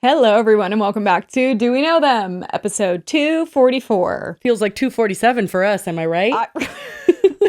Hello, everyone, and welcome back to Do We Know Them, episode 244. Feels like 247 for us, am I right? I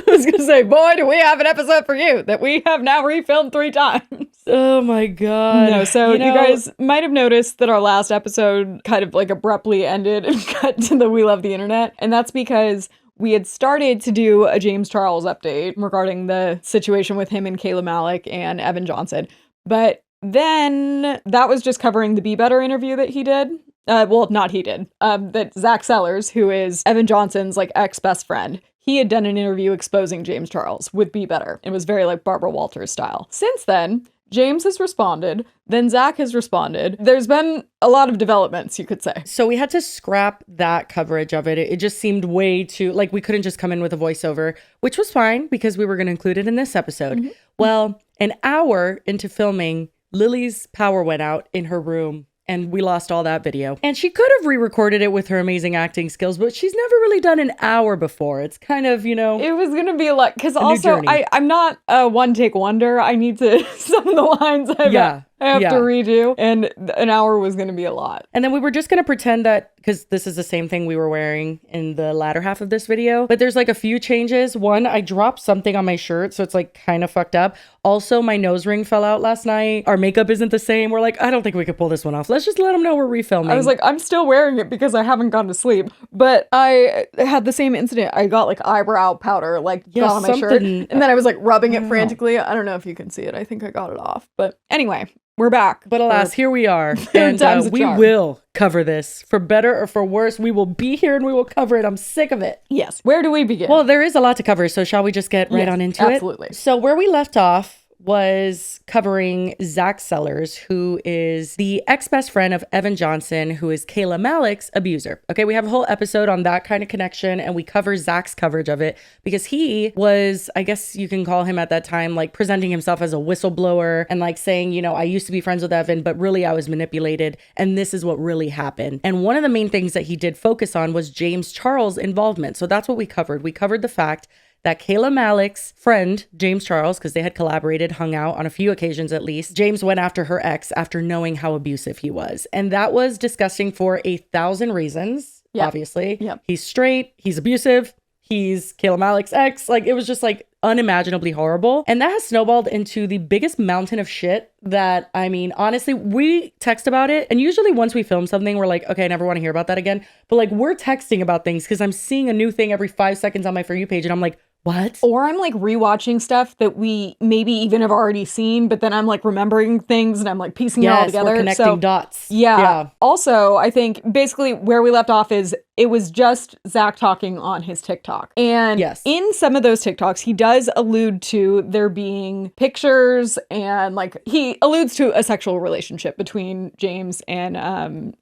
was going to say, boy, do we have an episode for you that we have now refilmed 3 times. Oh my God. No, so you guys might have noticed that our last episode kind of like abruptly ended and cut to the We Love the Internet. And that's because we had started to do a James Charles update regarding the situation with him and Kayla Malecc and Evan Johnson. But then that was just covering the Be Better interview that he did. Well, not he did. That Zack Sellars, who is Evan Johnson's like ex-best friend, he had done an interview exposing James Charles with Be Better. It was very like Barbara Walters style. Since then, James has responded, then Zack has responded. There's been a lot of developments, you could say. So we had to scrap that coverage of it. It just seemed way too, like we couldn't just come in with a voiceover, which was fine because we were going to include it in this episode. Mm-hmm. Well, an hour into filming, Lily's power went out in her room and we lost all that video. And she could have re-recorded it with her amazing acting skills, but she's never really done an hour before. It's kind of, you know. It was going to be a lot, because also I'm not a one-take wonder. I need to, some of the lines I have to redo, and an hour was going to be a lot. And then we were just going to pretend that, because this is the same thing we were wearing in the latter half of this video, but there's like a few changes. One, I dropped something on my shirt, so it's like kind of fucked up. Also, my nose ring fell out last night. Our makeup isn't the same. We're like, I don't think we could pull this one off. Let's just let them know we're refilming. I was like, I'm still wearing it because I haven't gone to sleep, but I had the same incident. I got like eyebrow powder got on my shirt, and then I was like rubbing it frantically. I don't know if you can see it. I think I got it off, but anyway. We're back. But alas, here we are. And we will cover this. For better or for worse, we will be here and we will cover it. I'm sick of it. Yes. Where do we begin? Well, there is a lot to cover, so shall we just get right on into it? Absolutely. So where we left off was covering Zack Sellars, who is the ex-best friend of Evan Johnson, who is Kayla Malecc's abuser. Okay, we have a whole episode on that kind of connection, and we cover Zack's coverage of it because he was, I guess you can call him at that time, like presenting himself as a whistleblower and like saying, you know, I used to be friends with Evan, but really I was manipulated, and this is what really happened. And one of the main things that he did focus on was James Charles' involvement. So that's what we covered. We covered the fact that Kayla Malecc's friend, James Charles, because they had collaborated, hung out on a few occasions at least, James went after her ex after knowing how abusive he was. And that was disgusting for 1,000 reasons, obviously. Yep. He's straight, he's abusive, he's Kayla Malecc's ex. Like, it was just like unimaginably horrible. And that has snowballed into the biggest mountain of shit that, I mean, honestly, we text about it. And usually once we film something, we're like, okay, I never want to hear about that again. But like, we're texting about things because I'm seeing a new thing every 5 seconds on my For You page. And I'm like, what? Or I'm like rewatching stuff that we maybe even have already seen, but then I'm like remembering things and I'm like piecing it all together. We're connecting dots. Yeah. Also, I think basically where we left off is it was just Zack talking on his TikTok. And in some of those TikToks, he does allude to there being pictures and like he alludes to a sexual relationship between James and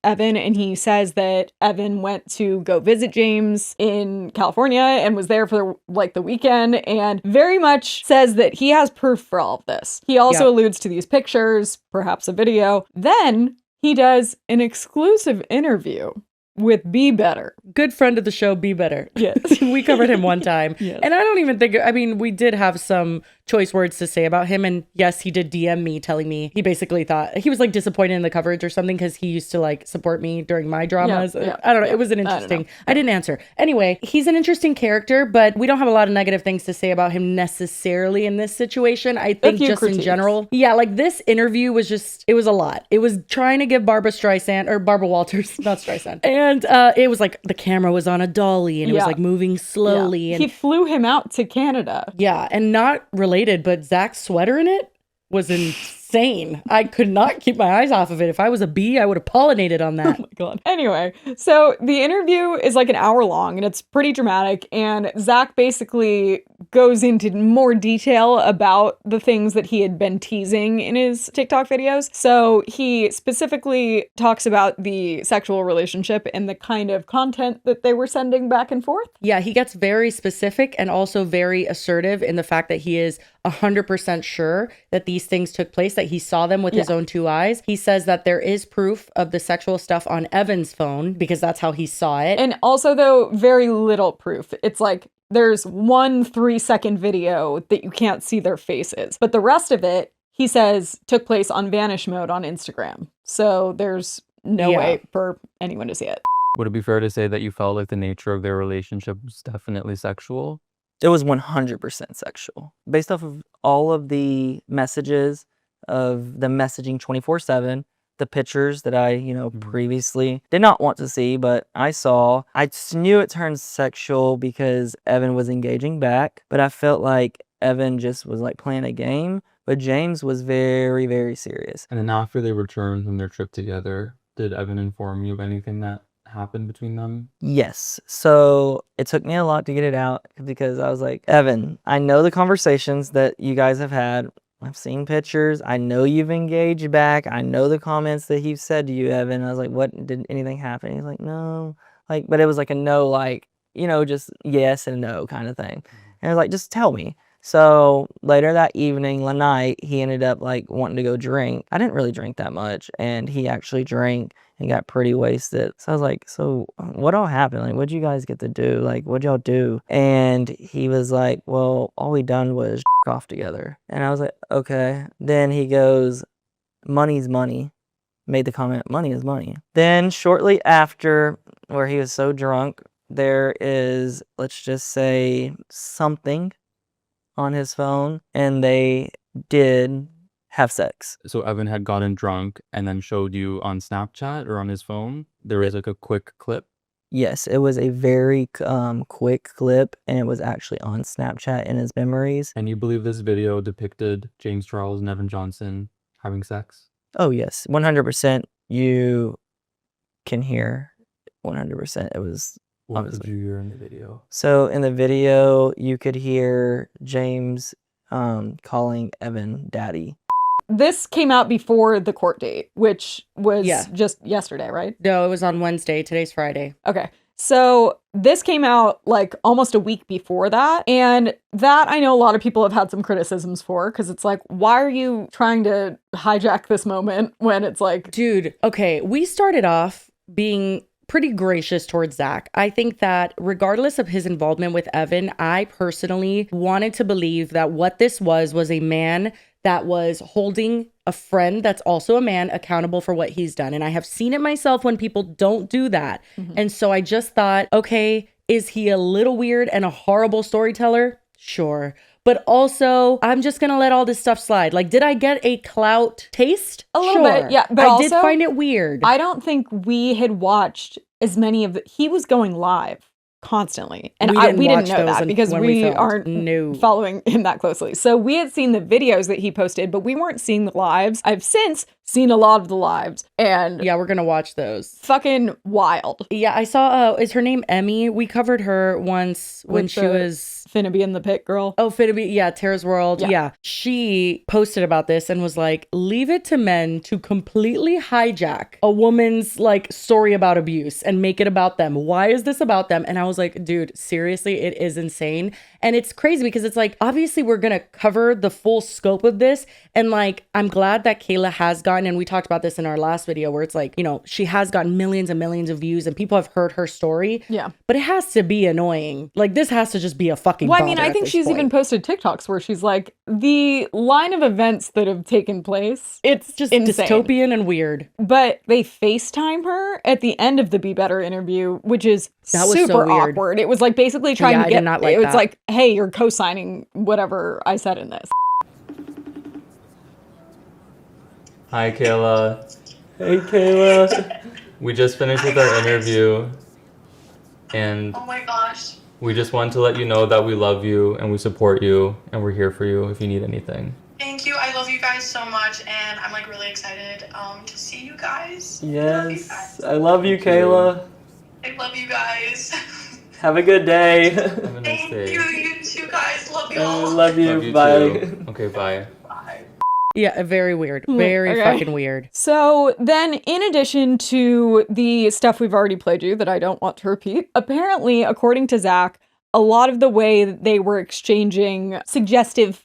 Evan. And he says that Evan went to go visit James in California and was there for like the weekend, and very much says that he has proof for all of this. He also alludes to these pictures, perhaps a video. Then he does an exclusive interview with Be Better. Good friend of the show, Be Better. Yes. We covered him one time. Yes. And I don't even think, I mean, we did have some choice words to say about him. And yes, he did DM me telling me he basically thought he was like disappointed in the coverage or something because he used to like support me during my dramas. I don't know. It was an interesting, I didn't answer. Anyway, he's an interesting character, but we don't have a lot of negative things to say about him necessarily in this situation. I think just in general. Yeah, like this interview was just, it was a lot. It was trying to give Barbara Walters, not Streisand. And it was like the camera was on a dolly and it was like moving slowly. And he flew him out to Canada. Yeah, and not related, but Zack's sweater in it was insane. I could not keep my eyes off of it. If I was a bee, I would have pollinated on that. Oh my God. Anyway, so the interview is like an hour long and it's pretty dramatic. And Zack basically goes into more detail about the things that he had been teasing in his TikTok videos. So he specifically talks about the sexual relationship and the kind of content that they were sending back and forth. Yeah, he gets very specific and also very assertive in the fact that he is 100% sure that these things took place, that he saw them with his own 2 eyes. He says that there is proof of the sexual stuff on Evan's phone because that's how he saw it. And also, though, very little proof. It's like there's 1 3-second video that you can't see their faces, but the rest of it, he says took place on vanish mode on Instagram. So there's no way for anyone to see it. Would it be fair to say that you felt like the nature of their relationship was definitely sexual? It was 100% sexual. Based off of all of the messages of the messaging 24/7, the pictures that I, previously did not want to see, but I saw. I just knew it turned sexual because Evan was engaging back, but I felt like Evan just was like playing a game, but James was very, very serious. And then after they returned from their trip together, did Evan inform you of anything that happened between them? Yes. So it took me a lot to get it out because I was like, Evan, I know the conversations that you guys have had. I've seen pictures. I know you've engaged back. I know the comments that he's said to you, Evan. I was like, what, did anything happen? He's like, no. But it was like a no, just yes and no kind of thing. And I was like, just tell me. So later that evening, one night, he ended up wanting to go drink. I didn't really drink that much, and he actually drank and got pretty wasted. So I was like, so what all happened? What'd you guys get to do? What'd y'all do? And he was like, well, all we done was off together. And I was like, okay. Then he goes, money's money. Made the comment, money is money. Then shortly after, where he was so drunk, there is, let's just say, something on his phone, and they did have sex. So Evan had gotten drunk and then showed you on Snapchat or on his phone? There is a quick clip? Yes, it was a very quick clip, and it was actually on Snapchat in his memories. And you believe this video depicted James Charles and Evan Johnson having sex? Oh, yes. 100%. You can hear 100%. It was... What did you hear in the video? So in the video, you could hear James calling Evan daddy. This came out before the court date, which was just yesterday, right? No, it was on Wednesday. Today's Friday. Okay. So this came out almost a week before that. And that I know a lot of people have had some criticisms for, because it's why are you trying to hijack this moment when it's Dude, okay, we started off being pretty gracious towards Zack. I think that regardless of his involvement with Evan, I personally wanted to believe that what this was a man that was holding a friend that's also a man accountable for what he's done. And I have seen it myself when people don't do that. Mm-hmm. And so I just thought, okay, is he a little weird and a horrible storyteller? Sure. But also, I'm just going to let all this stuff slide. Did I get a clout taste? A little bit, yeah. But I did find it weird. I don't think we had watched as many of he was going live constantly. And we didn't know that because we aren't following him that closely. So we had seen the videos that he posted, but we weren't seeing the lives. I've since seen a lot of the lives. And yeah, we're going to watch those. Fucking wild. Yeah, I saw, is her name Emmy? We covered her once when she was... Finna be in the pit girl. Oh, Finna be, yeah, Tara's World. Yeah. She posted about this and was like, leave it to men to completely hijack a woman's story about abuse and make it about them. Why is this about them? And I was like, dude, seriously, it is insane. And it's crazy because it's obviously we're going to cover the full scope of this. And I'm glad that Kayla has gotten, and we talked about this in our last video where it's she has gotten millions and millions of views and people have heard her story. Yeah. But it has to be annoying. This has to just be a fucking Well, I mean, I think she's even posted TikToks where she's the line of events that have taken place, it's just insane. Dystopian and weird. But they FaceTime her at the end of the Be Better interview, which is that was super so weird. awkward. It was basically trying to get, I did not like it was that. Hey, you're co-signing whatever I said in this. Hi, Kayla. Hey, Kayla. We just finished with our interview, and oh my gosh. We just want to let you know that we love you and we support you and we're here for you if you need anything. Thank you. I love you guys so much, and I'm really excited to see you guys. Yes. I love you, Kayla. I love you guys. Have a good day. Have a nice Thank day. you too guys. Love you all. Love you. Love you Bye. too. Okay, bye. Bye. Yeah, very weird. Very fucking weird. So then, in addition to the stuff we've already played you that I don't want to repeat, apparently, according to Zack, a lot of the way that they were exchanging suggestive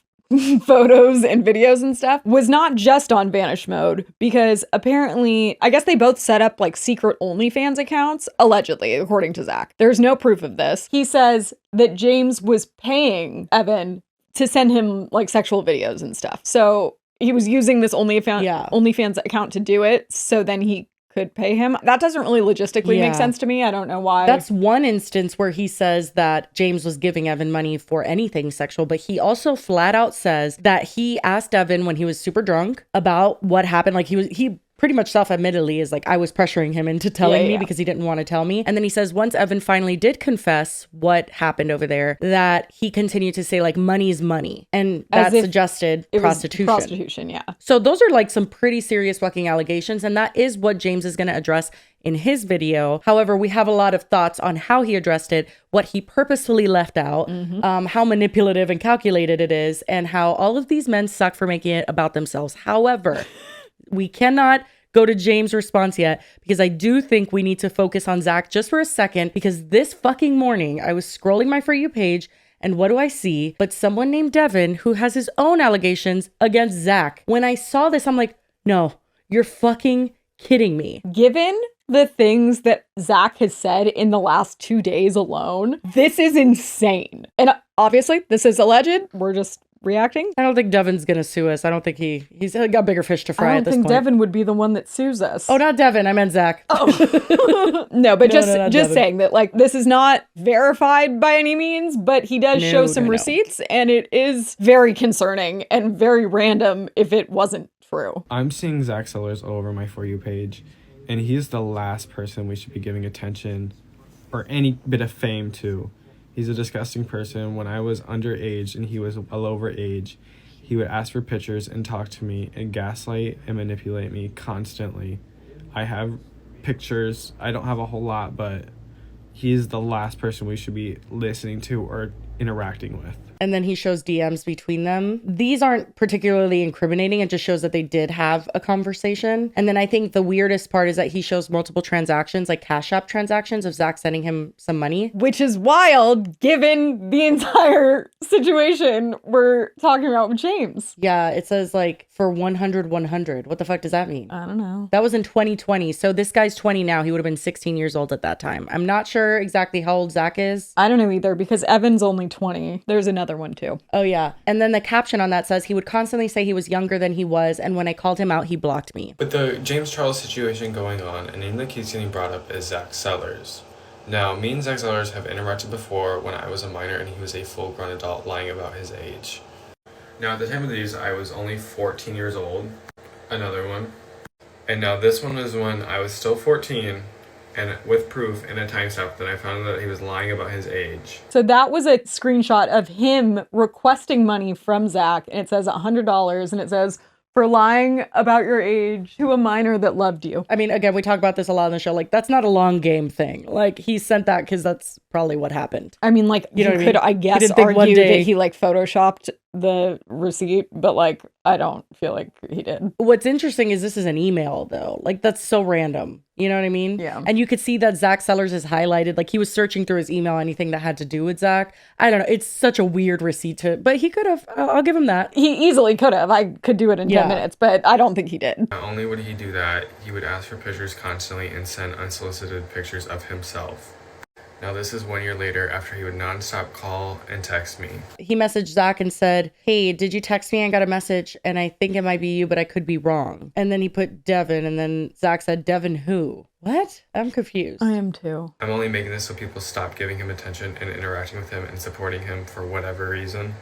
photos and videos and stuff was not just on vanish mode, because apparently, I guess they both set up secret OnlyFans accounts, allegedly, according to Zack. There's no proof of this. He says that James was paying Evan to send him sexual videos and stuff. So he was using this Yeah. OnlyFans account to do it, so then he could pay him. That doesn't really logistically make sense to me. I don't know why. That's one instance where he says that James was giving Evan money for anything sexual, but he also flat out says that he asked Evan when he was super drunk about what happened. Like he pretty much self-admittedly is like, I was pressuring him into telling me because he didn't want to tell me. And then he says once Evan finally did confess what happened over there, that he continued to say like, money's money. And that suggested prostitution. Prostitution, yeah. So those are like some pretty serious fucking allegations. And that is what James is going to address in his video. However, we have a lot of thoughts on how he addressed it, what he purposefully left out, how manipulative and calculated it is, and how all of these men suck for making it about themselves. However, we cannot go to James' response yet because I do think we need to focus on Zack just for a second, because this fucking morning I was scrolling my For You page and what do I see but someone named Devin who has his own allegations against Zack. When I saw this, I'm like, no, you're fucking kidding me. Given the things that Zack has said in the last 2 days alone, this is insane. And obviously, this is alleged. We're just reacting. I don't think Devin's gonna sue us. I don't think he's got bigger fish to fry at this point. I don't think Devin would be the one that sues us. Oh, not Devin. I meant Zack. Oh. No, but just Devin. saying that, like, this is not verified by any means, but he does show some receipts, and it is very concerning and very random if it wasn't true. I'm seeing Zack Sellars all over my For You page, and he's the last person we should be giving attention or any bit of fame to. He's a disgusting person. When I was underage and he was well over age, he would ask for pictures and talk to me and gaslight and manipulate me constantly. I have pictures. I don't have a whole lot, but he's the last person we should be listening to or interacting with. And then he shows DMs between them. These aren't particularly incriminating. It just shows that they did have a conversation. And then I think the weirdest part is that he shows multiple transactions, like Cash App transactions of Zack sending him some money. Which is wild given the entire situation we're talking about with James. Yeah, it says like for 100, 100. What the fuck does that mean? I don't know. That was in 2020. So this guy's 20 now. He would have been 16 years old at that time. I'm not sure exactly how old Zack is. I don't know either because Evan's only 20. There's another one too. Oh yeah. And then the caption on that says he would constantly say he was younger than he was, and when I called him out, he blocked me. With the James Charles situation going on, a name that keeps getting brought up is Zack Sellars. Now, me and Zack Sellars have interacted before when I was a minor and he was a full-grown adult lying about his age. Now, at the time of these, I was only 14 years old. Another one. And now this one was when I was still 14, and with proof and a timestamp that I found that he was lying about his age. So that was a screenshot of him requesting money from Zack, and it says $100, and it says, for lying about your age to a minor that loved you. I mean, again, we talk about this a lot on the show. Like, that's not a long game thing. Like, he sent that because that's probably what happened. I mean, like, you could, I guess, argue that he, like, photoshopped the receipt, but, like, I don't feel like he did. What's interesting is this is an email, though. Like, that's so random. You know what I mean? Yeah. And you could see that Zack Sellars is highlighted. Like, he was searching through his email, anything that had to do with Zack. I don't know. It's such a weird receipt but he could have. I'll give him that. He easily could have. I could do it in 10 minutes, but I don't think he did. Not only would he do that, he would ask for pictures constantly and send unsolicited pictures of himself. Now, this is 1 year later after he would nonstop call and text me. He messaged Zack and said, hey, did you text me? I got a message and I think it might be you, but I could be wrong. And then he put Devin, and then Zack said, Devin who? What? I'm confused. I am too. I'm only making this so people stop giving him attention and interacting with him and supporting him for whatever reason.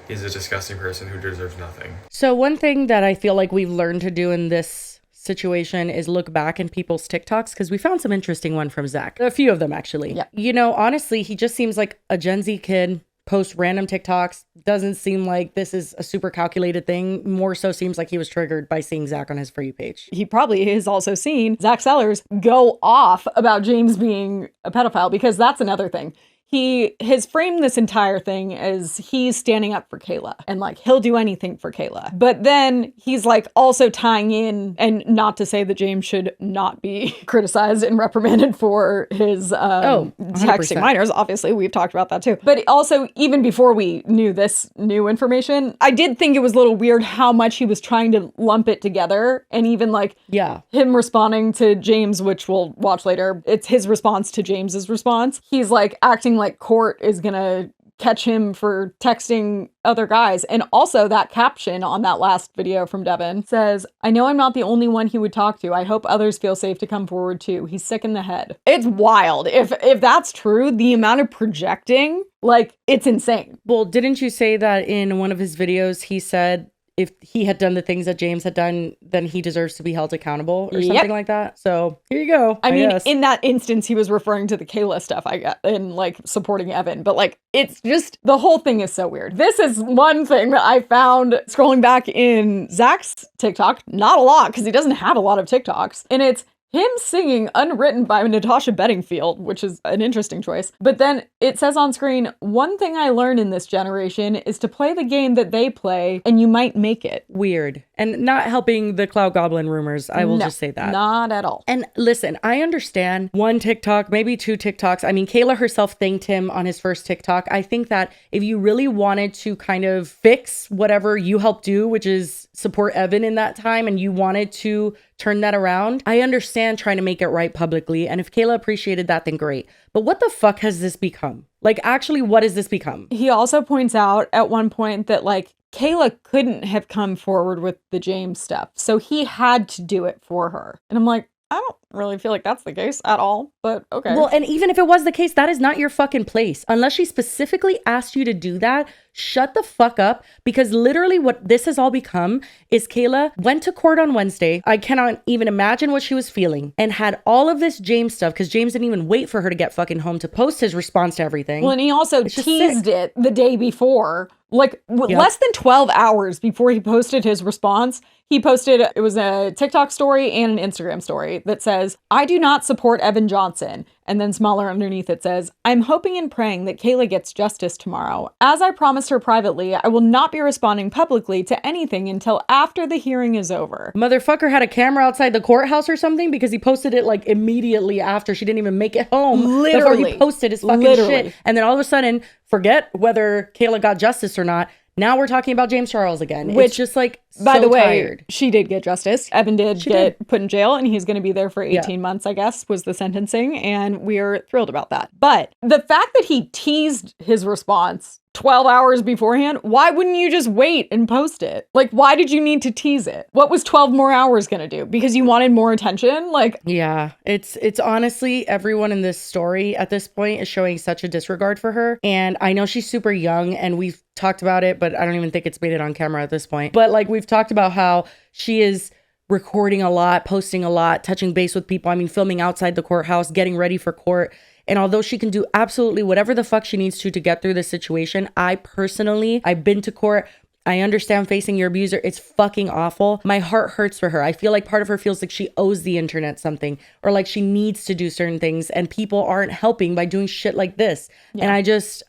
He's a disgusting person who deserves nothing. So one thing that I feel like we've learned to do in this situation is look back in people's TikToks, because we found some interesting one from Zack. A few of them, actually. Yeah. You know, honestly, he just seems like a Gen Z kid, posts random TikToks. Doesn't seem like this is a super calculated thing. More so seems like he was triggered by seeing Zack on his For You page. He probably has also seen Zack Sellars go off about James being a pedophile, because that's another thing. He has framed this entire thing as he's standing up for Kayla and like he'll do anything for Kayla. But then he's like also tying in, and not to say that James should not be criticized and reprimanded for his texting minors. Obviously, we've talked about that too. But also, even before we knew this new information, I did think it was a little weird how much he was trying to lump it together. And even like him responding to James, which we'll watch later, it's his response to James's response. He's like acting like court is gonna catch him for texting other guys. And also that caption on that last video from Devin says, I know I'm not the only one he would talk to. I hope others feel safe to come forward too. He's sick in the head. It's wild. If that's true, the amount of projecting, like, it's insane. Well, didn't you say that in one of his videos, he said if he had done the things that James had done, then he deserves to be held accountable or something like that? So here you go. I mean, guess. in that instance, he was referring to the Kayla stuff I got and like supporting Evan, but like, it's just, the whole thing is so weird. This is one thing that I found scrolling back in Zack's TikTok, not a lot, because he doesn't have a lot of TikToks, and it's him singing Unwritten by Natasha Bedingfield, which is an interesting choice. But then it says on screen, one thing I learned in this generation is to play the game that they play and you might make it. Weird. And not helping the Cloud Goblin rumors. I will just say that. Not at all. And listen, I understand one TikTok, maybe two TikToks. I mean, Kayla herself thanked him on his first TikTok. I think that if you really wanted to kind of fix whatever you helped do, which is support Evan in that time, and you wanted to turn that around, I understand trying to make it right publicly. And if Kayla appreciated that, then great. But what the fuck has this become? Like, actually, what has this become? He also points out at one point that, like, Kayla couldn't have come forward with the James stuff, so he had to do it for her. And I'm like, I don't really feel like that's the case at all, but okay. Well, and even if it was the case, that is not your fucking place. Unless she specifically asked you to do that, shut the fuck up. Because literally what this has all become is Kayla went to court on Wednesday. I cannot even imagine what she was feeling, and had all of this James stuff, because James didn't even wait for her to get fucking home to post his response to everything. Well, and he also teased it the day before, like less than 12 hours before he posted his response. He posted, it was a TikTok story and an Instagram story that says, I do not support Evan Johnson. And then smaller underneath it says, I'm hoping and praying that Kayla gets justice tomorrow. As I promised her privately, I will not be responding publicly to anything until after the hearing is over. Motherfucker had a camera outside the courthouse or something, because he posted it like immediately after. She didn't even make it home before he posted his fucking shit. And then all of a sudden, forget whether Kayla got justice or not. Now we're talking about James Charles again. Which, it's just like, by the way, tired. She did get justice. Evan did get put in jail, and he's going to be there for 18 months, I guess, was the sentencing. And we're thrilled about that. But the fact that he teased his response 12 hours beforehand, why wouldn't you just wait and post it? Like, why did you need to tease it? What was 12 more hours going to do? Because you wanted more attention? Like, yeah, it's honestly, everyone in this story at this point is showing such a disregard for her. And I know she's super young, and we've talked about it, but I don't even think it's made it on camera at this point. But like, we've talked about how she is recording a lot, posting a lot, touching base with people. I mean, filming outside the courthouse, getting ready for court. And although she can do absolutely whatever the fuck she needs to get through this situation, I've been to court. I understand facing your abuser. It's fucking awful. My heart hurts for her. I feel like part of her feels like she owes the internet something, or like she needs to do certain things, and people aren't helping by doing shit like this. Yeah. And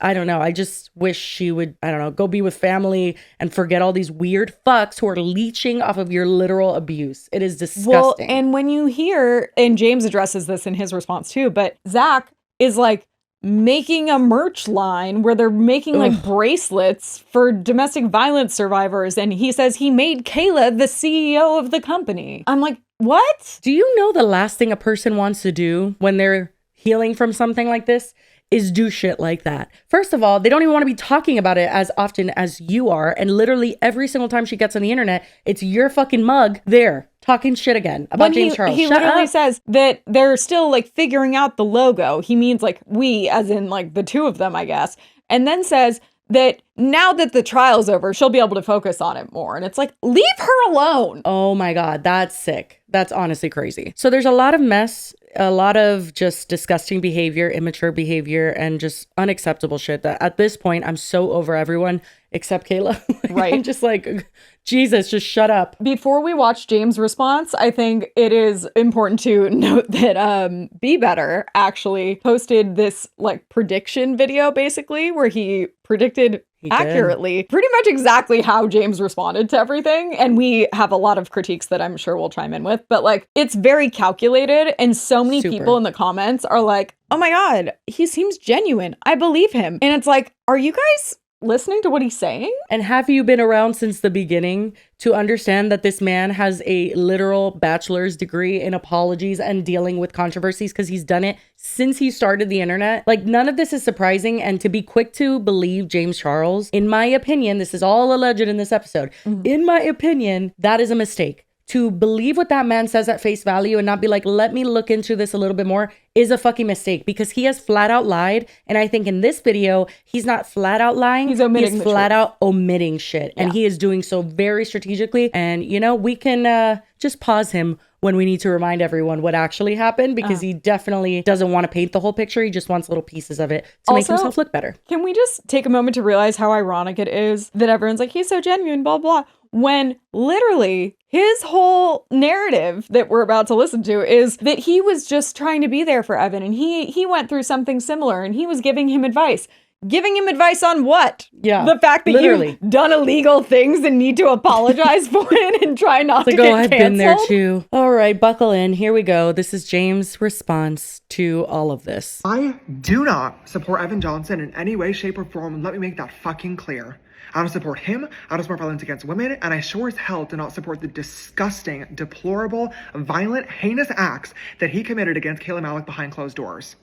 I don't know. I just wish she would, go be with family and forget all these weird fucks who are leeching off of your literal abuse. It is disgusting. Well, and when you hear, and James addresses this in his response too, but Zack is like making a merch line where they're making like bracelets for domestic violence survivors. And he says he made Kayla the CEO of the company. I'm like, what? Do you know the last thing a person wants to do when they're healing from something like this is do shit like that? First of all, they don't even want to be talking about it as often as you are. And literally every single time she gets on the internet, it's your fucking mug there talking shit again about James Charles. He literally says that they're still like figuring out the logo. He means like we, as in like the two of them, I guess. And then says that now that the trial's over, she'll be able to focus on it more. And it's like, leave her alone. Oh my God, that's sick. That's honestly crazy. So there's a lot of mess, a lot of just disgusting behavior, immature behavior, and just unacceptable shit that at this point, I'm so over everyone except Kayla. Right. I'm just like, Jesus, just shut up. Before we watch James' response, I think it is important to note that Be Better actually posted this like prediction video basically where he predicted accurately pretty much exactly how James responded to everything. And we have a lot of critiques that I'm sure we'll chime in with, but like it's very calculated, and so many people in the comments are like, oh my God, he seems genuine. I believe him. And it's like, are you guys listening to what he's saying? And have you been around since the beginning to understand that this man has a literal bachelor's degree in apologies and dealing with controversies, because he's done it since he started the internet? Like, none of this is surprising. And to be quick to believe James Charles, in my opinion, this is all alleged in this episode. In my opinion, that is a mistake. To believe what that man says at face value and not be like, let me look into this a little bit more, is a fucking mistake, because he has flat out lied. And I think in this video, he's not flat out lying. He's omitting He's the flat truth. out omitting shit. And he is doing so very strategically. And, you know, we can just pause him when we need to remind everyone what actually happened, because he definitely doesn't want to paint the whole picture. He just wants little pieces of it to make Also, himself look better. Can we just take a moment to realize how ironic it is that everyone's like, he's so genuine, blah, blah, when literally his whole narrative that we're about to listen to is that he was just trying to be there for Evan, and he went through something similar, and he was giving him advice. Giving him advice on what? Yeah, The fact that literally. you've done illegal things and need to apologize for it and try not to Like, get I've canceled. been there too. All right, buckle in. Here we go. This is James' response to all of this. I do not support Evan Johnson in any way, shape, or form, and let me make that fucking clear. I don't support him, I don't support violence against women, and I sure as hell do not support the disgusting, deplorable, violent, heinous acts that he committed against Kayla Malecc behind closed doors.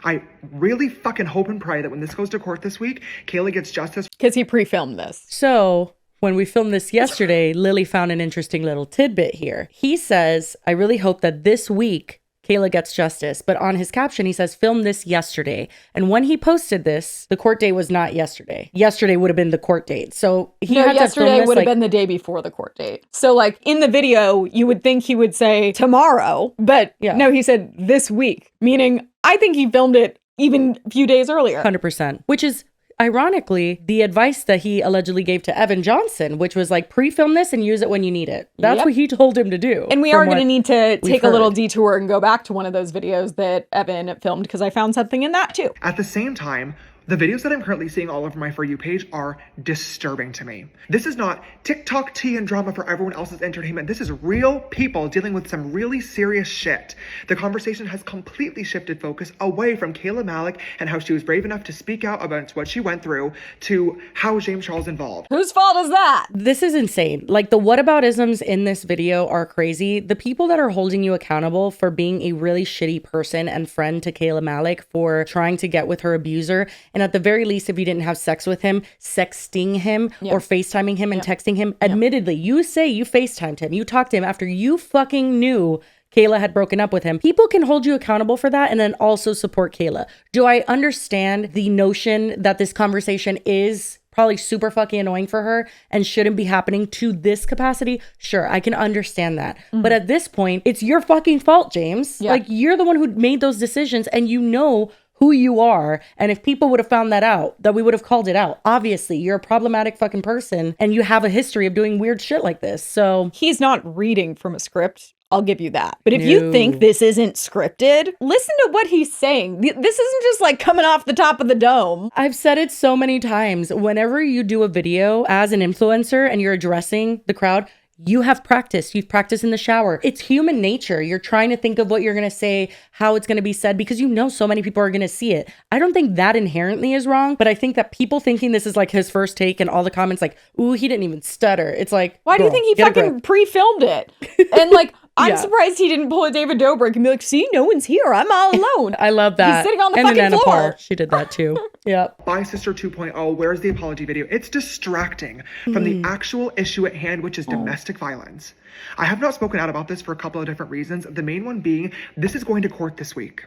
I really fucking hope and pray that when this goes to court this week, Kayla gets justice. Because he pre-filmed this. So when we filmed this yesterday, Lily found an interesting little tidbit here. He says, I really hope that this week Kayla gets justice. But on his caption, he says, film this yesterday. And when he posted this, the court date was not yesterday. Yesterday would have been the court date. So he had to film yesterday this, would have like, been the day before the court date. So like in the video, you would think he would say tomorrow, but no, he said this week, meaning I think he filmed it even a few days earlier. 100%, which is ironically the advice that he allegedly gave to Evan Johnson, which was like, pre-film this and use it when you need it. That's what he told him to do. And we from are going to what need to we've take a little heard. detour and go back to one of those videos that Evan filmed, because I found something in that too. At the same time, the videos that I'm currently seeing all over my For You page are disturbing to me. This is not TikTok tea and drama for everyone else's entertainment. This is real people dealing with some really serious shit. The conversation has completely shifted focus away from Kayla Malecc and how she was brave enough to speak out about what she went through to how James Charles involved. Whose fault is that? This is insane. Like, the whataboutisms in this video are crazy. The people that are holding you accountable for being a really shitty person and friend to Kayla Malecc, for trying to get with her abuser, and at the very least, if you didn't have sex with him, sexting him or FaceTiming him and texting him, admittedly, you say you FaceTimed him, you talked to him after you fucking knew Kayla had broken up with him. People can hold you accountable for that and then also support Kayla. Do I understand the notion that this conversation is probably super fucking annoying for her and shouldn't be happening to this capacity? Sure, I can understand that. But at this point, it's your fucking fault, James. Like, you're the one who made those decisions, and you know who you are. And if people would have found that out, that we would have called it out. Obviously, you're a problematic fucking person and you have a history of doing weird shit like this. So he's not reading from a script. I'll give you that. But if you think this isn't scripted, listen to what he's saying. This isn't just like coming off the top of the dome. I've said it so many times. Whenever you do a video as an influencer and you're addressing the crowd, you have practiced. You've practiced in the shower. It's human nature. You're trying to think of what you're going to say, how it's going to be said, because you know so many people are going to see it. I don't think that inherently is wrong, but I think that people thinking this is like his first take and all the comments like, ooh, he didn't even stutter. It's like, why do you think he fucking pre-filmed it? And like, I'm surprised he didn't pull a David Dobrik and be like, see, no one's here. I'm all alone. I love that. He's sitting on the and fucking Anna floor. Paul, she did that too. Yeah. Bye Sister 2.0, where's the apology video? It's distracting from the actual issue at hand, which is domestic violence. I have not spoken out about this for a couple of different reasons. The main one being, this is going to court this week.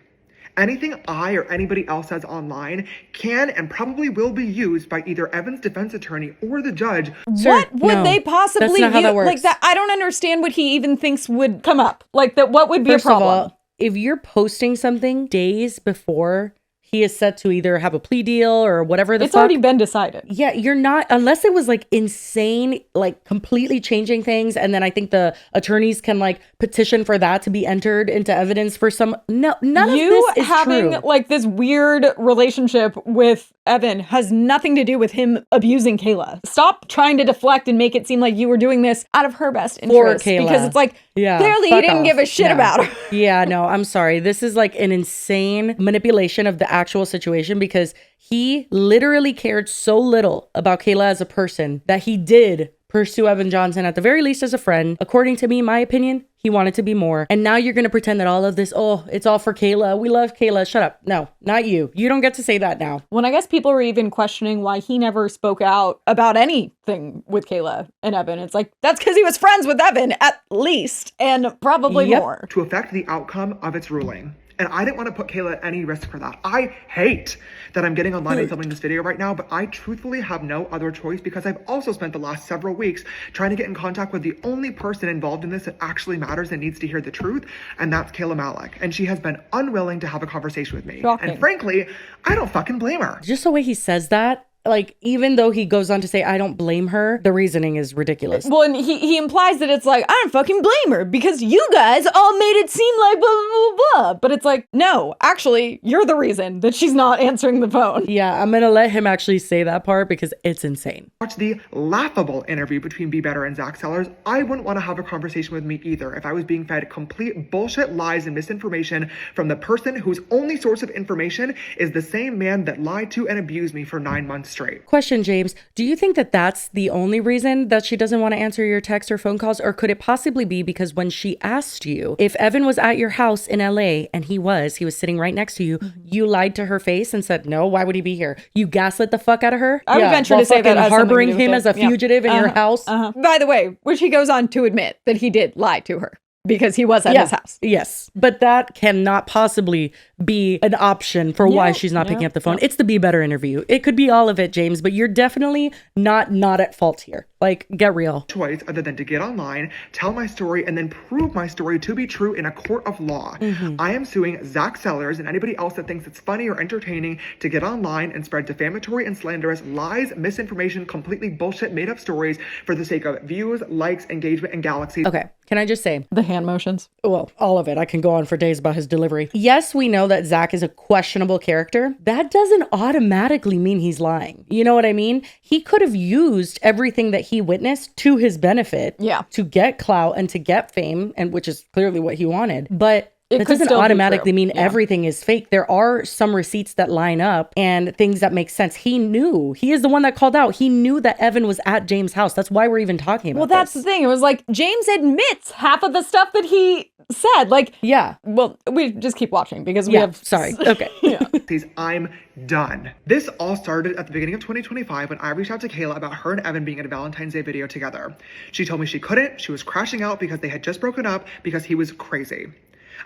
Anything I or anybody else says online can and probably will be used by either Evan's defense attorney or the judge. What would they possibly that's not how that works. Like that? I don't understand what he even thinks would come up. Like that, what would be First a problem? of all, if you're posting something days before he is set to either have a plea deal or whatever the It's fuck, already been decided. Yeah, you're not, unless it was like insane, like completely changing things. And then I think the attorneys can like petition for that to be entered into evidence for some, none of this is having true. like this weird relationship with Evan has nothing to do with him abusing Kayla. Stop trying to deflect and make it seem like you were doing this out of her best interest. Kayla. Because it's like, Yeah, clearly you fuck didn't off. give a shit No. about her. Yeah, no, I'm sorry. This is like an insane manipulation of the actual situation because he literally cared so little about Kayla as a person that he did pursue Evan Johnson at the very least as a friend. According to me, my opinion, he wanted to be more. And now you're going to pretend that all of this, oh, it's all for Kayla. We love Kayla. Shut up. No, not you. You don't get to say that now. When I guess people were even questioning why he never spoke out about anything with Kayla and Evan, it's like, that's because he was friends with Evan at least, and probably more. To affect the outcome of its ruling. And I didn't want to put Kayla at any risk for that. I hate that I'm getting online and filming this video right now, but I truthfully have no other choice because I've also spent the last several weeks trying to get in contact with the only person involved in this that actually matters and needs to hear the truth, and that's Kayla Malecc. And she has been unwilling to have a conversation with me. Shocking. And frankly, I don't fucking blame her. Just the way he says that, like, even though he goes on to say, I don't blame her, the reasoning is ridiculous. Well, and he implies that it's like, I don't fucking blame her because you guys all made it seem like blah, blah, blah, blah. But it's like, no, actually, you're the reason that she's not answering the phone. Yeah, I'm going to let him actually say that part because it's insane. Watch the laughable interview between Be Better and Zack Sellars. I wouldn't want to have a conversation with me either if I was being fed complete bullshit lies and misinformation from the person whose only source of information is the same man that lied to and abused me for 9 months straight. Question, James, do you think that that's the only reason that she doesn't want to answer your text or phone calls? Or could it possibly be because when she asked you if Evan was at your house in LA and he was sitting right next to you, you lied to her face and said, no, why would he be here? You gaslit the fuck out of her? I would venture while to say that fucking has something to harboring do with him it. as a fugitive in your house. By the way, which he goes on to admit that he did lie to her because he was at his house. Yes. But that cannot possibly be an option for why she's not picking up the phone. It's the Be Better interview. It could be all of it, James, but you're definitely not at fault here. Like, get real. Choice other than to get online, tell my story, and then prove my story to be true in a court of law. I am suing Zack Sellars and anybody else that thinks it's funny or entertaining to get online and spread defamatory and slanderous lies, misinformation, completely bullshit made up stories for the sake of views, likes, engagement, and galaxies. Okay, can I just say, The hand motions. well, all of it. I can go on for days about his delivery. Yes, we know that Zack is a questionable character. That doesn't automatically mean he's lying. You know what I mean? He could have used everything that he witnessed to his benefit to get clout and to get fame, and which is clearly what he wanted. But that doesn't automatically mean everything is fake. There are some receipts that line up and things that make sense. He knew. He is the one that called out. He knew that Evan was at James' house. That's why we're even talking about Well, that's the thing. It was like, James admits half of the stuff that he said. Like, yeah. Well, we just keep watching because we have... Sorry. Okay. I'm done. This all started at the beginning of 2025 when I reached out to Kayla about her and Evan being in a Valentine's Day video together. She told me she couldn't. She was crashing out because they had just broken up because he was crazy.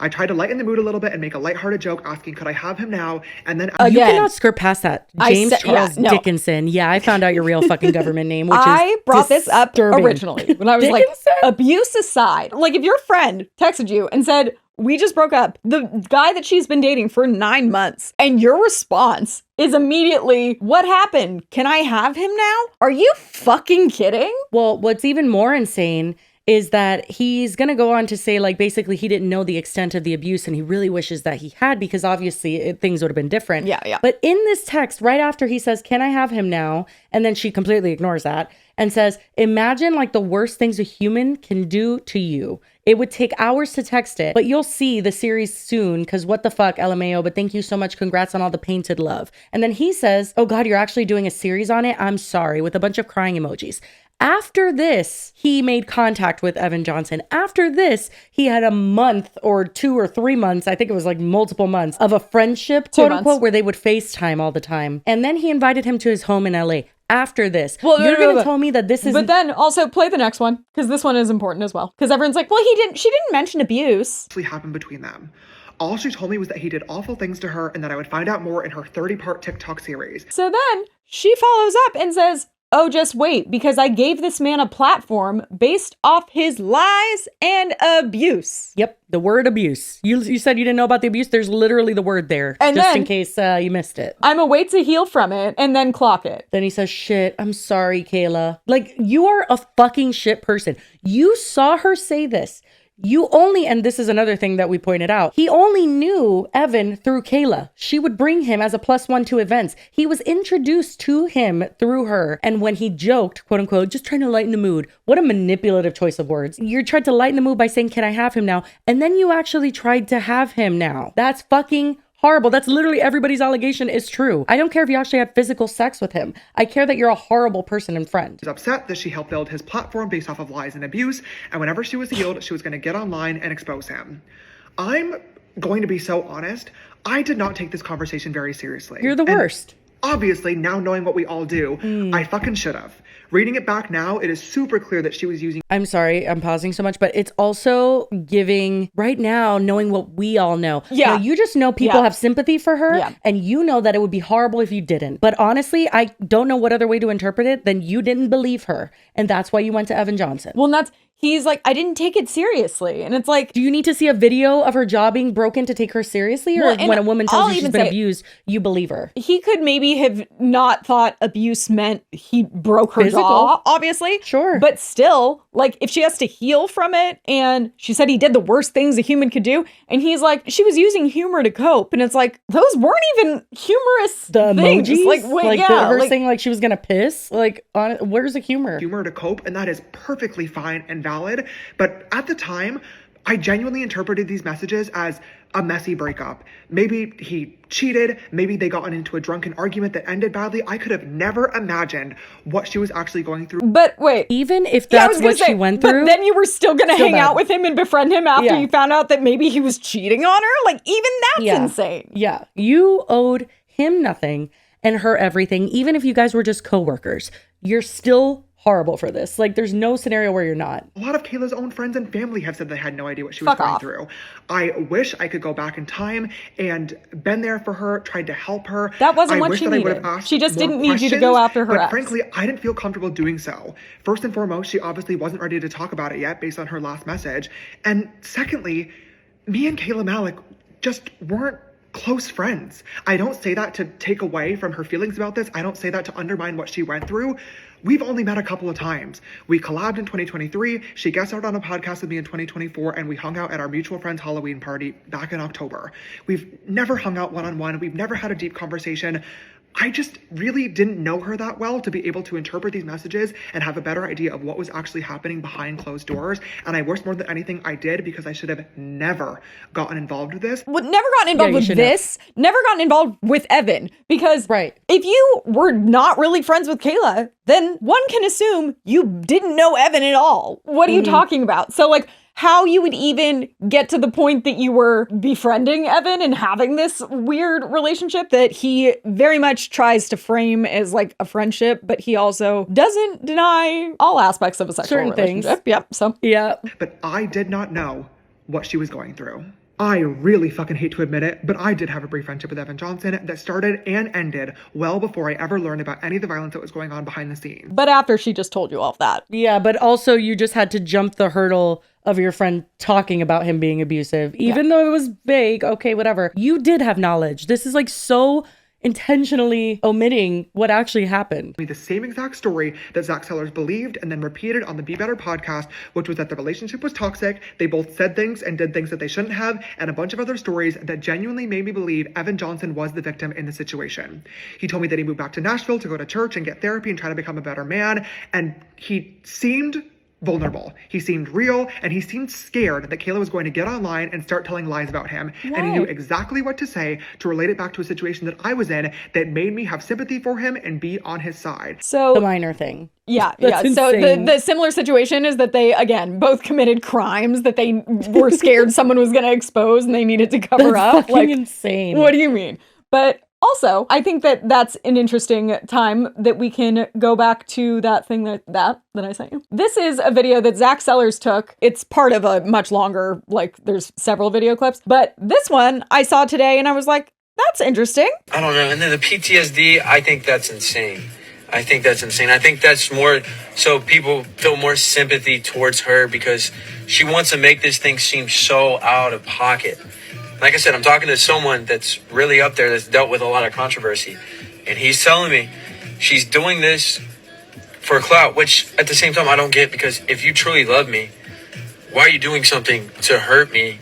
I tried to lighten the mood a little bit and make a lighthearted joke asking, could I have him now? And then you cannot skirt past that. James Charles Dickinson. Yeah, I found out your real fucking government name, which I brought this up disturbing. originally when I was like, abuse aside. Like, if your friend texted you and said, we just broke up, the guy that she's been dating for 9 months, and your response is immediately, what happened? Can I have him now? Are you fucking kidding? Well, what's even more insane is that he's going to go on to say, like, basically he didn't know the extent of the abuse and he really wishes that he had because obviously things would have been different. Yeah. But in this text, right after he says, can I have him now? And then she completely ignores that and says, imagine like the worst things a human can do to you. It would take hours to text it, but you'll see the series soon because what the fuck, LMAO, but thank you so much. Congrats on all the painted love. And then he says, oh God, you're actually doing a series on it? I'm sorry, with a bunch of crying emojis. After this, he made contact with Evan Johnson. After this, he had a month or 2 or 3 months, I think it was like multiple months, of a friendship, quote unquote, where they would FaceTime all the time. And then he invited him to his home in LA. After this, you're going to tell me that this is... But then also play the next one, because this one is important as well. Because everyone's like, well, she didn't mention abuse. Happened between them. All she told me was that he did awful things to her and that I would find out more in her 30-part TikTok series. So then she follows up and says, oh, just wait, because I gave this man a platform based off his lies and abuse. Yep, the word abuse. You said you didn't know about the abuse. There's literally the word there, and just then, in case you missed it. I'm a wait to heal from it and then clock it. Then he says, shit, I'm sorry, Kayla. Like, you are a fucking shit person. You saw her say this. You only, and this is another thing that we pointed out, he only knew Evan through Kayla. She would bring him as a +1 to events. He was introduced to him through her. And when he joked, quote unquote, just trying to lighten the mood, what a manipulative choice of words. You tried to lighten the mood by saying, can I have him now? And then you actually tried to have him now. That's fucking horrible. That's literally everybody's allegation is true. I don't care if you actually had physical sex with him. I care that you're a horrible person and friend. She's upset that she helped build his platform based off of lies and abuse, and whenever she was healed, she was going to get online and expose him. I'm going to be so honest. I did not take this conversation very seriously. You're the worst. Obviously, now knowing what we all do, I fucking should have. Reading it back now, it is super clear that she was using... I'm sorry, I'm pausing so much, but it's also giving, right now, knowing what we all know. Yeah. Now, you just know people have sympathy for her, and you know that it would be horrible if you didn't. But honestly, I don't know what other way to interpret it than you didn't believe her. And that's why you went to Evan Johnson. Well, and he's like, I didn't take it seriously. And it's like, do you need to see a video of her jaw being broken to take her seriously? Or when a woman tells you she's been abused, you believe her? He could maybe have not thought abuse meant he broke her jaw, obviously. Sure. But still, like, if she has to heal from it, and she said he did the worst things a human could do, and he's like, she was using humor to cope. And it's like, those weren't even humorous things. Emojis? Like, her saying like she was gonna piss? Like, where's the humor? Humor to cope, and that is perfectly fine and valid. But at the time, I genuinely interpreted these messages as a messy breakup. Maybe he cheated. Maybe they got into a drunken argument that ended badly. I could have never imagined what she was actually going through. But wait. Even if that's what she went through. But then you were still going to hang out with him and befriend him after you found out that maybe he was cheating on her? Like, even that's insane. Yeah. You owed him nothing and her everything. Even if you guys were just coworkers, you're still horrible for this. Like, there's no scenario where you're not. A lot of Kayla's own friends and family have said they had no idea what she was going through. I wish I could go back in time and been there for her, tried to help her. That wasn't what she needed. She just didn't need you to go after her But ex. frankly, I didn't feel comfortable doing so. First and foremost, she obviously wasn't ready to talk about it yet based on her last message. And secondly, me and Kayla Malecc just weren't close friends. I don't say that to take away from her feelings about this. I don't say that to undermine what she went through. We've only met a couple of times. We collabed in 2023. She guest starred on a podcast with me in 2024, and we hung out at our mutual friend's Halloween party back in October. We've never hung out one-on-one. We've never had a deep conversation. I just really didn't know her that well to be able to interpret these messages and have a better idea of what was actually happening behind closed doors. And I wish more than anything I did, because I should have never gotten involved with this. Well, never gotten involved with this. Never gotten involved with Evan. Because if you were not really friends with Kayla, then one can assume you didn't know Evan at all. What are you talking about? So, like, how you would even get to the point that you were befriending Evan and having this weird relationship that he very much tries to frame as like a friendship, but he also doesn't deny all aspects of a sexual relationship. Yep. So But I did not know what she was going through. I really fucking hate to admit it, but I did have a brief friendship with Evan Johnson that started and ended well before I ever learned about any of the violence that was going on behind the scenes. But after she just told you all of that. Yeah, but also you just had to jump the hurdle of your friend talking about him being abusive, even though it was vague. Okay, whatever. You did have knowledge. This is like so intentionally omitting what actually happened. The same exact story that Zack Sellars believed and then repeated on the Be Better podcast, which was that the relationship was toxic, they both said things and did things that they shouldn't have, and a bunch of other stories that genuinely made me believe Evan Johnson was the victim in the situation. He told me that he moved back to Nashville to go to church and get therapy and try to become a better man, and he seemed vulnerable. He seemed real, and he seemed scared that Kayla was going to get online and start telling lies about him. Right. And he knew exactly what to say to relate it back to a situation that I was in that made me have sympathy for him and be on his side. So the minor thing. Yeah. That's So insane. the similar situation is that they, again, both committed crimes that they were scared someone was going to expose and they needed to cover up. Fucking like, insane. What do you mean? But also, I think that that's an interesting time that we can go back to that thing that I sent you. This is a video that Zack Sellars took. It's part of a much longer, like, there's several video clips. But this one I saw today and I was like, that's interesting. I don't know. And then the PTSD, I think that's insane. I think that's more so people feel more sympathy towards her because she wants to make this thing seem so out of pocket. Like I said, I'm talking to someone that's really up there that's dealt with a lot of controversy. And he's telling me she's doing this for clout, which at the same time I don't get, because if you truly love me, why are you doing something to hurt me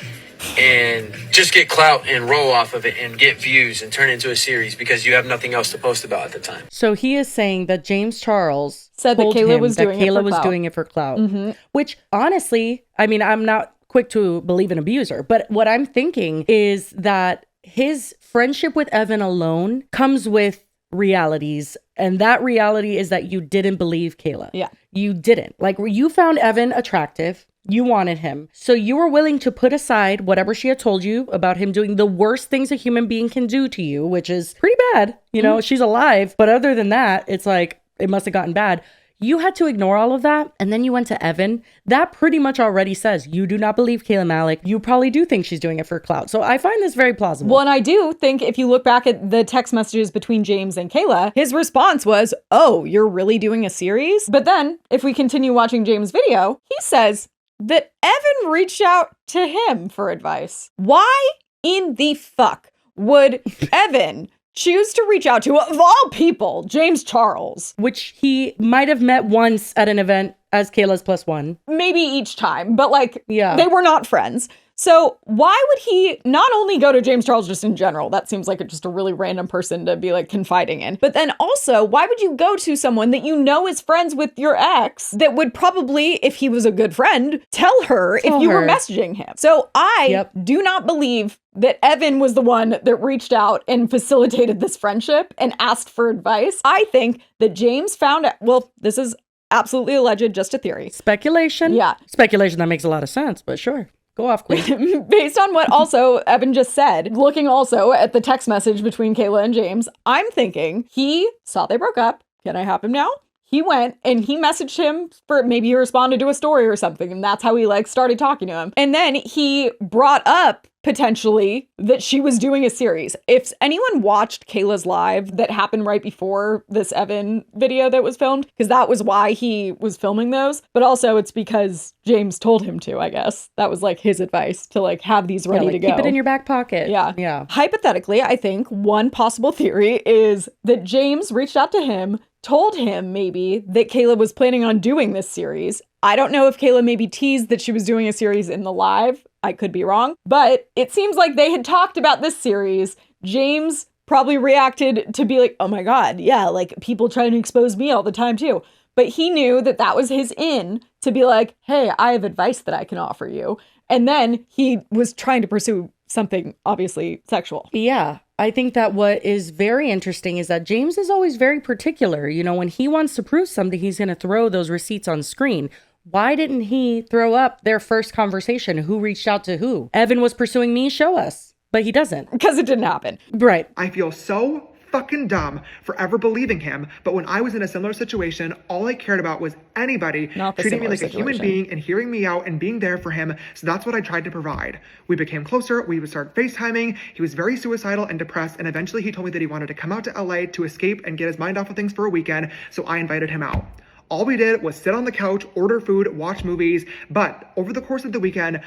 and just get clout and roll off of it and get views and turn it into a series because you have nothing else to post about at the time? So he is saying that James Charles said that told Kayla him was that doing it Kayla for was clout. doing it for clout, which honestly, I mean, I'm not quick to believe an abuser, but what I'm thinking is that his friendship with Evan alone comes with realities, and that reality is that you didn't believe Kayla. Yeah. You didn't. Like, you found Evan attractive. You wanted him. So you were willing to put aside whatever she had told you about him doing the worst things a human being can do to you, which is pretty bad. You know, she's alive. But other than that, it's like, it must have gotten bad. You had to ignore all of that. And then you went to Evan. That pretty much already says you do not believe Kayla Malecc. You probably do think she's doing it for clout. So I find this very plausible. Well, and I do think if you look back at the text messages between James and Kayla, his response was, oh, you're really doing a series? But then if we continue watching James' video, he says that Evan reached out to him for advice. Why in the fuck would Evan choose to reach out to, of all people, James Charles? Which he might have met once at an event as Kayla's +1. Maybe each time, but like, Yeah. they were not friends. So why would he not only go to James Charles just in general? That seems like just a really random person to be like confiding in. But then also, why would you go to someone that you know is friends with your ex that would probably, if he was a good friend, tell her if you were messaging him? So I do not believe that Evan was the one that reached out and facilitated this friendship and asked for advice. I think that James found out, well, this is absolutely alleged, just a theory. Speculation? Yeah. Speculation that makes a lot of sense, but sure. Go off, Queen. Based on what also Evan just said, looking also at the text message between Kayla and James, I'm thinking he saw they broke up. Can I have him now? He went and he messaged him for, maybe he responded to a story or something, and that's how he like started talking to him. And then he brought up potentially that she was doing a series. If anyone watched Kayla's live that happened right before this Evan video that was filmed, because that was why he was filming those, but also it's because James told him to, I guess. That was like his advice to like have these ready to go. Keep it in your back pocket. Yeah. Yeah. Hypothetically, I think one possible theory is that James reached out to him, told him maybe that Kayla was planning on doing this series. I don't know if Kayla maybe teased that she was doing a series in the live. I could be wrong, but it seems like they had talked about this series. James probably reacted to be like, oh my God, yeah, like people trying to expose me all the time too. But he knew that that was his in to be like, hey, I have advice that I can offer you. And then he was trying to pursue something obviously sexual. Yeah. I think that what is very interesting is that James is always very particular. You know, when he wants to prove something, he's going to throw those receipts on screen. Why didn't he throw up their first conversation? Who reached out to who? Evan was pursuing me, show us. But he doesn't. Because it didn't happen. Right. I feel so fucking dumb for ever believing him, but when I was in a similar situation, all I cared about was anybody treating me like a human being and hearing me out and being there for him, so that's what I tried to provide. We became closer, we would start FaceTiming, he was very suicidal and depressed, and eventually he told me that he wanted to come out to LA to escape and get his mind off of things for a weekend, so I invited him out. All we did was sit on the couch, order food, watch movies, but over the course of the weekend,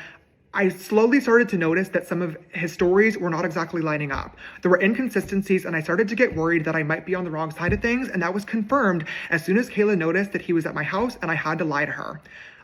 I slowly started to notice that some of his stories were not exactly lining up. There were inconsistencies, and I started to get worried that I might be on the wrong side of things, and that was confirmed as soon as Kayla noticed that he was at my house and I had to lie to her.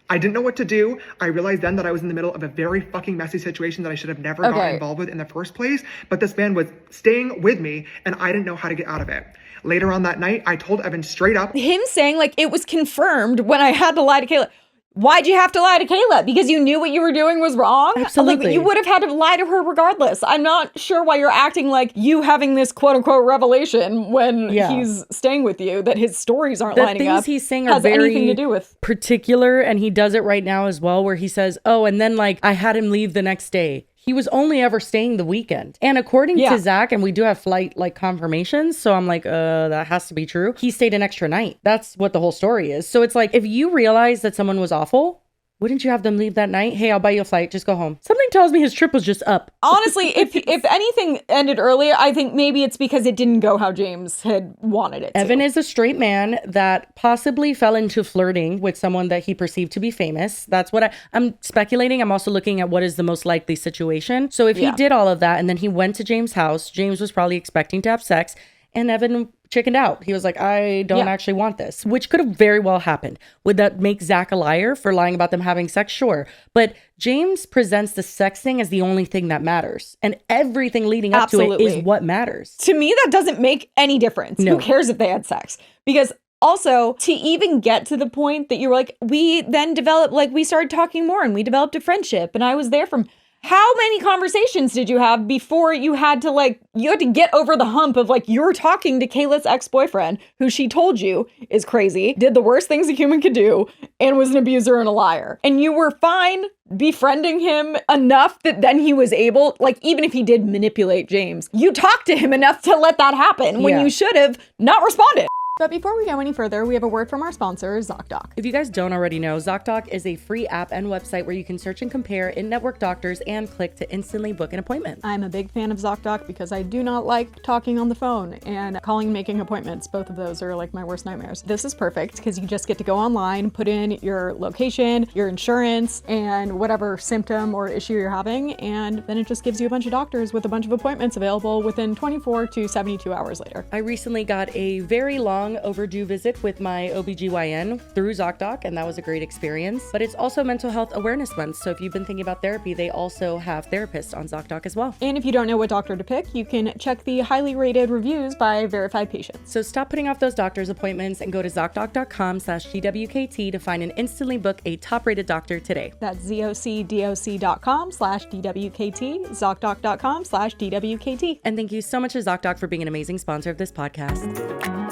I didn't know what to do. I realized then that I was in the middle of a very fucking messy situation that I should have never gotten involved with in the first place, but this man was staying with me, and I didn't know how to get out of it. Later on that night, I told Evan straight up. Him saying, like, it was confirmed when I had to lie to Kayla. Why'd you have to lie to Kayla? Because you knew what you were doing was wrong? Absolutely. Like, you would have had to lie to her regardless. I'm not sure why you're acting like you having this quote-unquote revelation when he's staying with you, that his stories aren't lining up. The things he's saying are very anything to do with particular, and he does it right now as well, where he says, oh, and then, like, I had him leave the next day. He was only ever staying the weekend. And according to Zack, and we do have flight like confirmations, so I'm like, that has to be true. He stayed an extra night. That's what the whole story is. So it's like, if you realize that someone was awful, wouldn't you have them leave that night? Hey, I'll buy you a flight. Just go home. Something tells me his trip was just up. Honestly, if anything ended earlier, I think maybe it's because it didn't go how James had wanted it to. Evan is a straight man that possibly fell into flirting with someone that he perceived to be famous. That's what I'm speculating. I'm also looking at what is the most likely situation. So if he did all of that and then he went to James' house, James was probably expecting to have sex. And Evan chickened out. He was like, I don't actually want this, which could have very well happened. Would that make Zack a liar for lying about them having sex? Sure. But James presents the sex thing as the only thing that matters. And everything leading up to it is what matters. To me, that doesn't make any difference. No. Who cares if they had sex? Because also, to even get to the point that you were like, we then developed, like, we started talking more and we developed a friendship. And I was there from... How many conversations did you have before you had to get over the hump of like, you're talking to Kayla's ex-boyfriend, who she told you is crazy, did the worst things a human could do, and was an abuser and a liar. And you were fine befriending him enough that then he was able, like, even if he did manipulate James, you talked to him enough to let that happen when you should have not responded. But before we go any further, we have a word from our sponsor, ZocDoc. If you guys don't already know, ZocDoc is a free app and website where you can search and compare in-network doctors and click to instantly book an appointment. I'm a big fan of ZocDoc because I do not like talking on the phone and calling and making appointments. Both of those are like my worst nightmares. This is perfect because you just get to go online, put in your location, your insurance, and whatever symptom or issue you're having, and then it just gives you a bunch of doctors with a bunch of appointments available within 24 to 72 hours later. I recently got a very long overdue visit with my OBGYN through ZocDoc, and that was a great experience. But it's also Mental Health Awareness Month, so if you've been thinking about therapy, they also have therapists on ZocDoc as well. And if you don't know what doctor to pick, you can check the highly rated reviews by verified patients. So stop putting off those doctor's appointments and go to ZocDoc.com/DWKT to find and instantly book a top-rated doctor today. That's ZocDoc.com/DWKT, ZocDoc.com/DWKT. And thank you so much to ZocDoc for being an amazing sponsor of this podcast.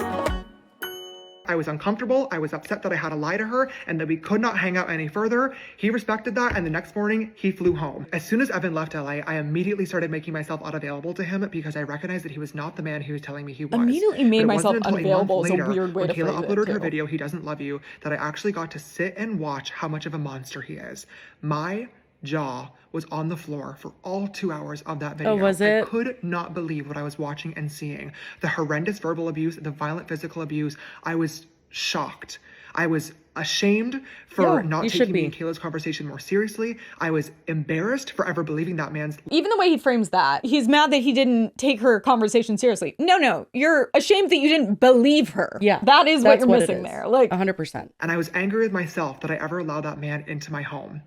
I was uncomfortable. I was upset that I had to lie to her and that we could not hang out any further. He respected that, and the next morning, he flew home. As soon as Evan left LA, I immediately started making myself unavailable to him because I recognized that he was not the man he was telling me he was. Immediately made myself unavailable is a later, weird way to when Kayla phrase it, uploaded her too. video, He Doesn't Love You, that I actually got to sit and watch how much of a monster he is. My jaw was on the floor for all 2 hours of that video. Oh, was it? I could not believe what I was watching and seeing. The horrendous verbal abuse, the violent physical abuse. I was shocked. I was ashamed for not taking me and Kayla's conversation more seriously. I was embarrassed for ever believing that man's... Even the way he frames that, he's mad that he didn't take her conversation seriously. No, you're ashamed that you didn't believe her. Yeah. That is what you're missing there. Like 100%. And I was angry with myself that I ever allowed that man into my home.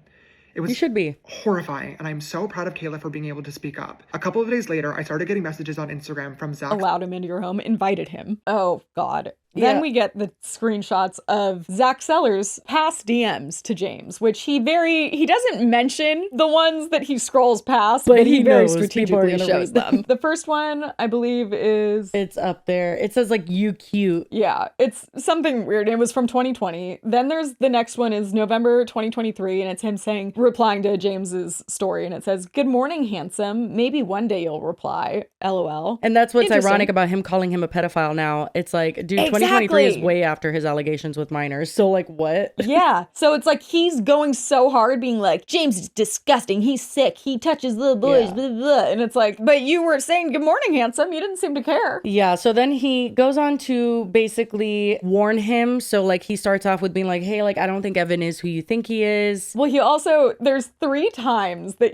It was You should be. horrifying, and I'm so proud of Kayla for being able to speak up. A couple of days later, I started getting messages on Instagram from Zack. Allowed him into your home, invited him. Oh, God. Then we get the screenshots of Zack Sellars' past DMs to James, which he doesn't mention the ones that he scrolls past, but he very strategically shows them. The first one, I believe, is... It's up there. It says, like, you cute. Yeah, it's something weird. It was from 2020. Then there's the next one is November 2023, and it's him replying to James's story, and it says, "Good morning, handsome. Maybe one day you'll reply. LOL." And that's what's ironic about him calling him a pedophile now. It's like, dude, 2023 is way after his allegations with minors. So, like, what? Yeah. So it's like he's going so hard being like, James is disgusting. He's sick. He touches little boys. Blah, blah, blah. And it's like, but you were saying good morning, handsome. You didn't seem to care. Yeah. So then he goes on to basically warn him. So, like, he starts off with being like, hey, like, I don't think Evan is who you think he is. Well, he also, there's 3 times that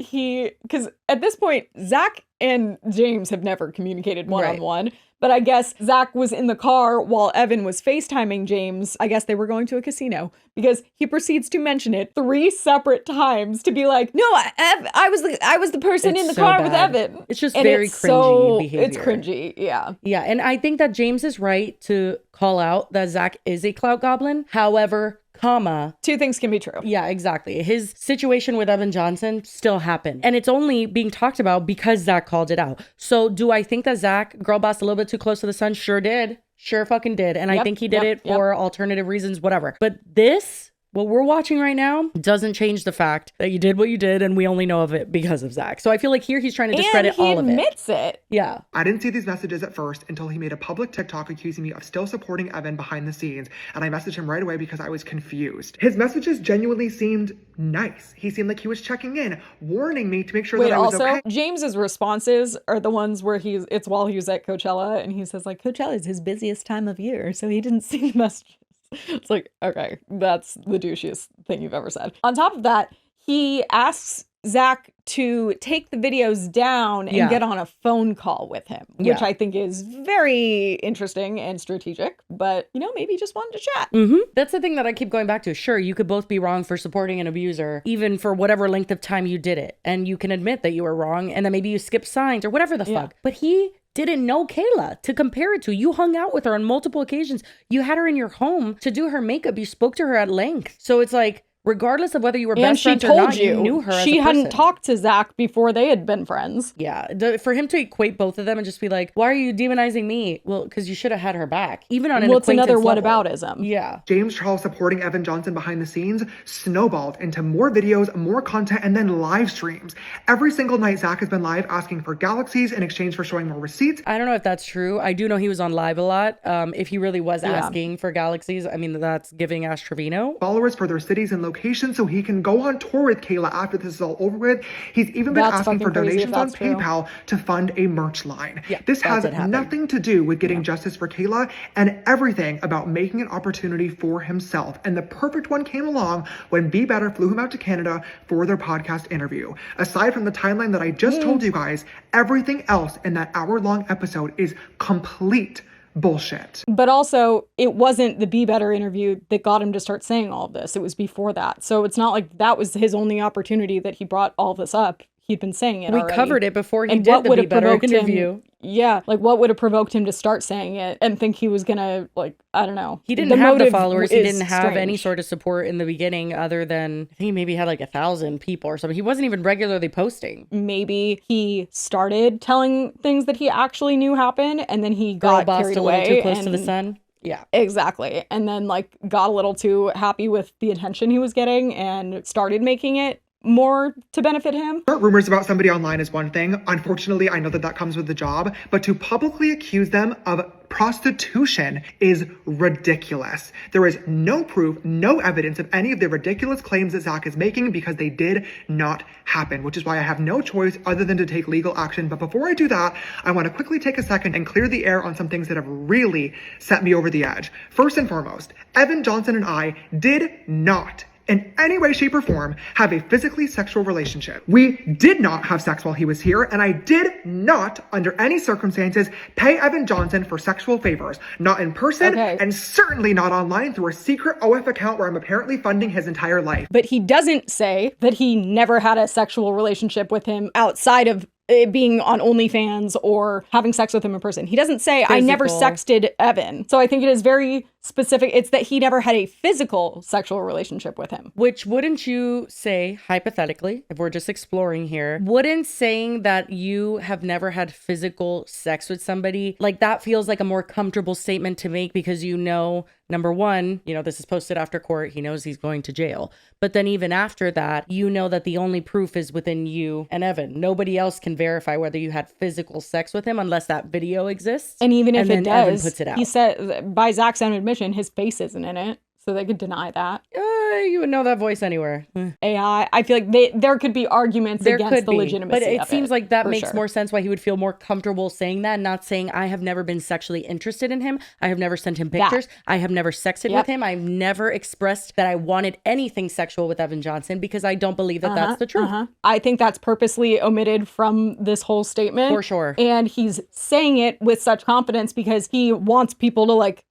because at this point, Zack and James have never communicated one-on-one. Right. But I guess Zack was in the car while Evan was FaceTiming James. I guess they were going to a casino because he proceeds to mention it 3 separate times to be like, no, I was the person in the car with Evan. It's just very cringy behavior. It's cringy, yeah. Yeah, and I think that James is right to call out that Zack is a clout goblin. However, 2 things can be true. Yeah, exactly. His situation with Evan Johnson still happened. And it's only being talked about because Zack called it out. So do I think that Zack girl bossed a little bit too close to the sun? Sure did. Sure fucking did. And I think he did it for alternative reasons, whatever. But what we're watching right now doesn't change the fact that you did what you did, and we only know of it because of Zack. So I feel like here he's trying to discredit all of it. And he admits it. Yeah. I didn't see these messages at first until he made a public TikTok accusing me of still supporting Evan behind the scenes, and I messaged him right away because I was confused. His messages genuinely seemed nice. He seemed like he was checking in, warning me to make sure that I was okay. James's responses are the ones where it's while he was at Coachella, and he says, like, Coachella is his busiest time of year, so he didn't see the messages. It's like, okay, that's the douchiest thing you've ever said. On top of that, he asks Zack to take the videos down and Yeah. get on a phone call with him, which Yeah. I think is very interesting and strategic, but maybe he just wanted to chat. That's the thing that I keep going back to. Sure, you could both be wrong for supporting an abuser, even for whatever length of time you did it. And you can admit that you were wrong and that maybe you skipped signs or whatever the fuck. But he didn't know Kayla to compare it to. You hung out with her on multiple occasions. You had her in your home to do her makeup. You spoke to her at length. So it's like, regardless of whether you were best friends or not, you knew her as a she hadn't person. talked to Zack before they had been friends. Yeah, for him to equate both of them and just be like, why are you demonizing me? Well, because you should have had her back, even on an Well, it's another acquaintance level. whataboutism. Yeah. James Charles supporting Evan Johnson behind the scenes snowballed into more videos, more content, and then live streams. Every single night, Zack has been live asking for galaxies in exchange for showing more receipts. I don't know if that's true. I do know he was on live a lot. If he really was asking for galaxies, I mean, that's giving Ash Trevino Followers for their cities and locations so he can go on tour with Kayla after this is all over with. He's even been That's asking for fucking crazy if donations on that's true. PayPal to fund a merch line. Yeah, this that has did happen. nothing to do with getting justice for Kayla and everything about making an opportunity for himself. And the perfect one came along when Be Better flew him out to Canada for their podcast interview. Aside from the timeline that I just told you guys, everything else in that hour-long episode is complete bullshit. But also, it wasn't the Be Better interview that got him to start saying all of this. It was before that. So it's not like that was his only opportunity that he brought all this up. He'd been saying it We already. covered it before he And did what the would Be have Better provoked interview. him? Yeah, like what would have provoked him to start saying it and think he was gonna, I don't know. He didn't have the motive followers. He is didn't have any strange. sort of support in the beginning other than, I think he maybe had like 1,000 people or something. He wasn't even regularly posting. Maybe he started telling things that he actually knew happened, and then he Girl got bossed carried a little away too close to the and- sun. Yeah. Exactly. And then got a little too happy with the attention he was getting and started making it more to benefit him. Rumors about somebody online is one thing. Unfortunately, I know that comes with the job, but to publicly accuse them of prostitution is ridiculous. There is no proof, no evidence of any of the ridiculous claims that Zack is making because they did not happen, which is why I have no choice other than to take legal action. But before I do that, I want to quickly take a second and clear the air on some things that have really set me over the edge. First and foremost, Evan Johnson and I did not in any way, shape, or form have a physically sexual relationship. We did not have sex while he was here, and I did not, under any circumstances, pay Evan Johnson for sexual favors. Not in person, and certainly not online through a secret OF account where I'm apparently funding his entire life. But he doesn't say that he never had a sexual relationship with him outside of it being on OnlyFans or having sex with him in person. He doesn't say, I never sexted Evan. So I think it is very specific. It's that he never had a physical sexual relationship with him. Which wouldn't you say, hypothetically, if we're just exploring here, wouldn't saying that you have never had physical sex with somebody, like that feels like a more comfortable statement to make because you know, number one, this is posted after court. He knows he's going to jail. But then even after that, you know that the only proof is within you and Evan. Nobody else can verify whether you had physical sex with him unless that video exists. And even if it does, Evan puts it out. he said, by Zack's own admission, his face isn't in it. So they could deny that. You would know that voice anywhere. AI. I feel like there could be arguments against the legitimacy but it of seems like that for makes sure. more sense why he would feel more comfortable saying that, not saying I have never been sexually interested in him. I have never sent him pictures. I have never sexted with him. I've never expressed that I wanted anything sexual with Evan Johnson because I don't believe that that's the truth. I think that's purposely omitted from this whole statement. For sure. And he's saying it with such confidence because he wants people to like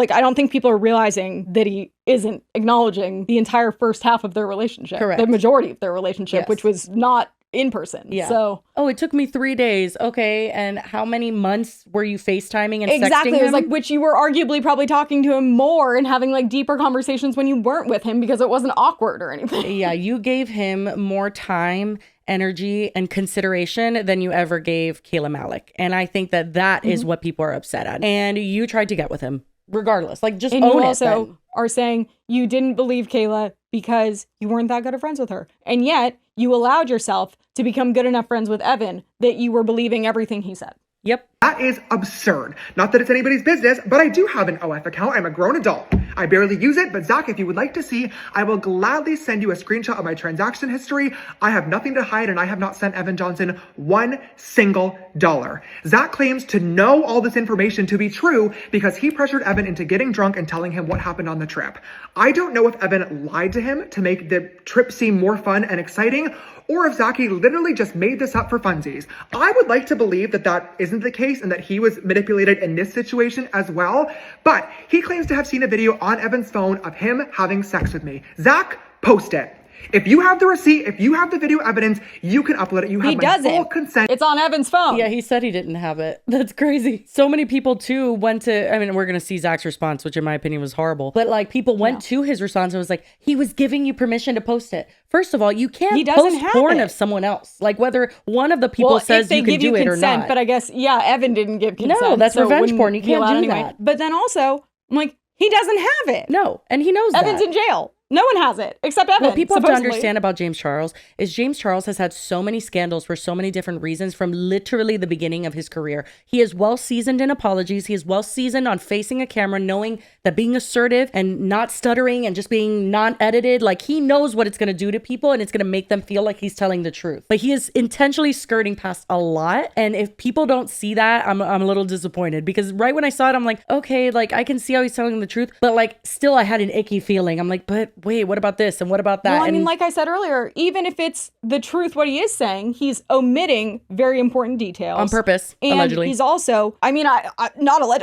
I don't think people are realizing that he isn't acknowledging the entire first half of their relationship. Correct. The majority of their relationship, Yes. which was not in person. Yeah. So it took me 3 days. Okay. And how many months were you FaceTiming and exactly. sexting him? It was like, which you were arguably probably talking to him more and having like deeper conversations when you weren't with him because it wasn't awkward or anything. Yeah. You gave him more time, energy, and consideration than you ever gave Kayla Malecc. And I think that is what people are upset at. And you tried to get with him. Regardless, just and own you it. also Then. are saying you didn't believe Kayla because you weren't that good of friends with her. And yet you allowed yourself to become good enough friends with Evan that you were believing everything he said. Yep. That is absurd. Not that it's anybody's business, but I do have an OF account. I'm a grown adult. I barely use it, but Zach, if you would like to see, I will gladly send you a screenshot of my transaction history. I have nothing to hide, and I have not sent Evan Johnson $1 single. Zach claims to know all this information to be true because he pressured Evan into getting drunk and telling him what happened on the trip. I don't know if Evan lied to him to make the trip seem more fun and exciting, or if Zachy literally just made this up for funsies. I would like to believe that that isn't the case and that he was manipulated in this situation as well, but he claims to have seen a video on Evan's phone of him having sex with me. Zach, post it. If you have the receipt, if you have the video evidence, you can upload it. You have my full consent. It's on Evan's phone. Yeah, he said he didn't have it. That's crazy. So many people too went to, I mean, we're going to see Zach's response, which in my opinion was horrible. But like people went to his response and was like, he was giving you permission to post it. First of all, you can't post porn of someone else. Like whether one of the people says you can do it or not. But I guess, Evan didn't give consent. No, that's revenge porn. You can't do that. But then also, I'm like, he doesn't have it. No, and he knows Evan's in jail. No one has it except Evan. What people supposedly have to understand about James Charles is James Charles has had so many scandals for so many different reasons from literally the beginning of his career. He is well seasoned in apologies. He is well seasoned on facing a camera, knowing that being assertive and not stuttering and just being non-edited, like he knows what it's going to do to people and it's going to make them feel like he's telling the truth. But he is intentionally skirting past a lot. And if people don't see that, I'm a little disappointed because right when I saw it, I'm like, okay, like I can see how he's telling the truth, but like still I had an icky feeling. I'm like, but wait, what about this? And what about that? Well, I mean, like I said earlier, even if it's the truth, what he is saying, he's omitting very important details. On purpose, and allegedly. He's also, I mean,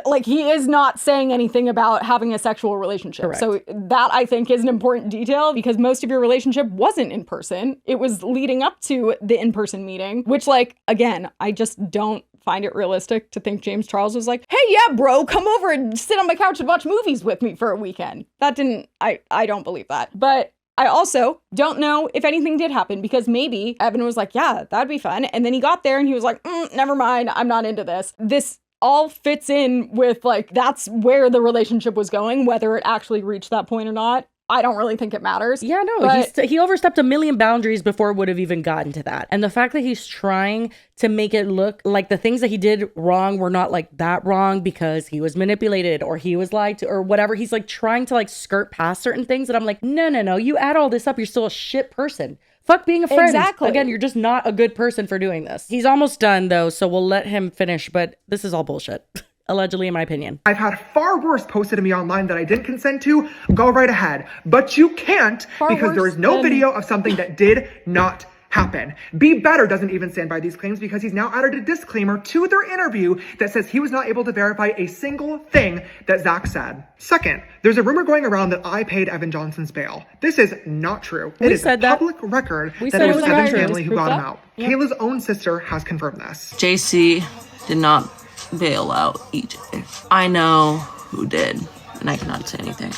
like he is not saying anything about having a sexual relationship. Correct. So that I think is an important detail because most of your relationship wasn't in person. It was leading up to the in-person meeting, which like, again, I just don't find it realistic to think James Charles was like, hey, yeah, bro, come over and sit on my couch and watch movies with me for a weekend. That didn't, I don't believe that. But I also don't know if anything did happen because maybe Evan was like, yeah, that'd be fun. And then he got there and he was like, never mind, I'm not into this. This all fits in with like, that's where the relationship was going, whether it actually reached that point or not. I don't really think it matters. Yeah, no, he overstepped a million boundaries before it would have even gotten to that. And the fact that he's trying to make it look like the things that he did wrong were not like that wrong because he was manipulated or he was lied to or whatever. He's like trying to like skirt past certain things that I'm like, no, you add all this up, you're still a shit person. Fuck being a friend. Exactly. Again, you're just not a good person for doing this. He's almost done though, so we'll let him finish, but this is all bullshit. Allegedly, in my opinion. I've had far worse posted to me online that I didn't consent to. Go right ahead. But you can't because there is no video of something that did not happen. Be Better doesn't even stand by these claims because he's now added a disclaimer to their interview that says he was not able to verify a single thing that Zack said. Second, there's a rumor going around that I paid Evan Johnson's bail. This is not true. It is a public record that it was Evan's family who got him out. Kayla's own sister has confirmed this. JC did not bail out EJ. I know who did, and I cannot say anything.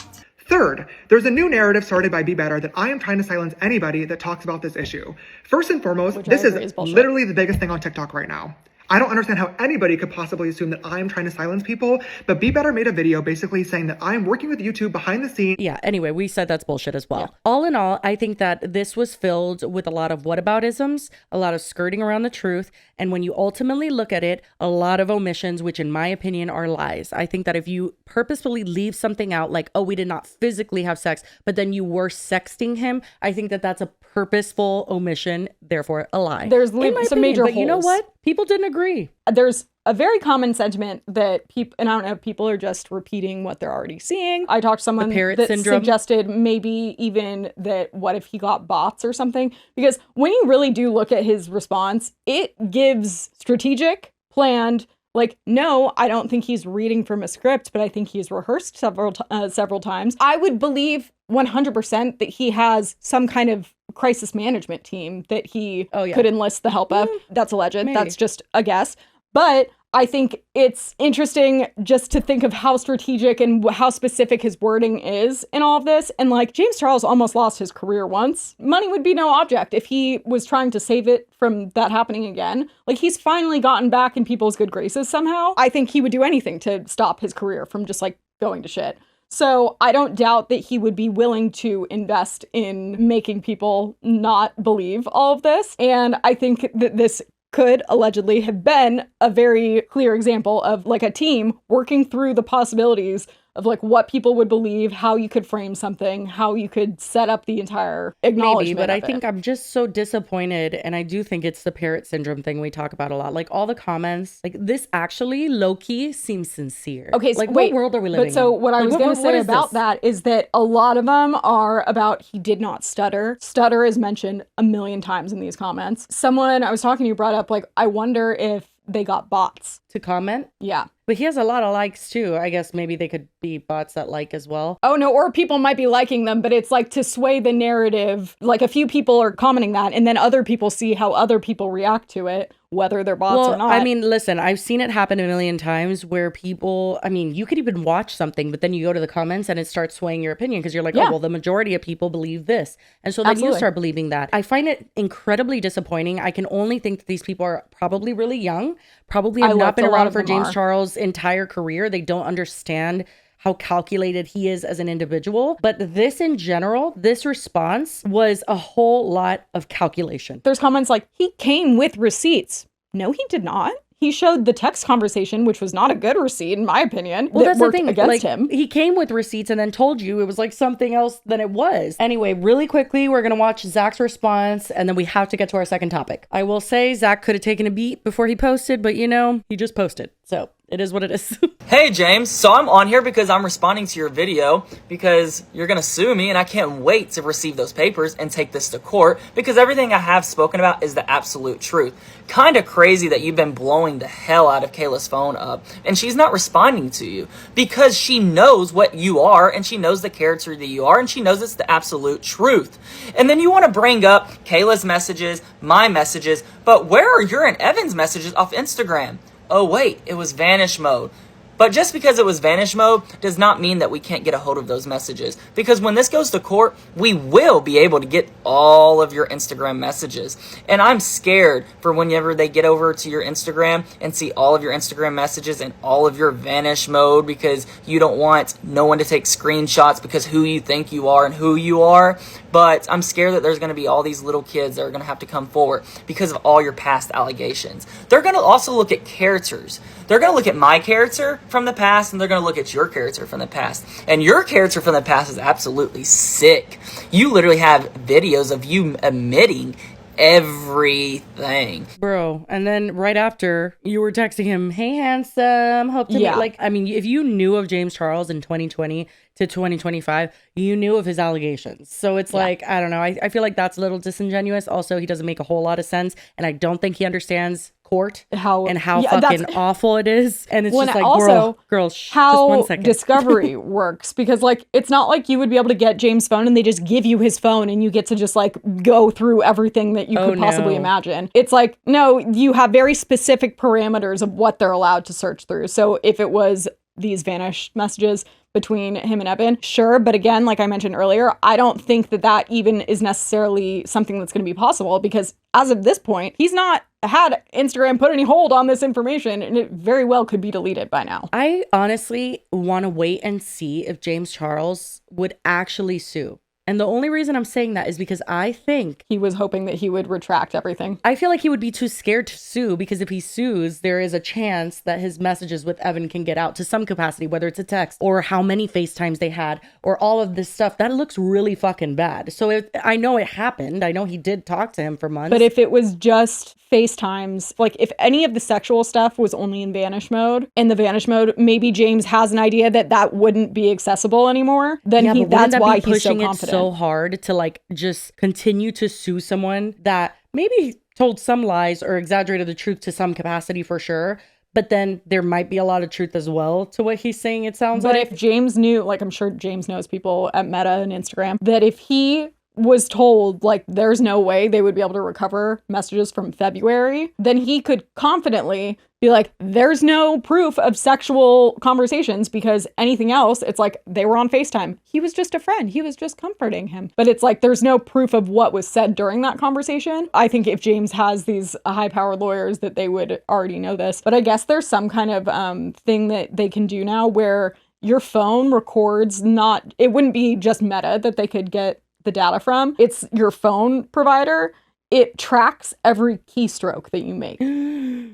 Third, there's a new narrative started by Be Better that I am trying to silence anybody that talks about this issue. First and foremost, this is literally the biggest thing on TikTok right now. I don't understand how anybody could possibly assume that I'm trying to silence people, but Be Better made a video basically saying that I'm working with YouTube behind the scenes. Yeah, anyway, we said that's bullshit as well. Yeah. All in all, I think that this was filled with a lot of whataboutisms, a lot of skirting around the truth, and when you ultimately look at it, a lot of omissions, which in my opinion are lies. I think that if you purposefully leave something out like, oh, we did not physically have sex, but then you were sexting him, I think that that's a purposeful omission, therefore a lie. There's some major holes. But you know what? People didn't agree. There's a very common sentiment that people, and I don't know if people are just repeating what they're already seeing. I talked to someone that suggested maybe even that what if he got bots or something? Because when you really do look at his response, it gives strategic, planned, like, no, I don't think he's reading from a script, but I think he's rehearsed several times. I would believe 100% that he has some kind of crisis management team that he could enlist the help of. That's alleged. Maybe. That's just a guess. But I think it's interesting just to think of how strategic and how specific his wording is in all of this. And like James Charles almost lost his career once. Money would be no object if he was trying to save it from that happening again. Like he's finally gotten back in people's good graces somehow. I think he would do anything to stop his career from just like going to shit. So I don't doubt that he would be willing to invest in making people not believe all of this. And I think that this could allegedly have been a very clear example of like a team working through the possibilities of like what people would believe, how you could frame something, how you could set up the entire acknowledgement. Maybe, but I think I'm just so disappointed, and I do think it's the parrot syndrome thing we talk about a lot. Like all the comments, like this actually low-key seems sincere. Okay, so like wait, what world are we living in? But so what I was going to say about that is that a lot of them are about he did not stutter. Stutter is mentioned a million times in these comments. Someone I was talking to brought up like, I wonder if they got bots to comment. Yeah. But he has a lot of likes too. I guess maybe they could be bots that like as well. Oh no, or people might be liking them, but it's like to sway the narrative. Like a few people are commenting that, and then other people see how other people react to it, whether they're bots or not. I mean, listen, I've seen it happen a million times where people, I mean, you could even watch something, but then you go to the comments and it starts swaying your opinion because you're like, oh, well, the majority of people believe this. And so then you start believing that. I find it incredibly disappointing. I can only think that these people are probably really young, probably have not been around for James Charles' entire career. They don't understand how calculated he is as an individual. But this in general, this response was a whole lot of calculation. There's comments like, he came with receipts. No, he did not. He showed the text conversation, which was not a good receipt, in my opinion. Well, that's the thing. Against him. He came with receipts and then told you it was like something else than it was. Anyway, really quickly, we're going to watch Zach's response, and then we have to get to our second topic. I will say Zach could have taken a beat before he posted, but you know, he just posted. So it is what it is. Hey, James. So I'm on here because I'm responding to your video because you're going to sue me, and I can't wait to receive those papers and take this to court because everything I have spoken about is the absolute truth. Kind of crazy that you've been blowing the hell out of Kayla's phone up and she's not responding to you because she knows what you are and she knows the character that you are and she knows it's the absolute truth. And then you want to bring up Kayla's messages, my messages, but where are your and Evan's messages off Instagram? Oh wait, it was vanish mode. But just because it was vanish mode does not mean that we can't get a hold of those messages. Because when this goes to court, we will be able to get all of your Instagram messages. And I'm scared for whenever they get over to your Instagram and see all of your Instagram messages and all of your vanish mode because you don't want no one to take screenshots because who you think you are and who you are. But I'm scared that there's going to be all these little kids that are going to have to come forward because of all your past allegations. They're going to also look at characters. They're going to look at my character from the past, and they're going to look at your character from the past. And your character from the past is absolutely sick. You literally have videos of you admitting everything. Bro, and then right after, you were texting him, hey, handsome, hope to meet. Like, I mean, if you knew of James Charles in 2020 to 2025, you knew of his allegations. So it's like, I don't know. I feel like that's a little disingenuous. Also, he doesn't make a whole lot of sense. And I don't think he understands court how fucking awful it is. And it's just like, girl, how just 1 second. Discovery works. Because like, it's not like you would be able to get James' phone and they just give you his phone and you get to just like go through everything that you could possibly imagine. It's like, no, you have very specific parameters of what they're allowed to search through. So if it was these vanished messages between him and Evan, sure. But again, like I mentioned earlier, I don't think that that even is necessarily something that's going to be possible because as of this point, he's not had Instagram put any hold on this information and it very well could be deleted by now. I honestly want to wait and see if James Charles would actually sue. And the only reason I'm saying that is because I think he was hoping that he would retract everything. I feel like he would be too scared to sue because if he sues, there is a chance that his messages with Evan can get out to some capacity, whether it's a text or how many FaceTimes they had or all of this stuff. That looks really fucking bad. So I know it happened. I know he did talk to him for months. But if it was just FaceTimes, like if any of the sexual stuff was only in vanish mode, in the vanish mode, maybe James has an idea that that wouldn't be accessible anymore. Then that's why he's so confident. So hard to like just continue to sue someone that maybe told some lies or exaggerated the truth to some capacity for sure. But then there might be a lot of truth as well to what he's saying, it sounds like. But if James knew, like I'm sure James knows people at Meta and Instagram, that if he was told like there's no way they would be able to recover messages from February, then he could confidently be like, there's no proof of sexual conversations because anything else, it's like they were on FaceTime. He was just a friend. He was just comforting him. But it's like there's no proof of what was said during that conversation. I think if James has these high-powered lawyers that they would already know this. But I guess there's some kind of thing that they can do now where your phone records it wouldn't be just Meta that they could get the data from. It's your phone provider it tracks every keystroke that you make.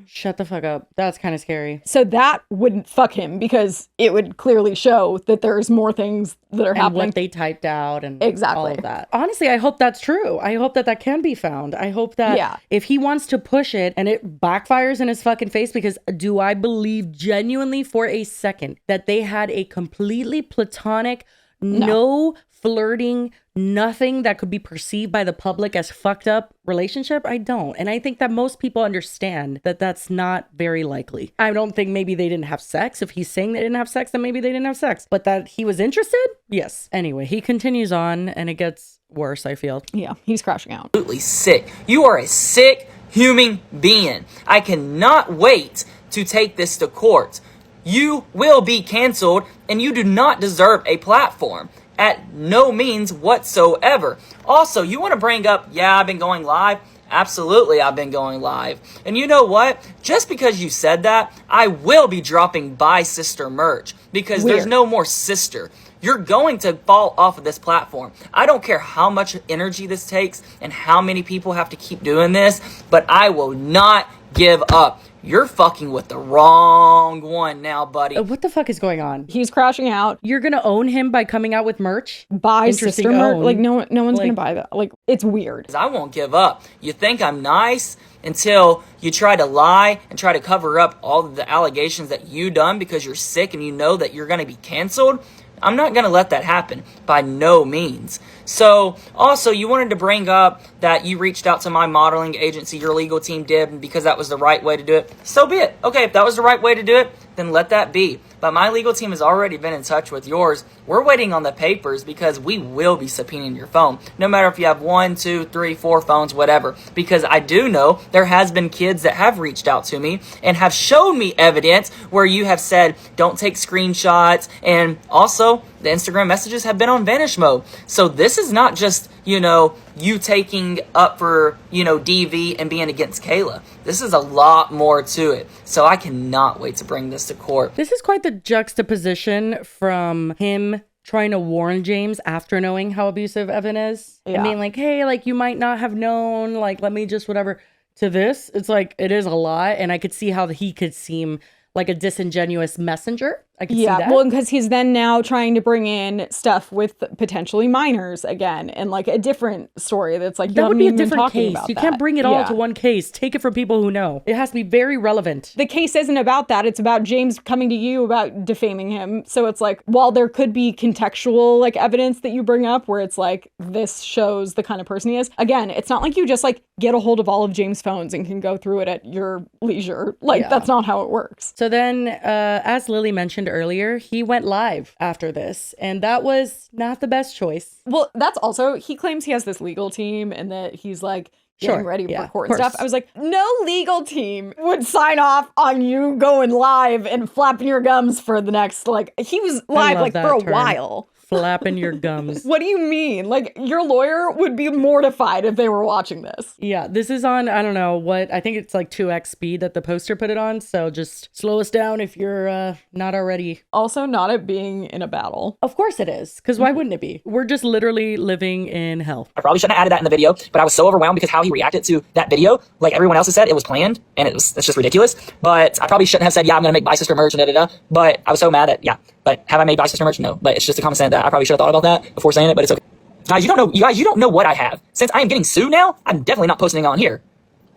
Shut the fuck up. That's kind of scary. So that wouldn't fuck him because it would clearly show that there's more things that are happening. What they typed out and exactly all of that. Honestly, I hope that's true. I hope that can be found. I hope that if he wants to push it and it backfires in his fucking face, because do I believe genuinely for a second that they had a completely platonic, no flirting, nothing that could be perceived by the public as fucked up relationship? I don't. And I think that most people understand that that's not very likely. I don't think maybe they didn't have sex. If he's saying they didn't have sex, then maybe they didn't have sex. But that he was interested? Yes. Anyway, he continues on and it gets worse, I feel. Yeah, he's crashing out. Absolutely sick. You are a sick human being. I cannot wait to take this to court. You will be canceled and you do not deserve a platform. At no means whatsoever. Also, you want to bring up, I've been going live. Absolutely, I've been going live. And you know what? Just because you said that, I will be dropping Bye Sister merch because there's no more sister. You're going to fall off of this platform. I don't care how much energy this takes and how many people have to keep doing this, but I will not give up. You're fucking with the wrong one now, buddy. What the fuck is going on? He's crashing out. You're gonna own him by coming out with merch? Buy sister merch? Like no one's gonna buy that. Like it's weird. I won't give up. You think I'm nice until you try to lie and try to cover up all of the allegations that you done because you're sick and you know that you're gonna be canceled. I'm not going to let that happen by no means. So also you wanted to bring up that you reached out to my modeling agency, your legal team did, and because that was the right way to do it, so be it. Okay, if that was the right way to do it, then let that be. But my legal team has already been in touch with yours. We're waiting on the papers because we will be subpoenaing your phone. No matter if you have 1, 2, 3, 4 phones, whatever. Because I do know there has been kids that have reached out to me and have shown me evidence where you have said, don't take screenshots. And also, the Instagram messages have been on vanish mode. So this is not just, you taking up for, DV and being against Kayla. This is a lot more to it. So I cannot wait to bring this to court. This is quite the juxtaposition from him trying to warn James after knowing how abusive Evan is. Yeah. And being like, hey, like you might not have known, like let me just whatever. To this, it's like it is a lot. And I could see how he could seem like a disingenuous messenger. I can see that. Well, because he's then now trying to bring in stuff with potentially minors again, and like a different story that's like that would be a different case. You can't bring it all to one case. Take it from people who know. It has to be very relevant. The case isn't about that. It's about James coming to you about defaming him. So it's like, while there could be contextual like evidence that you bring up where it's like this shows the kind of person he is. Again, it's not like you just like get a hold of all of James' phones and can go through it at your leisure. Like that's not how it works. So then, as Lily mentioned earlier, he went live after this, and that was not the best choice. Well, that's also, he claims he has this legal team and that he's like getting ready for court and stuff. I was like, no legal team would sign off on you going live and flapping your gums for the next, like, he was live like for a while. Flapping your gums. What do you mean? Like, your lawyer would be mortified if they were watching this. Yeah, this is on, I don't know what, I think it's like 2x speed that the poster put it on. So just slow us down if you're not already. Also, not it being in a battle. Of course it is. Because why wouldn't it be? We're just literally living in hell. I probably shouldn't have added that in the video, but I was so overwhelmed because how he reacted to that video. Like everyone else has said, it was planned and it's just ridiculous. But I probably shouldn't have said, I'm going to make Bye Sister merch and da-da-da. But I was so mad that, But have I made Bye Sister merch? No. But it's just a common sense that I probably should have thought about that before saying it, but it's okay. Guys, you don't know what I have. Since I am getting sued now, I'm definitely not posting on here.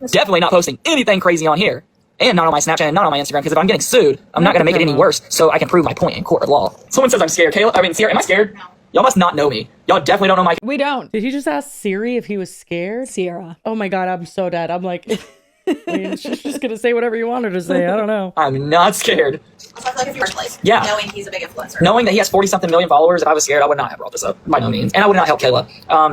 Definitely not posting anything crazy on here. And not on my Snapchat and not on my Instagram, because if I'm getting sued, I'm not going to make it any worse, so I can prove my point in court of law. Someone says I'm scared. Sierra, am I scared? No. Y'all must not know me. Y'all definitely don't know my... We don't. Did he just ask Siri if he was scared? Sierra. Oh my God, I'm so dead. I'm like... I mean, she's just gonna say whatever you want her to say. I don't know. I'm not scared. Also, I feel like if you're place, knowing he's a big influencer. Knowing that he has 40-something million followers, if I was scared, I would not have brought this up, by no means. And I would not help Kayla.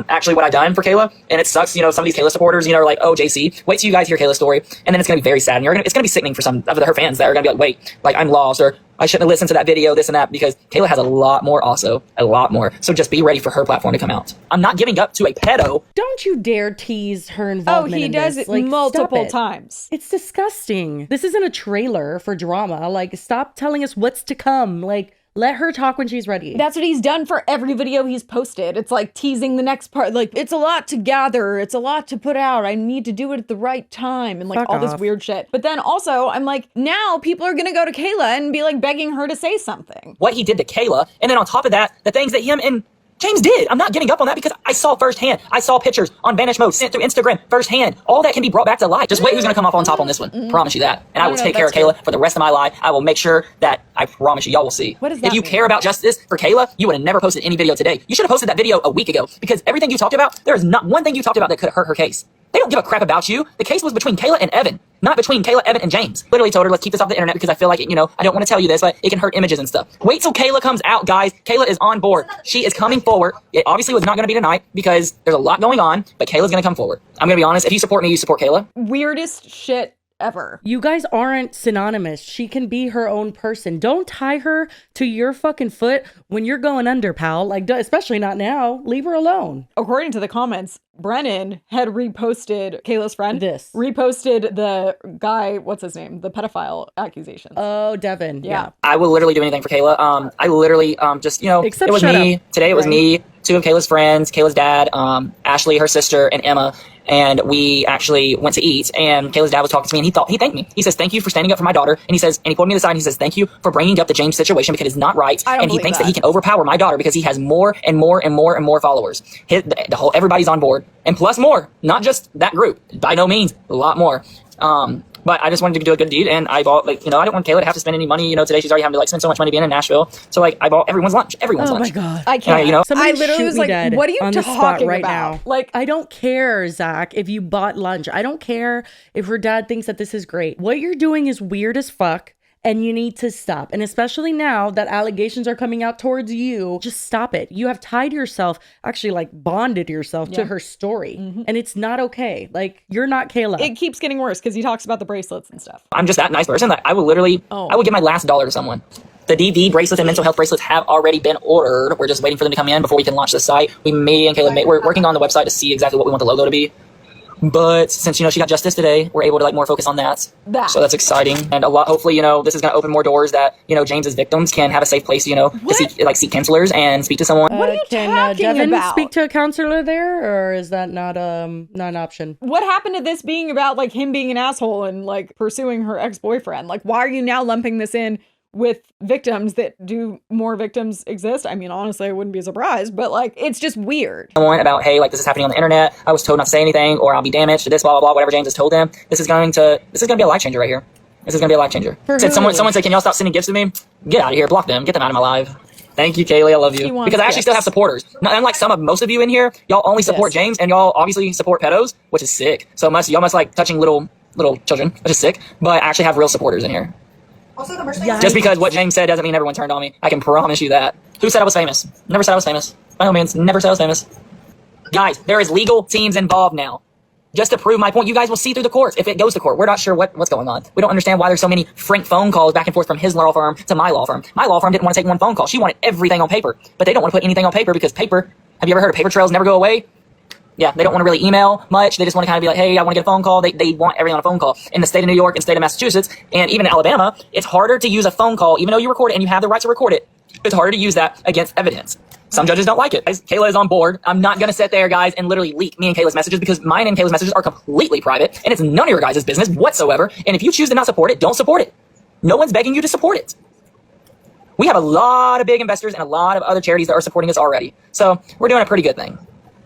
Actually, what I done for Kayla, and it sucks, some of these Kayla supporters, are like, oh, JC, wait till you guys hear Kayla's story, and then it's gonna be very sad, and it's gonna be sickening for some of her fans that are gonna be like, wait, like, I'm lost, or I shouldn't have listened to that video, this and that, because Kayla has a lot more also. A lot more. So just be ready for her platform to come out. I'm not giving up to a pedo. Don't you dare tease her involvement. Oh, he does it multiple times. It's disgusting. This isn't a trailer for drama. Like, stop telling us what's to come. Like, Let her talk when she's ready. That's what he's done for every video he's posted. It's like teasing the next part. Like, it's a lot to gather. It's a lot to put out. I need to do it at the right time. And like Fuck all this off. weird shit. But then also, I'm like, now people are going to go to Kayla and be like begging her to say something. What he did to Kayla, and then on top of that, the things that him and James did. I'm not getting up on that because I saw firsthand. I saw pictures on Vanish Mode sent through Instagram firsthand. All that can be brought back to light. Just wait who's going to come off on top on this one. Promise you that. And I will take care of Kayla for the rest of my life. I will make sure that I promise you, y'all will see. What does that If you mean? care about justice for Kayla, you would have never posted any video today. You should have posted that video a week ago because everything you talked about, there is not one thing you talked about that could have hurt her case. They don't give a crap about you. The case was between Kayla and Evan, not between Kayla, Evan, and James. Literally told her, let's keep this off the internet because I feel like, you know, I don't want to tell you this, but it can hurt images and stuff. Wait till Kayla comes out, guys. Kayla is on board. She is coming forward. It obviously was not going to be tonight because there's a lot going on, but Kayla's going to come forward. I'm going to be honest. If you support me, you support Kayla. Weirdest shit ever. You guys aren't synonymous. She can be her own person. Don't tie her to your fucking foot when you're going under, pal. Like, especially not now. Leave her alone. According to the comments, Brennan had reposted Kayla's friend. This. Reposted the guy, what's his name? The pedophile accusations. Oh, Devin. Yeah. I will literally do anything for Kayla. I literally just, you know, Except it was shut me. up. Today it was Right. me, two of Kayla's friends, Kayla's dad, Ashley, her sister, and Emma. And we actually went to eat, and Kayla's dad was talking to me, and he thanked me. He says, thank you for standing up for my daughter. And he says, and he pulled me aside, and he says, thank you for bringing up the James situation because it's not right. I don't And he believe thinks that. that he can overpower my daughter because he has more and more and more and more followers. The whole, everybody's on board. And plus more, not just that group. By no means, a lot more. But I just wanted to do a good deed, and I bought, like, you know, I don't want Kayla to have to spend any money. You know, today she's already having to, like, spend so much money being in Nashville. So, like, I bought everyone's lunch. Everyone's Oh lunch. my God. I can't. you know, Somebody I literally shoot was me like, dead what are you on the talking spot right about? now? Like, I don't care, Zach, if you bought lunch. I don't care if her dad thinks that this is great. What you're doing is weird as fuck. And you need to stop. And especially now that allegations are coming out towards you, just stop it. You have tied yourself, actually like bonded yourself to her story. And it's not okay. Like, you're not Kayla. it keeps getting worse because he talks about the bracelets and stuff. I'm just that nice person that I will literally, I will give my last dollar to someone. The DV bracelets and mental health bracelets have already been ordered. We're just waiting for them to come in before we can launch the site. Me and Kayla, we're working on the website to see exactly what we want the logo to be. But since, you know, she got justice today, we're able to, like, more focus on that. So that's exciting. And a lot, hopefully, you know, this is going to open more doors that, you know, James's victims can have a safe place, you know, to seek counselors and speak to someone. What are you can talking Devin about? speak to a counselor there, or is that not an option? What happened to this being about, like, him being an asshole and, like, pursuing her ex-boyfriend? Like, why are you now lumping this in with victims that do more victims exist? I mean, honestly, I wouldn't be surprised, but, like, it's just weird. Someone about, hey, like, this is happening on the internet. I was told not to say anything, or I'll be damaged to this, blah, blah, blah, whatever James has told them. This is going to be a life changer right here. This is going to be a life changer. Someone said, can y'all stop sending gifts to me? Get out of here. Block them. Get them out of my life. Thank you, Kaylee. I love you. Because I actually still have supporters. Not unlike most of you in here, y'all only support James, and y'all obviously support pedos, which is sick. So y'all must like touching little children, which is sick. But I actually have real supporters in here. Also, the Just because what James said doesn't mean everyone turned on me. I can promise you that. Who said I was famous? Never said I was famous. By no means, never said I was famous. Guys, there is legal teams involved now. Just to prove my point, you guys will see through the courts if it goes to court. We're not sure what's going on. We don't understand why there's so many frank phone calls back and forth from his law firm to my law firm. My law firm didn't want to take one phone call. She wanted everything on paper. But they don't want to put anything on paper because paper, have you ever heard of paper trails never go away? Yeah, they don't want to really email much. They just want to kind of be like, hey, I want to get a phone call. They want everything on a phone call. In the state of New York and state of Massachusetts, and even in Alabama, it's harder to use a phone call, even though you record it and you have the right to record it. It's harder to use that against evidence. Some judges don't like it. Kayla is on board. I'm not going to sit there, guys, and literally leak me and Kayla's messages because mine and Kayla's messages are completely private, and it's none of your guys' business whatsoever. And if you choose to not support it, don't support it. No one's begging you to support it. We have a lot of big investors and a lot of other charities that are supporting us already. So we're doing a pretty good thing.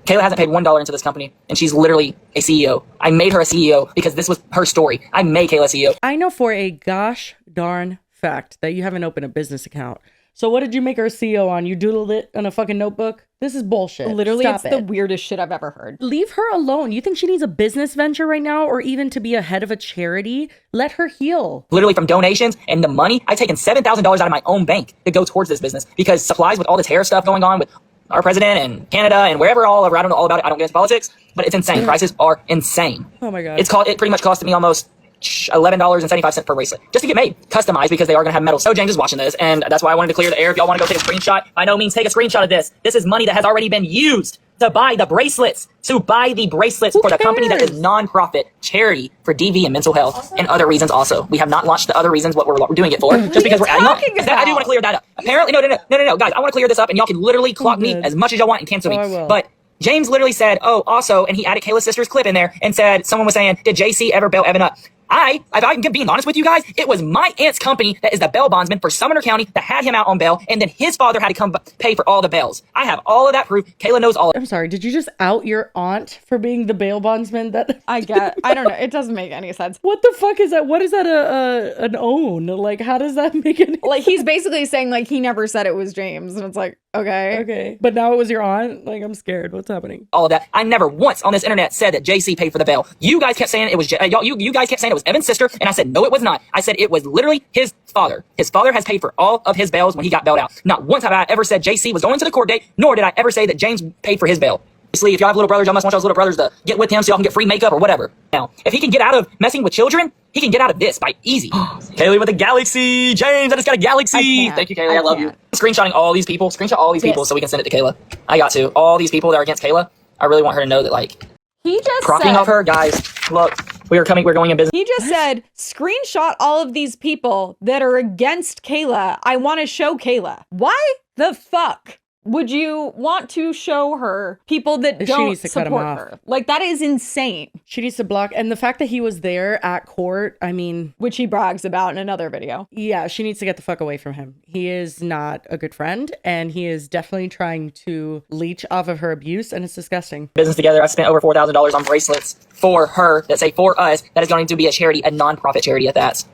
Kayla hasn't paid $1 into this company, and she's literally a CEO. I made her a CEO because this was her story. I made Kayla a CEO. I know for a gosh darn fact that you haven't opened a business account. So what did you make her a CEO on? You doodled it on a fucking notebook? This is bullshit. Literally, Stop it's the weirdest shit I've ever heard. Leave her alone. You think she needs a business venture right now or even to be a head of a charity? Let her heal. Literally from donations and the money, I've taken $7,000 out of my own bank to go towards this business because supplies with all the terror stuff going on with our president and Canada and wherever all over, I don't know all about it. I don't get into politics, but it's insane. Prices are insane. Oh my God. It pretty much costed me almost $11.75 per bracelet just to get made, customized because they are going to have metal. So James is watching this, and that's why I wanted to clear the air. If y'all want to go take a screenshot, by no means take a screenshot of this. This is money that has already been used. to buy the bracelets. For the company that is non-profit charity for DV and mental health and other reasons also. We have not launched the other reasons what we're doing it for, just because we're adding on. I do want to clear that up. Apparently, no, guys, I want to clear this up, and y'all can literally clock me as much as y'all want and cancel me. But James literally said, oh, also, and he added Kayla's sister's clip in there and said, someone was saying, did JC ever bail Evan up? If I'm being honest with you guys, it was my aunt's company that is the bail bondsman for Sumner County that had him out on bail, and then his father had to come pay for all the bails. I have all of that proof. Kayla knows all of it. I'm sorry, did you just out your aunt for being the bail bondsman? I don't know. It doesn't make any sense. What the fuck is that? What is that an own? Like, how does that make any Like, he's basically saying, like, he never said it was James, and it's like, okay. Okay. But now it was your aunt? Like, I'm scared. What's happening? All of that. I never once on this internet said that JC paid for the bail. You guys kept saying it was, you guys kept saying it was Evan's sister, and I said, no, it was not. I said it was literally his father. His father has paid for all of his bails when he got bailed out. Not once have I ever said JC was going to the court date, nor did I ever say that James paid for his bail. Obviously, if y'all have little brothers, y'all must want y'all's little brothers to get with him so y'all can get free makeup or whatever. Now, if he can get out of messing with children, he can get out of this by easy. Kaylee with a galaxy. James, I just got a galaxy. Thank you, Kaylee. I love you. Screenshotting all these people. Screenshot all these people so we can send it to Kayla. I got to. All these people that are against Kayla, I really want her to know that, like, he just profiting said, off her, guys, look, we're going in business. He just said, screenshot all of these people that are against Kayla. I want to show Kayla. Why the fuck would you want to show her people that don't support her? Like, that is insane. She needs to block. And the fact that he was there at court, I mean... Which he brags about in another video. Yeah, she needs to get the fuck away from him. He is not a good friend, and he is definitely trying to leech off of her abuse, and it's disgusting. Business together. I spent over $4,000 on bracelets for her that say for us. That is going to be a charity, a non-profit charity at that.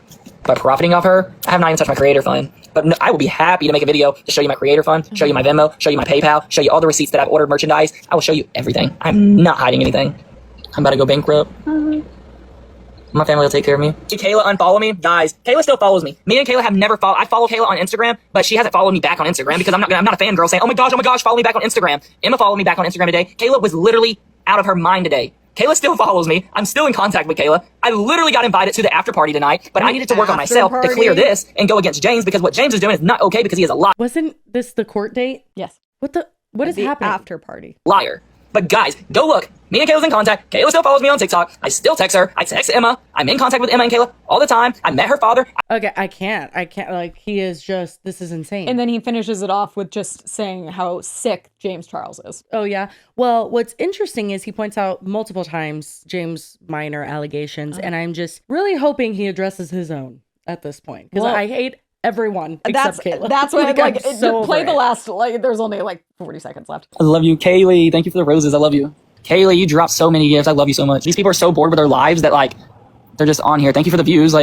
By profiting off her, I have not even touched my creator fund. But no, I will be happy to make a video to show you my creator fund, show you my Venmo, show you my PayPal, show you all the receipts that I've ordered merchandise. I will show you everything. I'm not hiding anything. I'm about to go bankrupt. My family will take care of me. Did Kayla unfollow me? Guys, Kayla still follows me. Me and Kayla have never followed. I follow Kayla on Instagram, but she hasn't followed me back on Instagram because I'm not a fangirl saying, oh my gosh, follow me back on Instagram. Emma followed me back on Instagram today. Kayla was literally out of her mind today. Kayla still follows me. I'm still in contact with Kayla. I literally got invited to the after party tonight, but I needed to work on myself to clear this and go against James because what James is doing is not okay because he is a liar. Wasn't this the court date? Yes. What is happening? After party. Liar. But guys, go look. Me and Kayla's in contact. Kayla still follows me on TikTok. I still text her. I text Emma. I'm in contact with Emma and Kayla all the time. I met her father. Okay, I can't. Like, he is just, this is insane. And then he finishes it off with just saying how sick James Charles is. Oh, yeah. Well, what's interesting is he points out multiple times James' minor allegations, and I'm just really hoping he addresses his own at this point. Because I hate everyone except Kayla. That's what play the it. last, there's only 40 seconds left. I love you, Kaylee. Thank you for the roses. I love you. Kaylee, you dropped so many gifts. I love you so much. These people are so bored with their lives that, they're just on here. Thank you for the views. I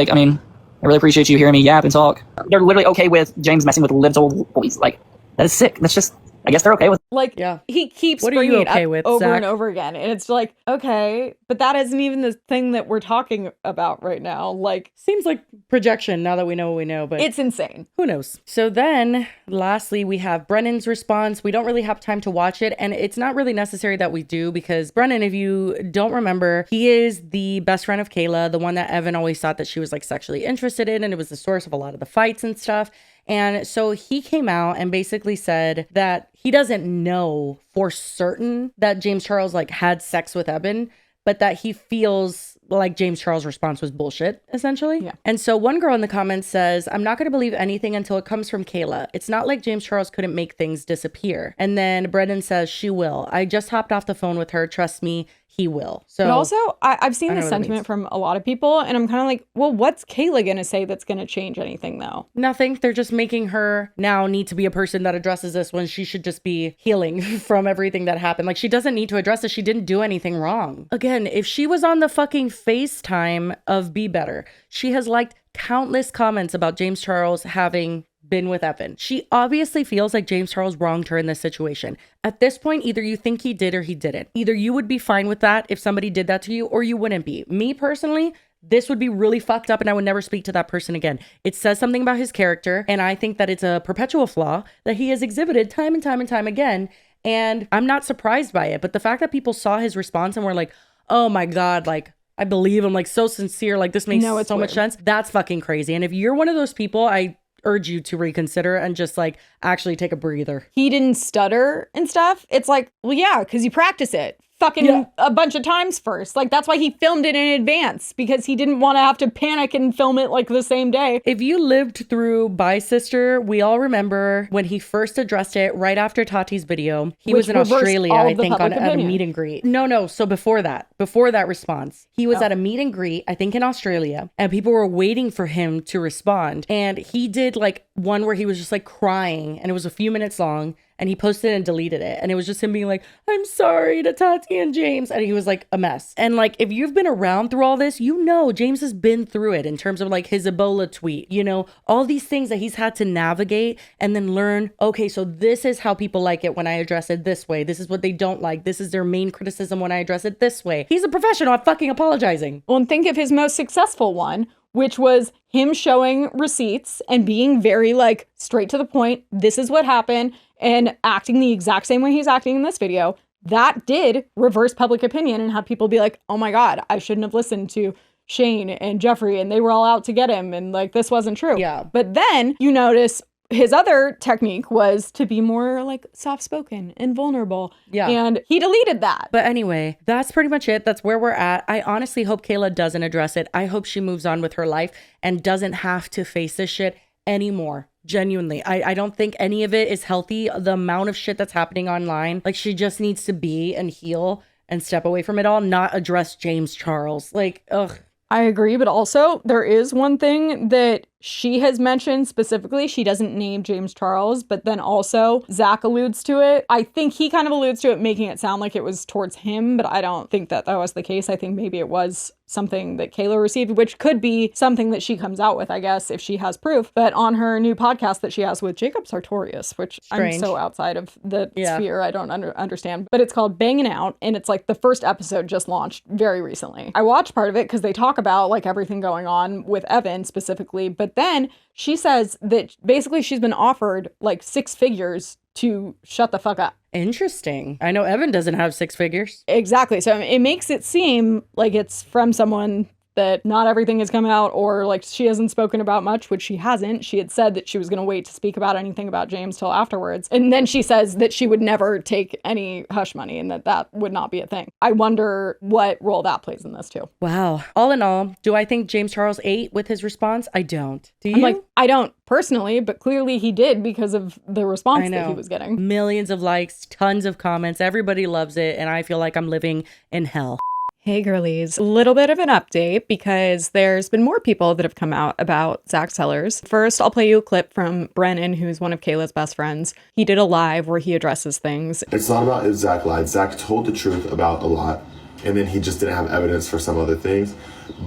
really appreciate you hearing me yap and talk. They're literally okay with James messing with little boys. That is sick. That's just, I guess they're okay with it. He keeps bringing it up over and over again. And it's like, okay, but that isn't even the thing that we're talking about right now. Seems like projection now that we know what we know, but it's insane. Who knows? So then, lastly, we have Brennan's response. We don't really have time to watch it, and it's not really necessary that we do because Brennan, if you don't remember, he is the best friend of Kayla, the one that Evan always thought that she was sexually interested in, and it was the source of a lot of the fights and stuff. And so he came out and basically said that he doesn't know for certain that James Charles had sex with Evan, but that he feels like James Charles' response was bullshit, essentially. Yeah. And so one girl in the comments says, I'm not going to believe anything until it comes from Kayla. It's not like James Charles couldn't make things disappear. And then Brendan says, she will. I just hopped off the phone with her. Trust me, he will. So, but also, I've seen the sentiment from a lot of people, and I'm kind of like, well, what's Kayla going to say that's going to change anything, though? Nothing. They're just making her now need to be a person that addresses this when she should just be healing from everything that happened. She doesn't need to address this. She didn't do anything wrong. Again, if she was on the fucking FaceTime of Be Better, she has liked countless comments about James Charles having been with Evan. She obviously feels like James Charles wronged her in this situation. At this point, either you think he did or he didn't. Either you would be fine with that if somebody did that to you, or you wouldn't be. Me personally, this would be really fucked up and I would never speak to that person again. It says something about his character, and I think that it's a perpetual flaw that he has exhibited time and time and time again, and I'm not surprised by it. But the fact that people saw his response and were like, oh my God, I believe him, so sincere, this makes so much sense, that's fucking crazy. And if you're one of those people, I urge you to reconsider and just like actually take a breather. He didn't stutter and stuff. It's like, well, yeah, because you practice it fucking a bunch of times first. Like, that's why he filmed it in advance, because he didn't want to have to panic and film it like the same day. If you lived through Bye Sister, we all remember when he first addressed it right after Tati's video. He was in Australia, I think, at a meet and greet. No. So before that response, he was at a meet and greet, I think in Australia, and people were waiting for him to respond. And he did like one where he was just like crying, and it was a few minutes long. And he posted and deleted it. And it was just him being like, I'm sorry to Tati and James. And he was like a mess. And like, if you've been around through all this, you know, James has been through it in terms of like his Ebola tweet, you know, all these things that he's had to navigate and then learn, okay, so this is how people like it when I address it this way. This is what they don't like. This is their main criticism when I address it this way. He's a professional at fucking apologizing. Well, and think of his most successful one, which was him showing receipts and being very like straight to the point. This is what happened, and acting the exact same way he's acting in this video. That did reverse public opinion and have people be like, oh my God, I shouldn't have listened to Shane and Jeffrey and they were all out to get him. And like, this wasn't true. Yeah. But then you notice his other technique was to be more like soft-spoken and vulnerable. Yeah. And he deleted that. But anyway, that's pretty much it. That's where we're at. I honestly hope Kayla doesn't address it. I hope she moves on with her life and doesn't have to face this shit anymore. Genuinely. I don't think any of it is healthy. The amount of shit that's happening online, like she just needs to be and heal and step away from it all, not address James Charles. Like, ugh. I agree, but also there is one thing that she has mentioned specifically. She doesn't name James Charles, but then also Zack alludes to it. I think he kind of alludes to it, making it sound like it was towards him, but I don't think that was the case. I think maybe it was something that Kayla received, which could be something that she comes out with, I guess, if she has proof. But on her new podcast that she has with Jacob Sartorius, which Strange. I'm so outside of the sphere, I don't understand. But it's called Bangin' Out, and it's like the first episode just launched very recently. I watched part of it because they talk about like everything going on with Evan specifically, but then she says that basically she's been offered like 6 figures to shut the fuck up. Interesting. I know Evan doesn't have 6 figures. Exactly. So it makes it seem like it's from someone that not everything has come out, or like she hasn't spoken about much, which she hasn't. She had said that she was going to wait to speak about anything about James till afterwards. And then she says that she would never take any hush money and that would not be a thing. I wonder what role that plays in this too. Wow. All in all, do I think James Charles ate with his response? I don't. Do you? I'm like, I don't personally, but clearly he did because of the response that he was getting. Millions of likes, tons of comments. Everybody loves it. And I feel like I'm living in hell. Hey girlies, a little bit of an update because there's been more people that have come out about Zack Sellars. First, I'll play you a clip from Brennan, who's one of Kayla's best friends. He did a live where he addresses things. It's not about if Zack lied. Zack told the truth about a lot, and then he just didn't have evidence for some other things.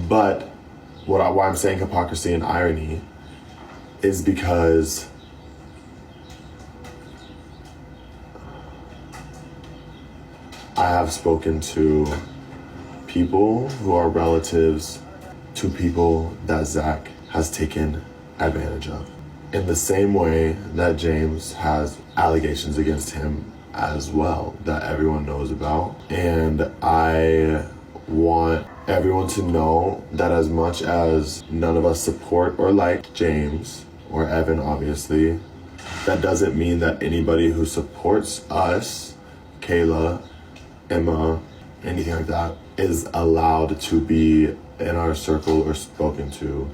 But why I'm saying hypocrisy and irony is because I have spoken to people who are relatives to people that Zack has taken advantage of. In the same way that James has allegations against him as well that everyone knows about. And I want everyone to know that as much as none of us support or like James, or Evan obviously, that doesn't mean that anybody who supports us, Kayla, Emma, anything like that, is allowed to be in our circle or spoken to.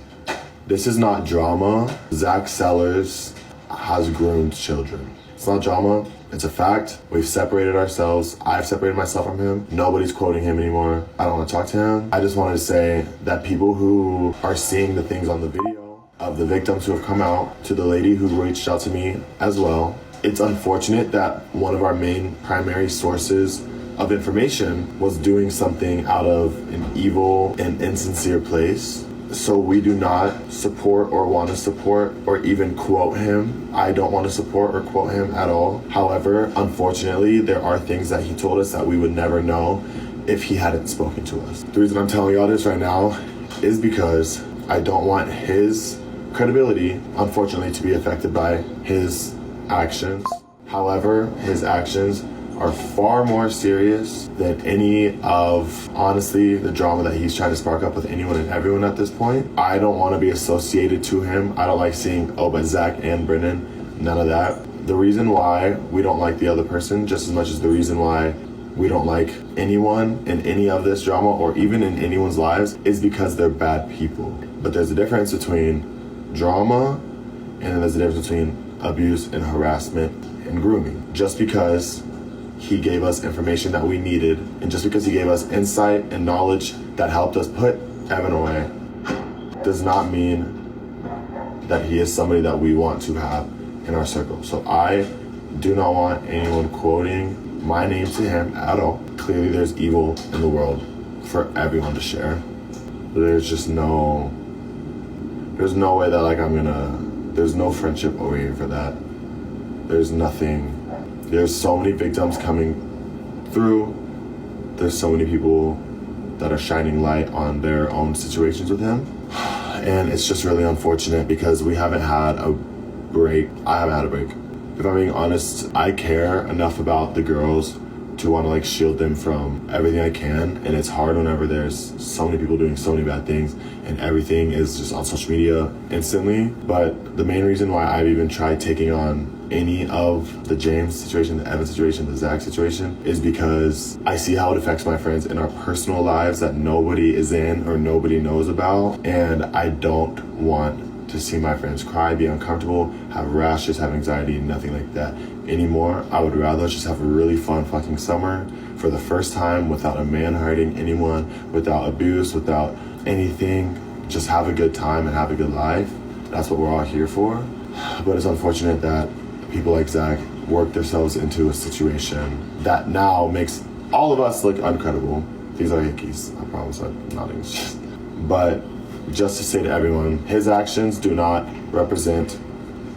This is not drama. Zack Sellars has groomed children. It's not drama, it's a fact. We've separated ourselves. I've separated myself from him. Nobody's quoting him anymore. I don't want to talk to him. I just wanted to say that people who are seeing the things on the video of the victims who have come out, to the lady who reached out to me as well, it's unfortunate that one of our main primary sources of information was doing something out of an evil and insincere place. So we do not support or want to support or even quote him. I don't want to support or quote him at all. However, unfortunately, there are things that he told us that we would never know if he hadn't spoken to us. The reason I'm telling you all this right now is because I don't want his credibility, unfortunately, to be affected by his actions. However, his actions are far more serious than any of, honestly, the drama that he's trying to spark up with anyone and everyone at this point. I don't want to be associated to him. I don't like seeing, oh, but Zack and Brennan, none of that. The reason why we don't like the other person just as much as the reason why we don't like anyone in any of this drama or even in anyone's lives is because they're bad people. But there's a difference between drama and then there's a difference between abuse and harassment and grooming. Just because he gave us information that we needed and just because he gave us insight and knowledge that helped us put Evan away does not mean that he is somebody that we want to have in our circle. So I do not want anyone quoting my name to him at all. Clearly there's evil in the world for everyone to share. There's just no way that like there's no friendship over here for that. There's nothing. There's so many victims coming through. There's so many people that are shining light on their own situations with him. And it's just really unfortunate because we haven't had a break. I haven't had a break. If I'm being honest, I care enough about the girls to want to like shield them from everything I can. And it's hard whenever there's so many people doing so many bad things and everything is just on social media instantly. But the main reason why I've even tried taking on any of the James situation, the Evan situation, the Zack situation is because I see how it affects my friends in our personal lives that nobody is in or nobody knows about. And I don't want to see my friends cry, be uncomfortable, have rashes, have anxiety, nothing like that anymore. I would rather just have a really fun fucking summer for the first time without a man hurting anyone, without abuse, without anything. Just have a good time and have a good life. That's what we're all here for. But it's unfortunate that people like Zack work themselves into a situation that now makes all of us look uncredible. These are hickeys, I promise I'm not English. But just to say to everyone, his actions do not represent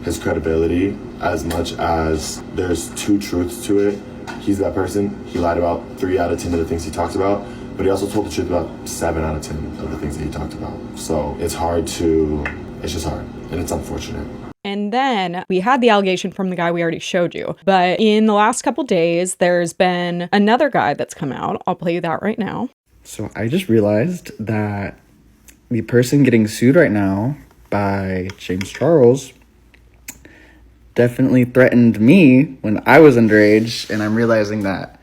his credibility as much as there's two truths to it. He's that person. He lied about 3 out of 10 of the things he talked about, but he also told the truth about 7 out of 10 of the things that he talked about. So it's just hard, and it's unfortunate. And then we had the allegation from the guy we already showed you. But in the last couple days, there's been another guy that's come out. I'll play you that right now. So I just realized that the person getting sued right now by James Charles definitely threatened me when I was underage. And I'm realizing that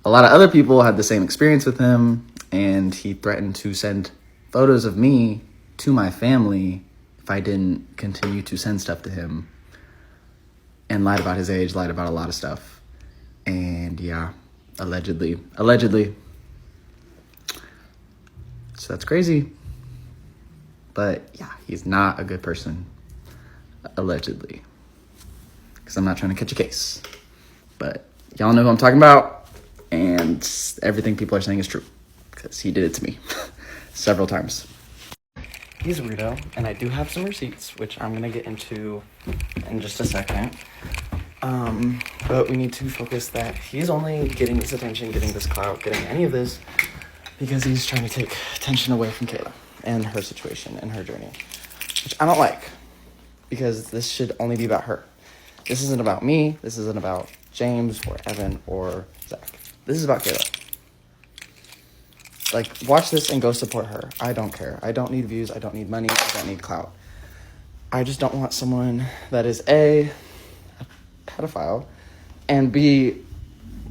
a lot of other people had the same experience with him. And he threatened to send photos of me to my family if I didn't continue to send stuff to him, and lied about his age, lied about a lot of stuff. And yeah, allegedly. So that's crazy. But yeah, he's not a good person, allegedly. Because I'm not trying to catch a case. But y'all know who I'm talking about, and everything people are saying is true. Because he did it to me several times. He's a weirdo, and I do have some receipts, which I'm going to get into in just a second. But we need to focus that he's only getting this attention, getting this clout, getting any of this, because he's trying to take attention away from Kayla and her situation and her journey, which I don't like, because this should only be about her. This isn't about me. This isn't about James or Evan or Zack. This is about Kayla. Like, watch this and go support her. I don't care. I don't need views. I don't need money. I don't need clout. I just don't want someone that is A, a pedophile, and B,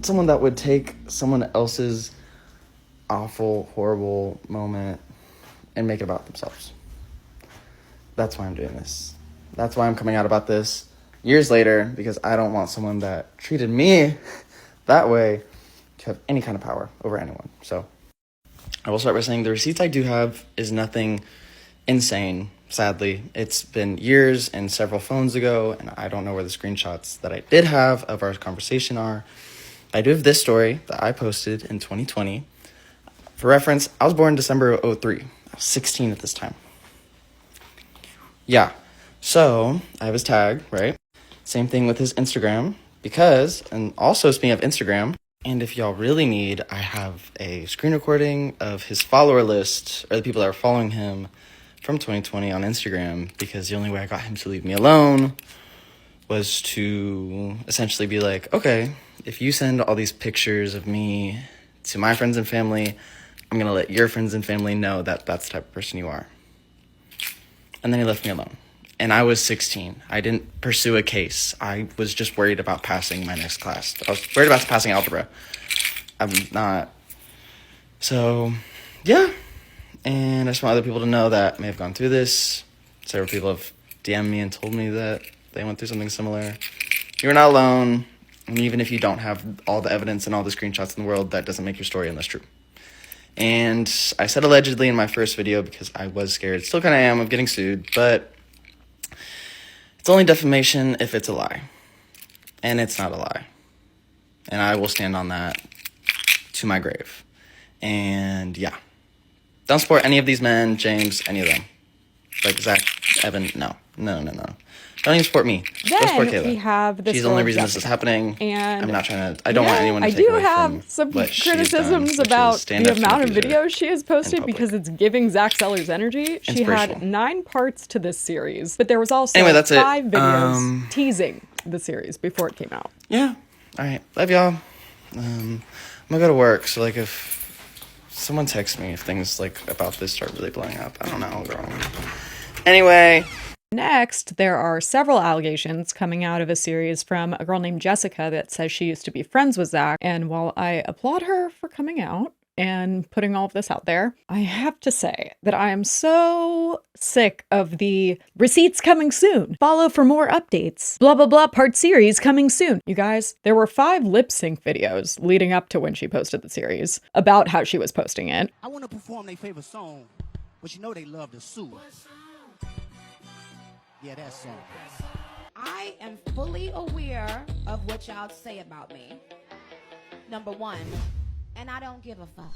someone that would take someone else's awful, horrible moment and make it about themselves. That's why I'm doing this. That's why I'm coming out about this years later, because I don't want someone that treated me that way to have any kind of power over anyone. So I will start by saying the receipts I do have is nothing insane, sadly. It's been years and several phones ago, and I don't know where the screenshots that I did have of our conversation are. I do have this story that I posted in 2020. For reference, I was born December of 03. I was 16 at this time. Yeah, so I have his tag, right? Same thing with his Instagram, because, and also speaking of Instagram, and if y'all really need, I have a screen recording of his follower list, or the people that are following him from 2020 on Instagram, because the only way I got him to leave me alone was to essentially be like, okay, if you send all these pictures of me to my friends and family, I'm going to let your friends and family know that that's the type of person you are. And then he left me alone. And I was 16. I didn't pursue a case. I was just worried about passing my next class. I was worried about passing algebra. I'm not. So, yeah. And I just want other people to know that I may have gone through this. Several people have DM'd me and told me that they went through something similar. You're not alone. And even if you don't have all the evidence and all the screenshots in the world, that doesn't make your story unless true. And I said allegedly in my first video because I was scared. Still kind of am of getting sued, but it's only defamation if it's a lie. And it's not a lie. And I will stand on that to my grave. And yeah. Don't support any of these men, James, any of them. Like Zack, Evan, no. Don't even support me. Don't support Then Kayla. we have this She's the only girl, reason this is Jessica. happening. And I'm not trying to, I don't want anyone to I take do away have from some what she has done, criticisms which about is stand the up to an amount of abuser videos she has posted public. because it's giving Zack Sellars energy. She had Inspirational. 9 parts to this series, but there was also Anyway, that's it. 5 videos teasing the series before it came out. Yeah. All right. Love y'all. I'm gonna go to work. So like, if someone texts me if things like about this start really blowing up, I don't know, girl. Anyway. Next, there are several allegations coming out of a series from a girl named Jessica that says she used to be friends with Zack. And while I applaud her for coming out and putting all of this out there, I have to say that I am so sick of the receipts coming soon. Follow for more updates. Blah, blah, blah, part series coming soon. You guys, there were 5 lip sync videos leading up to when she posted the series about how she was posting it. I want to perform their favorite song, but you know they love to sue. Yeah, that song. I am fully aware of what y'all say about me. Number 1, and I don't give a fuck.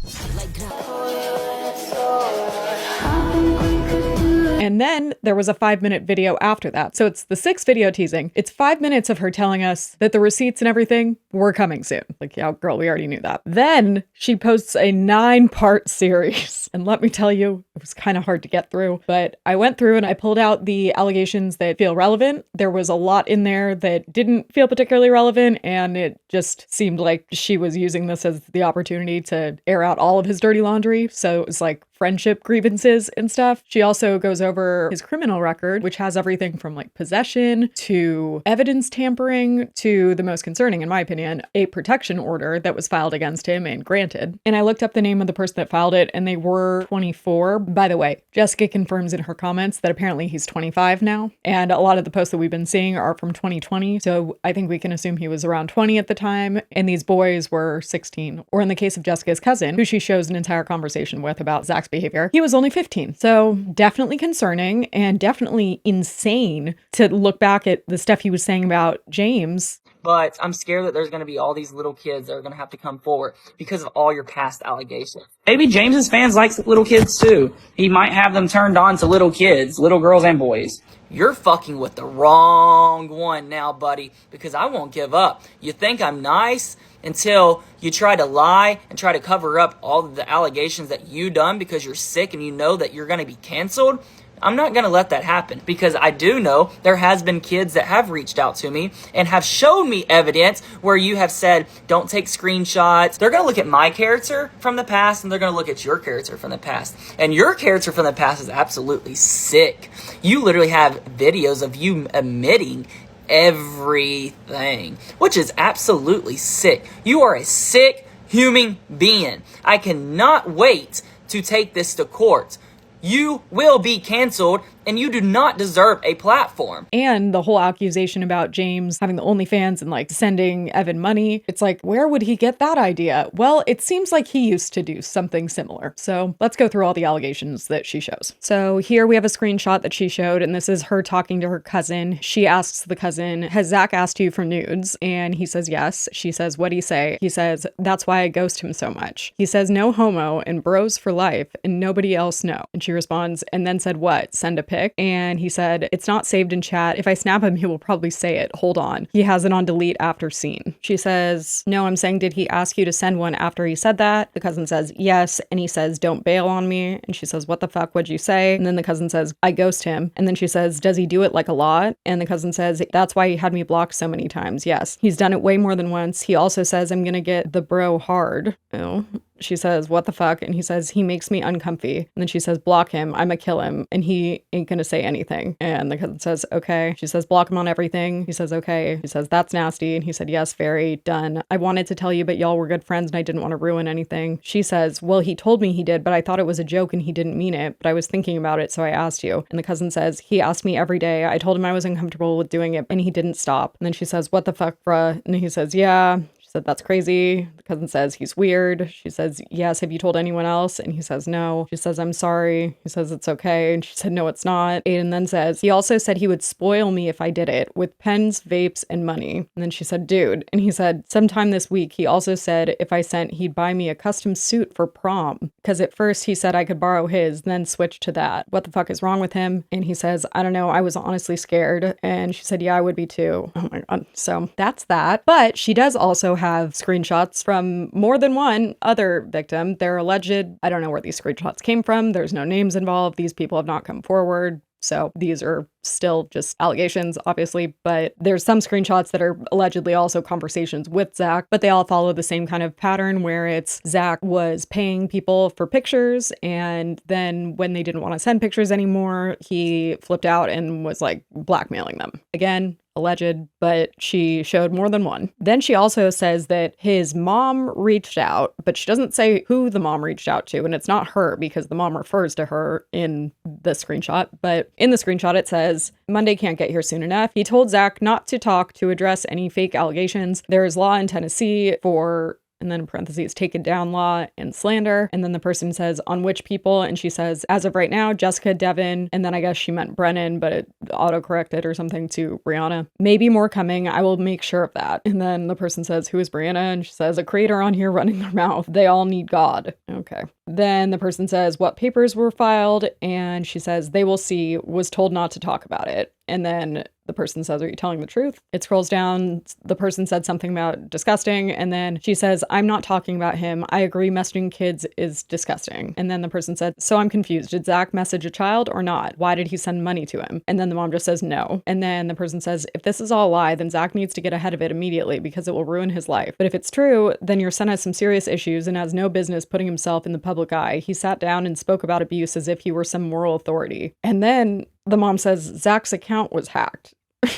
And then there was a 5-minute video after that. So it's the 6th video teasing. It's 5 minutes of her telling us that the receipts and everything were coming soon. Like, yeah, girl, we already knew that. Then she posts a 9-part series. And let me tell you, it was kind of hard to get through. But I went through and I pulled out the allegations that feel relevant. There was a lot in there that didn't feel particularly relevant. And it just seemed like she was using this as the opportunity to air out all of his dirty laundry. So it was like friendship grievances and stuff. She also goes over his criminal record, which has everything from like possession to evidence tampering to the most concerning, in my opinion, a protection order that was filed against him and granted. And I looked up the name of the person that filed it and they were 24. By the way, Jessica confirms in her comments that apparently he's 25 now. And a lot of the posts that we've been seeing are from 2020. So I think we can assume he was around 20 at the time. And these boys were 16. Or in the case of Jessica's cousin, who she shows an entire conversation with about Zack's behavior, he was only 15. So definitely concerning and definitely insane to look back at the stuff he was saying about James. But I'm scared that there's going to be all these little kids that are going to have to come forward because of all your past allegations. Maybe James's fans like little kids too. He might have them turned on to little kids, little girls and boys. You're fucking with the wrong one now, buddy, because I won't give up. You think I'm nice until you try to lie and try to cover up all of the allegations that you done because you're sick and you know that you're going to be canceled. I'm not going to let that happen because I do know there has been kids that have reached out to me and have shown me evidence where you have said, don't take screenshots. They're going to look at my character from the past and they're going to look at your character from the past. And your character from the past is absolutely sick. You literally have videos of you admitting everything, which is absolutely sick. You are a sick human being. I cannot wait to take this to court. You will be canceled and you do not deserve a platform. And the whole accusation about James having the OnlyFans and like sending Evan money. It's like, where would he get that idea? Well, it seems like he used to do something similar. So let's go through all the allegations that she shows. So here we have a screenshot that she showed, and this is her talking to her cousin. She asks the cousin, has Zack asked you for nudes? And he says, yes. She says, what'd he say? He says, that's why I ghost him so much. He says, no homo and bros for life and nobody else know. And she responds, and then said, what? Send a pic? pic, and he said, it's not saved in chat. If I snap him, he will probably say it. Hold on. He has it on delete after scene. She says, no, I'm saying, did he ask you to send one after he said that? The cousin says, yes. And he says, don't bail on me. And she says, what the fuck would you say? And then the cousin says, I ghost him. And then she says, does he do it like a lot? And the cousin says, that's why he had me blocked so many times. Yes. He's done it way more than once. He also says, I'm gonna get the bro hard. Oh. She says, what the fuck? And he says, he makes me uncomfy. And then she says, block him. I'ma kill him. And he ain't gonna say anything. And the cousin says, okay. She says, block him on everything. He says, okay. He says, that's nasty. And he said, yes, very. Done. I wanted to tell you, but y'all were good friends and I didn't want to ruin anything. She says, well, he told me he did, but I thought it was a joke and he didn't mean it. But I was thinking about it, so I asked you. And the cousin says, he asked me every day. I told him I was uncomfortable with doing it and he didn't stop. And then she says, what the fuck, bruh? And he says, yeah. She said, that's crazy. The cousin says, he's weird. She says, yes, have you told anyone else? And he says, no. She says, I'm sorry. He says, it's okay. And she said, no, it's not. Aiden then says, he also said he would spoil me if I did it with pens, vapes, and money. And then she said, dude. And he said, sometime this week, he also said if I sent, he'd buy me a custom suit for prom. Because at first he said I could borrow his, then switch to that. What the fuck is wrong with him? And he says, I don't know. I was honestly scared. And she said, yeah, I would be too. Oh my God. So that's that. But she does also have screenshots from more than one other victim. They're alleged. I don't know where these screenshots came from. There's no names involved. These people have not come forward. So these are still just allegations, obviously, but there's some screenshots that are allegedly also conversations with Zack, but they all follow the same kind of pattern where it's Zack was paying people for pictures, and then when they didn't want to send pictures anymore, he flipped out and was like blackmailing them. Again, alleged, but she showed more than one. Then she also says that his mom reached out, but she doesn't say who the mom reached out to, and it's not her because the mom refers to her in the screenshot, but in the screenshot it says, Monday can't get here soon enough. He told Zack not to talk to address any fake allegations. There is law in Tennessee for, and then in parentheses, taken down law and slander. And then the person says, on which people? And she says, as of right now, Jessica, Devin, and then I guess she meant Brennan, but it auto-corrected or something to Brianna. Maybe more coming. I will make sure of that. And then the person says, who is Brianna? And she says, a creator on here running their mouth. They all need God. Okay. Then the person says, what papers were filed? And she says, they will see, was told not to talk about it. And then the person says, are you telling the truth? It scrolls down. The person said something about disgusting. And then she says, I'm not talking about him. I agree messaging kids is disgusting. And then the person said, so I'm confused. Did Zack message a child or not? Why did he send money to him? And then the mom just says no. And then the person says, if this is all a lie, then Zack needs to get ahead of it immediately because it will ruin his life. But if it's true, then your son has some serious issues and has no business putting himself in the public eye. He sat down and spoke about abuse as if he were some moral authority. And then the mom says, Zack's account was hacked.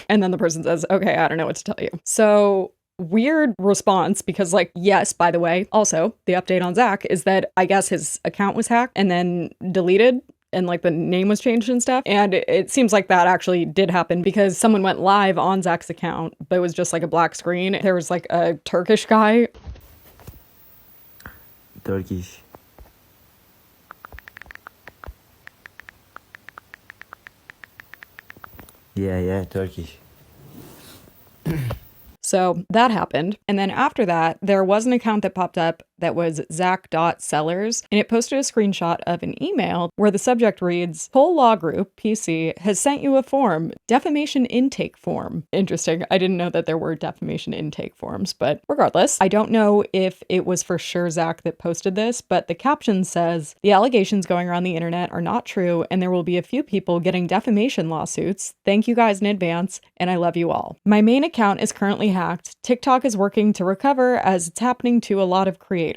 And then the person says, okay, I don't know what to tell you. So weird response because, like, yes, by the way, also the update on Zack is that I guess his account was hacked and then deleted and like the name was changed and stuff. And it seems like that actually did happen because someone went live on Zack's account, but it was just like a black screen. There was like a Turkish guy. Turkish. Yeah, Turkish. So that happened. And then after that, there was an account that popped up that was Zack.Sellars, and it posted a screenshot of an email where the subject reads, Whole Law Group, PC, has sent you a form, defamation intake form. Interesting. I didn't know that there were defamation intake forms, but regardless, I don't know if it was for sure Zack that posted this, but the caption says, the allegations going around the internet are not true, and there will be a few people getting defamation lawsuits. Thank you guys in advance, and I love you all. My main account is currently hacked. TikTok is working to recover as it's happening to a lot of creators.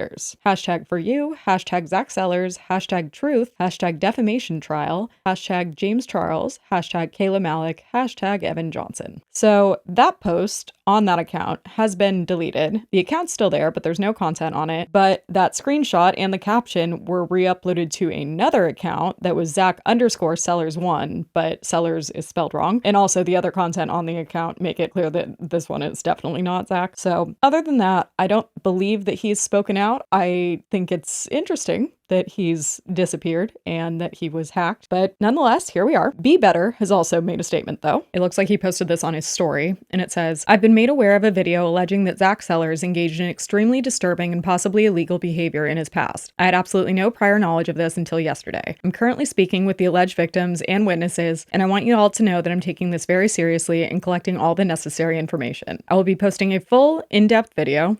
Hashtag for you, hashtag Zack Sellars, hashtag truth, hashtag defamation trial, hashtag James Charles, hashtag Kayla Malecc, hashtag Evan Johnson. So that post on that account has been deleted. The account's still there, but there's no content on it. But that screenshot and the caption were re-uploaded to another account that was Zack_Sellars1, but Sellars is spelled wrong. And also the other content on the account make it clear that this one is definitely not Zack. So other than that, I don't believe that he's spoken out. I think it's interesting that he's disappeared and that he was hacked. But nonetheless, here we are. Be Better has also made a statement, though. It looks like he posted this on his story, and it says, I've been made aware of a video alleging that Zack Sellars engaged in extremely disturbing and possibly illegal behavior in his past. I had absolutely no prior knowledge of this until yesterday. I'm currently speaking with the alleged victims and witnesses, and I want you all to know that I'm taking this very seriously and collecting all the necessary information. I will be posting a full, in-depth video,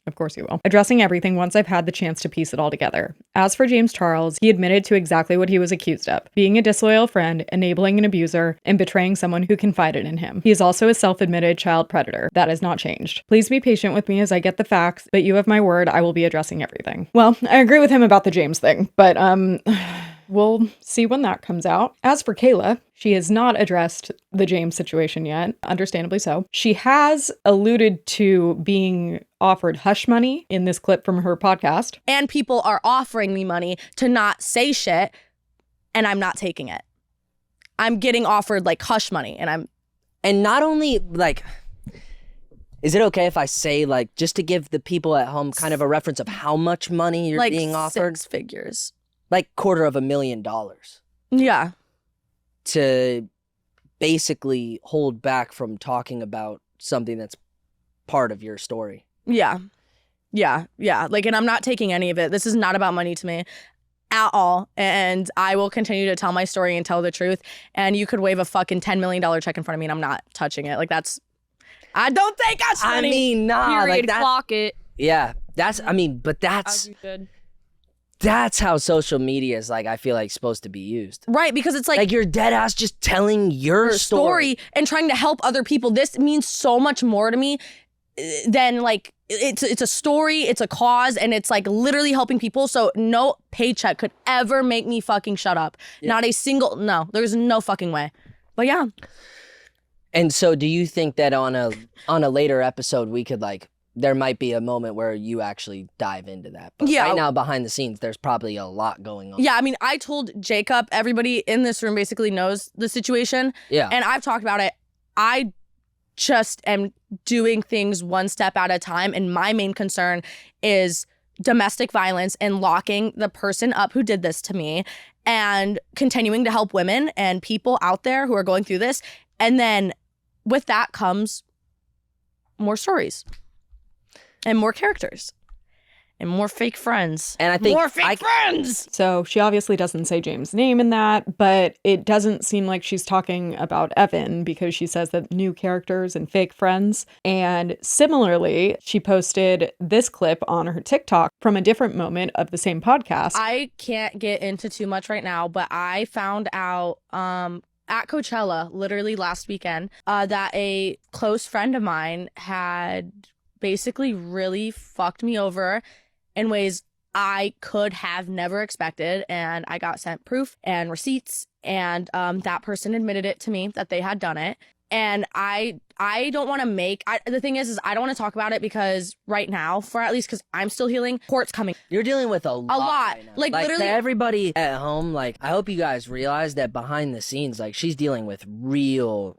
of course you will, addressing everything once I've had the chance to piece it all together. As for James Charles, he admitted to exactly what he was accused of: being a disloyal friend, enabling an abuser, and betraying someone who confided in him. He is also a self-admitted child predator. That has not changed. Please be patient with me as I get the facts, but you have my word, I will be addressing everything. Well, I agree with him about the James thing, but we'll see when that comes out. As for Kayla, she has not addressed the James situation yet, understandably so. She has alluded to being offered hush money in this clip from her podcast. And people are offering me money to not say shit, and I'm not taking it. I'm getting offered like hush money, and not only like, is it okay if I say, like, just to give the people at home kind of a reference of how much money you're like being offered? 6 figures. Like $250,000. Yeah. To basically hold back from talking about something that's part of your story. Yeah. Like, and I'm not taking any of it. This is not about money to me at all. And I will continue to tell my story and tell the truth. And you could wave a fucking $10 million check in front of me and I'm not touching it. Like, I don't take us money. I mean, nah. Period. Like that, clock it. Yeah. That's how social media is, like, I feel like supposed to be used. Right, because it's like you're dead ass just telling your story and trying to help other people. This means so much more to me than like it's a story, it's a cause, and it's like literally helping people. So no paycheck could ever make me fucking shut up. Yeah. Not a single, no, there's no fucking way. But yeah. And so do you think that on a later episode we could, like, there might be a moment where you actually dive into that? But yeah. Right now, behind the scenes, there's probably a lot going on. Yeah, I mean, I told Jacob, everybody in this room basically knows the situation. Yeah. And I've talked about it. I just am doing things one step at a time. And my main concern is domestic violence and locking the person up who did this to me and continuing to help women and people out there who are going through this. And then with that comes more stories. And more characters. And more fake friends. And I think more fake friends! So she obviously doesn't say James' name in that, but it doesn't seem like she's talking about Evan because she says that new characters and fake friends. And similarly, she posted this clip on her TikTok from a different moment of the same podcast. I can't get into too much right now, but I found out at Coachella, literally last weekend, that a close friend of mine had basically really fucked me over in ways I could have never expected. And I got sent proof and receipts. And that person admitted it to me that they had done it. And I don't want to the thing is I don't want to talk about it because right now, for at least because I'm still healing, court's coming. You're dealing with a lot. Right now. Like literally. To everybody at home, like, I hope you guys realize that behind the scenes, like, she's dealing with real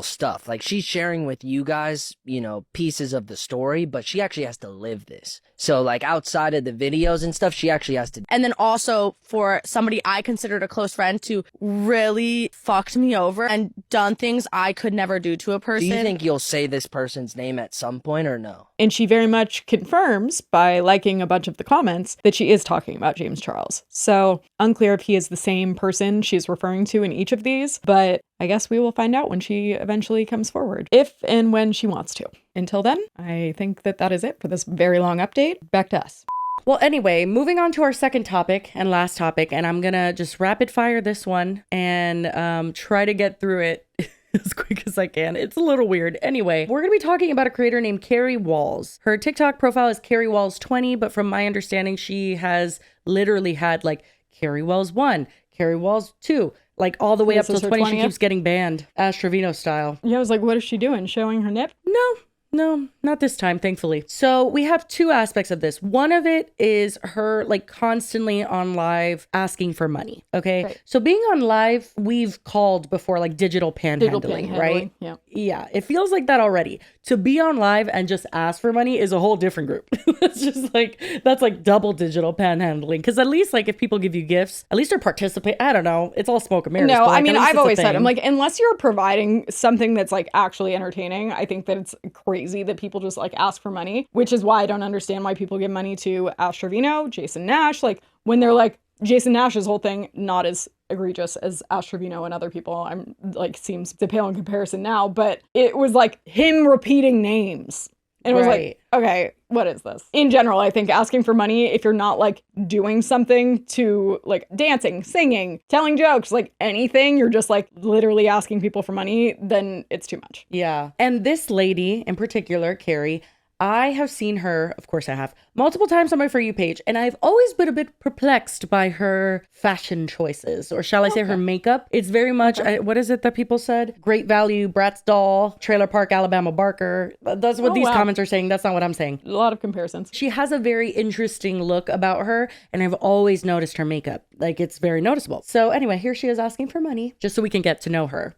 stuff. Like, she's sharing with you guys, you know, pieces of the story, but she actually has to live this. So, like, outside of the videos and stuff, she actually has to. And then also for somebody I considered a close friend to really fucked me over and done things I could never do to a person. Do you think you'll say this person's name at some point or no? And she very much confirms by liking a bunch of the comments that she is talking about James Charles. So unclear if he is the same person she's referring to in each of these, but I guess we will find out when she eventually comes forward, if and when she wants to. Until then, I think that is it for this very long update. Back to us. Well, anyway, moving on to our second topic and last topic, and I'm gonna just rapid fire this one and try to get through it as quick as I can. It's a little weird. Anyway, we're gonna be talking about a creator named Carrie Walls. Her TikTok profile is Carrie Walls 20, but from my understanding, she has literally had like Carrie Walls 1, Carrie Walls 2, like all the way up till 20. She keeps getting banned, Ash Trevino style. Yeah, I was like, what is she doing? Showing her nip? No, No, not this time, thankfully. So we have two aspects of this. One of it is her like constantly on live asking for money. Okay. Right. So being on live, we've called before like digital panhandling, right? Yeah. Yeah. It feels like that already. To be on live and just ask for money is a whole different group. It's just like, that's like double digital panhandling. Cause at least like if people give you gifts, at least they're participate. I don't know. It's all smoke and mirrors. No, but, like, I mean, at least I've it's a always said, I'm thing. like, unless you're providing something that's like actually entertaining, I think that it's crazy that people just like ask for money, which is why I don't understand why people give money to Ash Trevino, Jason Nash, like when they're like, Jason Nash's whole thing, not as egregious as Ash Trevino and other people, I'm like, seems to pale in comparison now, but it was like him repeating names. And it was like, okay, what is this? In general, I think asking for money, if you're not like doing something to like dancing, singing, telling jokes, like anything, you're just like literally asking people for money, then it's too much. Yeah. And this lady in particular, Carrie, I have seen her, of course I have, multiple times on my For You page, and I've always been a bit perplexed by her fashion choices, or shall I say her makeup. It's very much, what is it that people said? Great Value, Bratz Doll, Trailer Park, Alabama Barker. That's what these comments are saying. That's not what I'm saying. A lot of comparisons. She has a very interesting look about her, and I've always noticed her makeup. Like, it's very noticeable. So anyway, here she is asking for money, just so we can get to know her.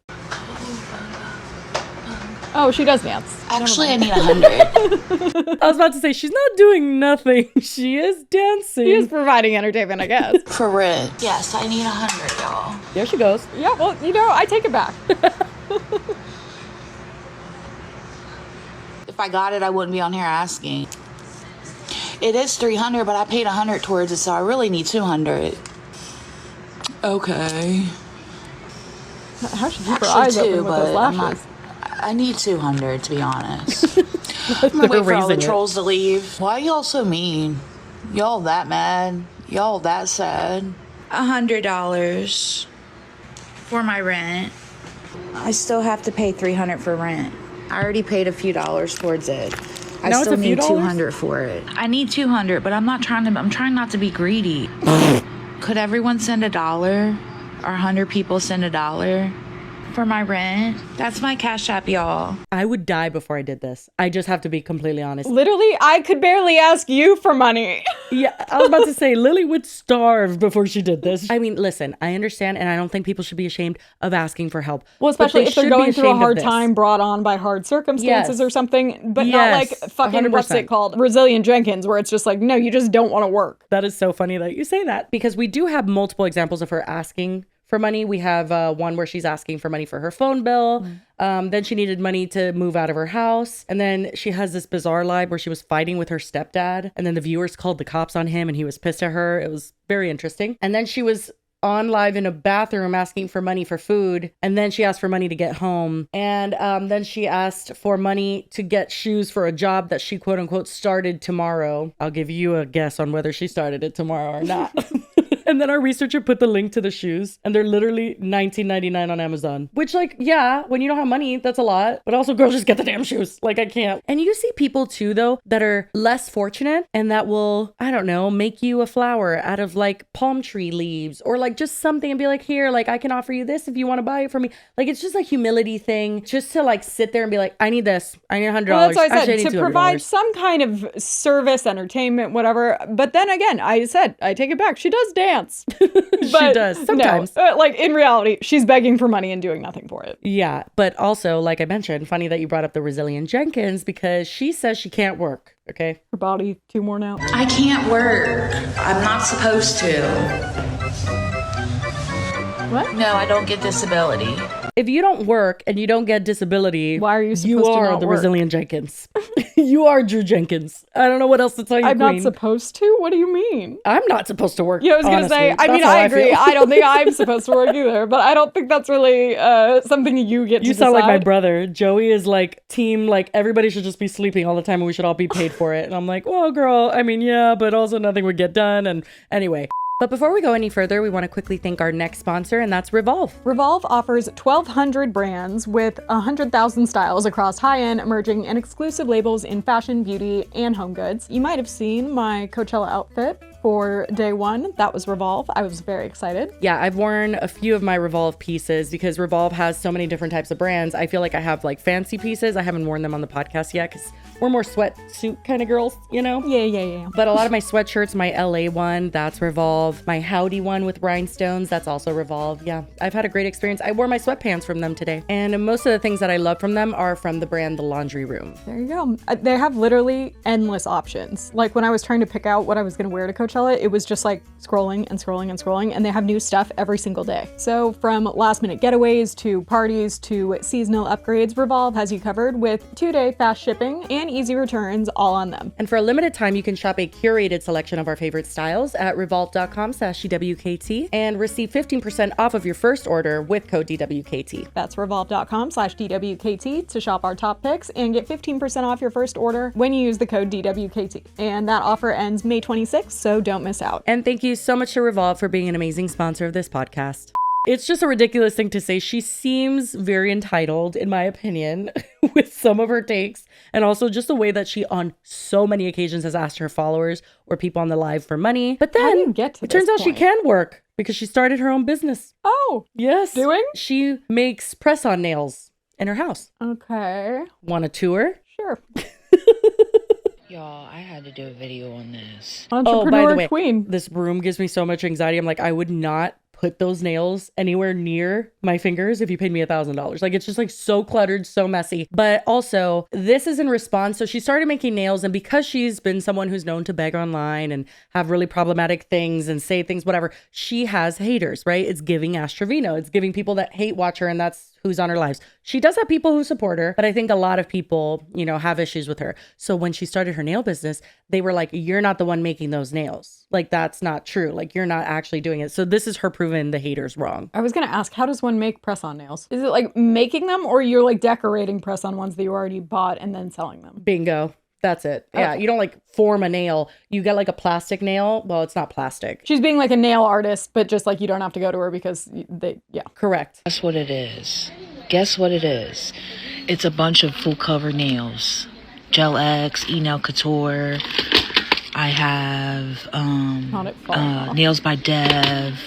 Oh, she does dance. Actually, I need 100. I was about to say, she's not doing nothing. She is dancing. She is providing entertainment, I guess. For rent. Yes, I need 100, y'all. There she goes. Yeah, well, you know, I take it back. If I got it, I wouldn't be on here asking. It is 300, but I paid 100 towards it, so I really need 200. Okay. How should you keep her eyes open with those lashes? I need 200, to be honest. I'm gonna wait for all the trolls to leave. Why y'all so mean? Y'all that mad? Y'all that sad? $100 for my rent. I still have to pay $300 for rent. I already paid a few dollars towards it. I still need $200 for it. I need $200, but I'm trying not to be greedy. Could everyone send $1? Or 100 people send $1? For my rent. That's my Cash App, y'all. I would die before I did this. I just have to be completely honest. Literally, I could barely ask you for money. Yeah, I was about to say, Lily would starve before she did this. I mean, listen, I understand, and I don't think people should be ashamed of asking for help. Well, especially if they're going through a hard time brought on by hard circumstances or something, but not like fucking, 100%. what's it called? Brazilian Jenkins, where it's just like, no, you just don't want to work. That is so funny that you say that, because we do have multiple examples of her asking for money. We have one where she's asking for money for her phone bill. Then she needed money to move out of her house. And then she has this bizarre live where she was fighting with her stepdad. And then the viewers called the cops on him and he was pissed at her. It was very interesting. And then she was on live in a bathroom asking for money for food. And then she asked for money to get home. And then she asked for money to get shoes for a job that she quote unquote started tomorrow. I'll give you a guess on whether she started it tomorrow or not. And then our researcher put the link to the shoes, and they're literally $19.99 on Amazon. Which, like, yeah, when you don't have money, that's a lot. But also, girl, just get the damn shoes. Like, I can't. And you see people, too, though, that are less fortunate and that will, I don't know, make you a flower out of, like, palm tree leaves or, like, just something and be like, here, like, I can offer you this if you want to buy it for me. Like, it's just a humility thing just to, like, sit there and be like, I need this. I need $100. Well, that's what I said, Actually, I need to $200. provide some kind of service, entertainment, whatever. But then again, I said, I take it back. She does dance. She does sometimes. No, like in reality, she's begging for money and doing nothing for it. Yeah, but also, like I mentioned, funny that you brought up the Brazilian Jenkins because she says she can't work. Okay, her body too worn out. I can't work. I'm not supposed to. What? No, I don't get disability. If you don't work and you don't get disability, why are you supposed you to are not the work? Brazilian Jenkins. You are Drew Jenkins. I don't know what else to tell you, I'm Queen. not supposed to? What do you mean? I'm not supposed to work. Yeah, I was going to say, I mean, I agree. I don't think I'm supposed to work either, but I don't think that's really something you get to You sound decide. like my brother. Joey is like team, like everybody should just be sleeping all the time and we should all be paid for it. And I'm like, well, girl, I mean, yeah, but also nothing would get done. And anyway. But before we go any further, we want to quickly thank our next sponsor, and that's Revolve. Revolve offers 1,200 brands with 100,000 styles across high-end, emerging, and exclusive labels in fashion, beauty, and home goods. You might have seen my Coachella outfit for day one. That was Revolve. I was very excited. Yeah, I've worn a few of my Revolve pieces because Revolve has so many different types of brands. I feel like I have like fancy pieces. I haven't worn them on the podcast yet because we're more sweatsuit kind of girls, you know? Yeah. But a lot of my sweatshirts, my LA one, that's Revolve. My Howdy one with rhinestones, that's also Revolve. Yeah, I've had a great experience. I wore my sweatpants from them today. And most of the things that I love from them are from the brand The Laundry Room. There you go. They have literally endless options. Like when I was trying to pick out what I was going to wear to Coachella, it was just like scrolling, and they have new stuff every single day. So from last minute getaways to parties to seasonal upgrades, Revolve has you covered with 2-day fast shipping and easy returns all on them. And for a limited time, you can shop a curated selection of our favorite styles at revolve.com/DWKT and receive 15% off of your first order with code DWKT. That's revolve.com/DWKT to shop our top picks and get 15% off your first order when you use the code DWKT. And that offer ends May 26th, so don't miss out. And thank you so much to Revolve for being an amazing sponsor of this podcast. It's just a ridiculous thing to say. She seems very entitled, in my opinion, with some of her takes, and also just the way that she on so many occasions has asked her followers or people on the live for money. But then it turns out she can work because she started her own business. Oh, yes. Doing? She makes press-on nails in her house. Okay. Want a tour? Sure. Y'all, I had to do a video on this. Entrepreneur by the way, queen. This room gives me so much anxiety. I'm like, I would not put those nails anywhere near my fingers if you paid me $1,000. Like, it's just like so cluttered, so messy. But also, this is in response. So she started making nails, and because she's been someone who's known to beg online and have really problematic things and say things, whatever, she has haters, right? It's giving Ash Trevino. It's giving people that hate watch her, and that's who's on her lives. She does have people who support her, but I think a lot of people, you know, have issues with her. So when she started her nail business, they were like, you're not the one making those nails. Like, that's not true. Like, you're not actually doing it. So this is her proving the haters wrong. I was going to ask, how does one make press-on nails? Is it like making them, or you're like decorating press-on ones that you already bought and then selling them? Bingo. That's it. Yeah, you don't like form a nail. You get like a plastic nail. Well, it's not plastic. She's being like a nail artist, but just like you don't have to go to her because yeah. Correct. Guess what it is? Guess what it is? It's a bunch of full cover nails. Gel X, E-Nail Couture. I have Nails by Dev.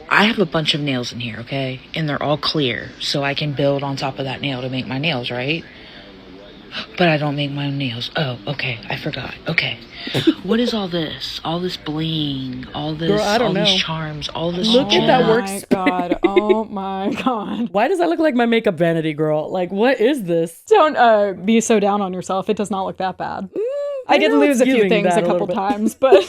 I have a bunch of nails in here, okay? And they're all clear. So I can build on top of that nail to make my nails, right? But I don't make my own nails. Oh, okay. I forgot. Okay. What is all this? All this bling, all this, Girl, I don't know. These charms, all this. Look at that work. Oh my god. Why does that look like my makeup vanity, girl? Like, what is this? Don't be so down on yourself. It does not look that bad. I did lose a few things a couple times, but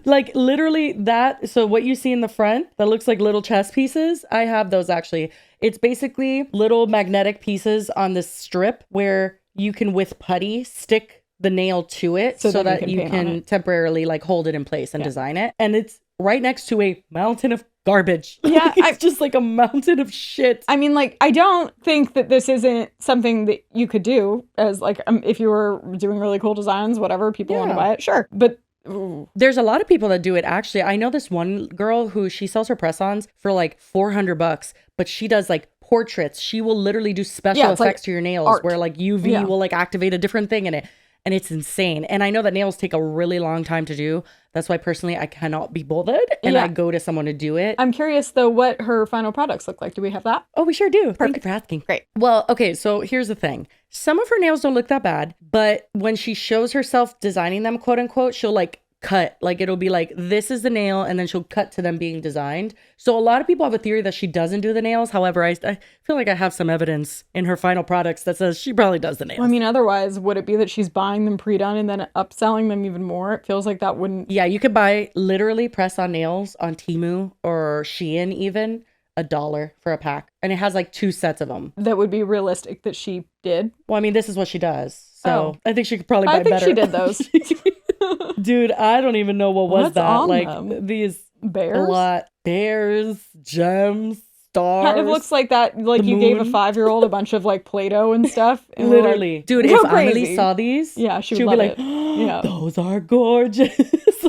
like literally that. So what you see in the front that looks like little chess pieces, I have those actually. It's basically little magnetic pieces on this strip where you can, with putty, stick the nail to it so that you can temporarily like hold it in place and design it. And it's right next to a mountain of garbage. Yeah, it's just like a mountain of shit. I mean, like, I don't think that this isn't something that you could do as like if you were doing really cool designs, whatever, people want to buy it, sure. But there's a lot of people that do it. Actually, I know this one girl who she sells her press-ons for like $400, but she does like portraits. She will literally do special effects to your nails where like UV will like activate a different thing in it. And it's insane. And I know that nails take a really long time to do. That's why personally I cannot be bothered and I go to someone to do it. I'm curious though what her final products look like. Do we have that? Oh, we sure do. Perfect. Thank you for asking. Great. Well, okay, so here's the thing. Some of her nails don't look that bad, but when she shows herself designing them, quote unquote, she'll like cut. Like it'll be like, this is the nail, and then she'll cut to them being designed. So a lot of people have a theory that she doesn't do the nails. However, I feel like I have some evidence in her final products that says she probably does the nails. Well, I mean, otherwise, would it be that she's buying them pre-done and then upselling them even more? It feels like that wouldn't... Yeah, you could buy literally press-on nails on Temu or Shein even, $1 for a pack. And it has like 2 sets of them. That would be realistic that she did? Well, I mean, this is what she does. So I think she could probably buy better. I think she did those. Dude, I don't even know what was What's that. on like them? These bears? A lot. Bears, gems, stars. Kind of looks like that, like The you gave a moon. 5-year-old a bunch of like Play-Doh and stuff. And we're Literally. like, Dude, "Go if Amelie crazy." saw these, Yeah, she would would be love like, it. Yeah. those are gorgeous.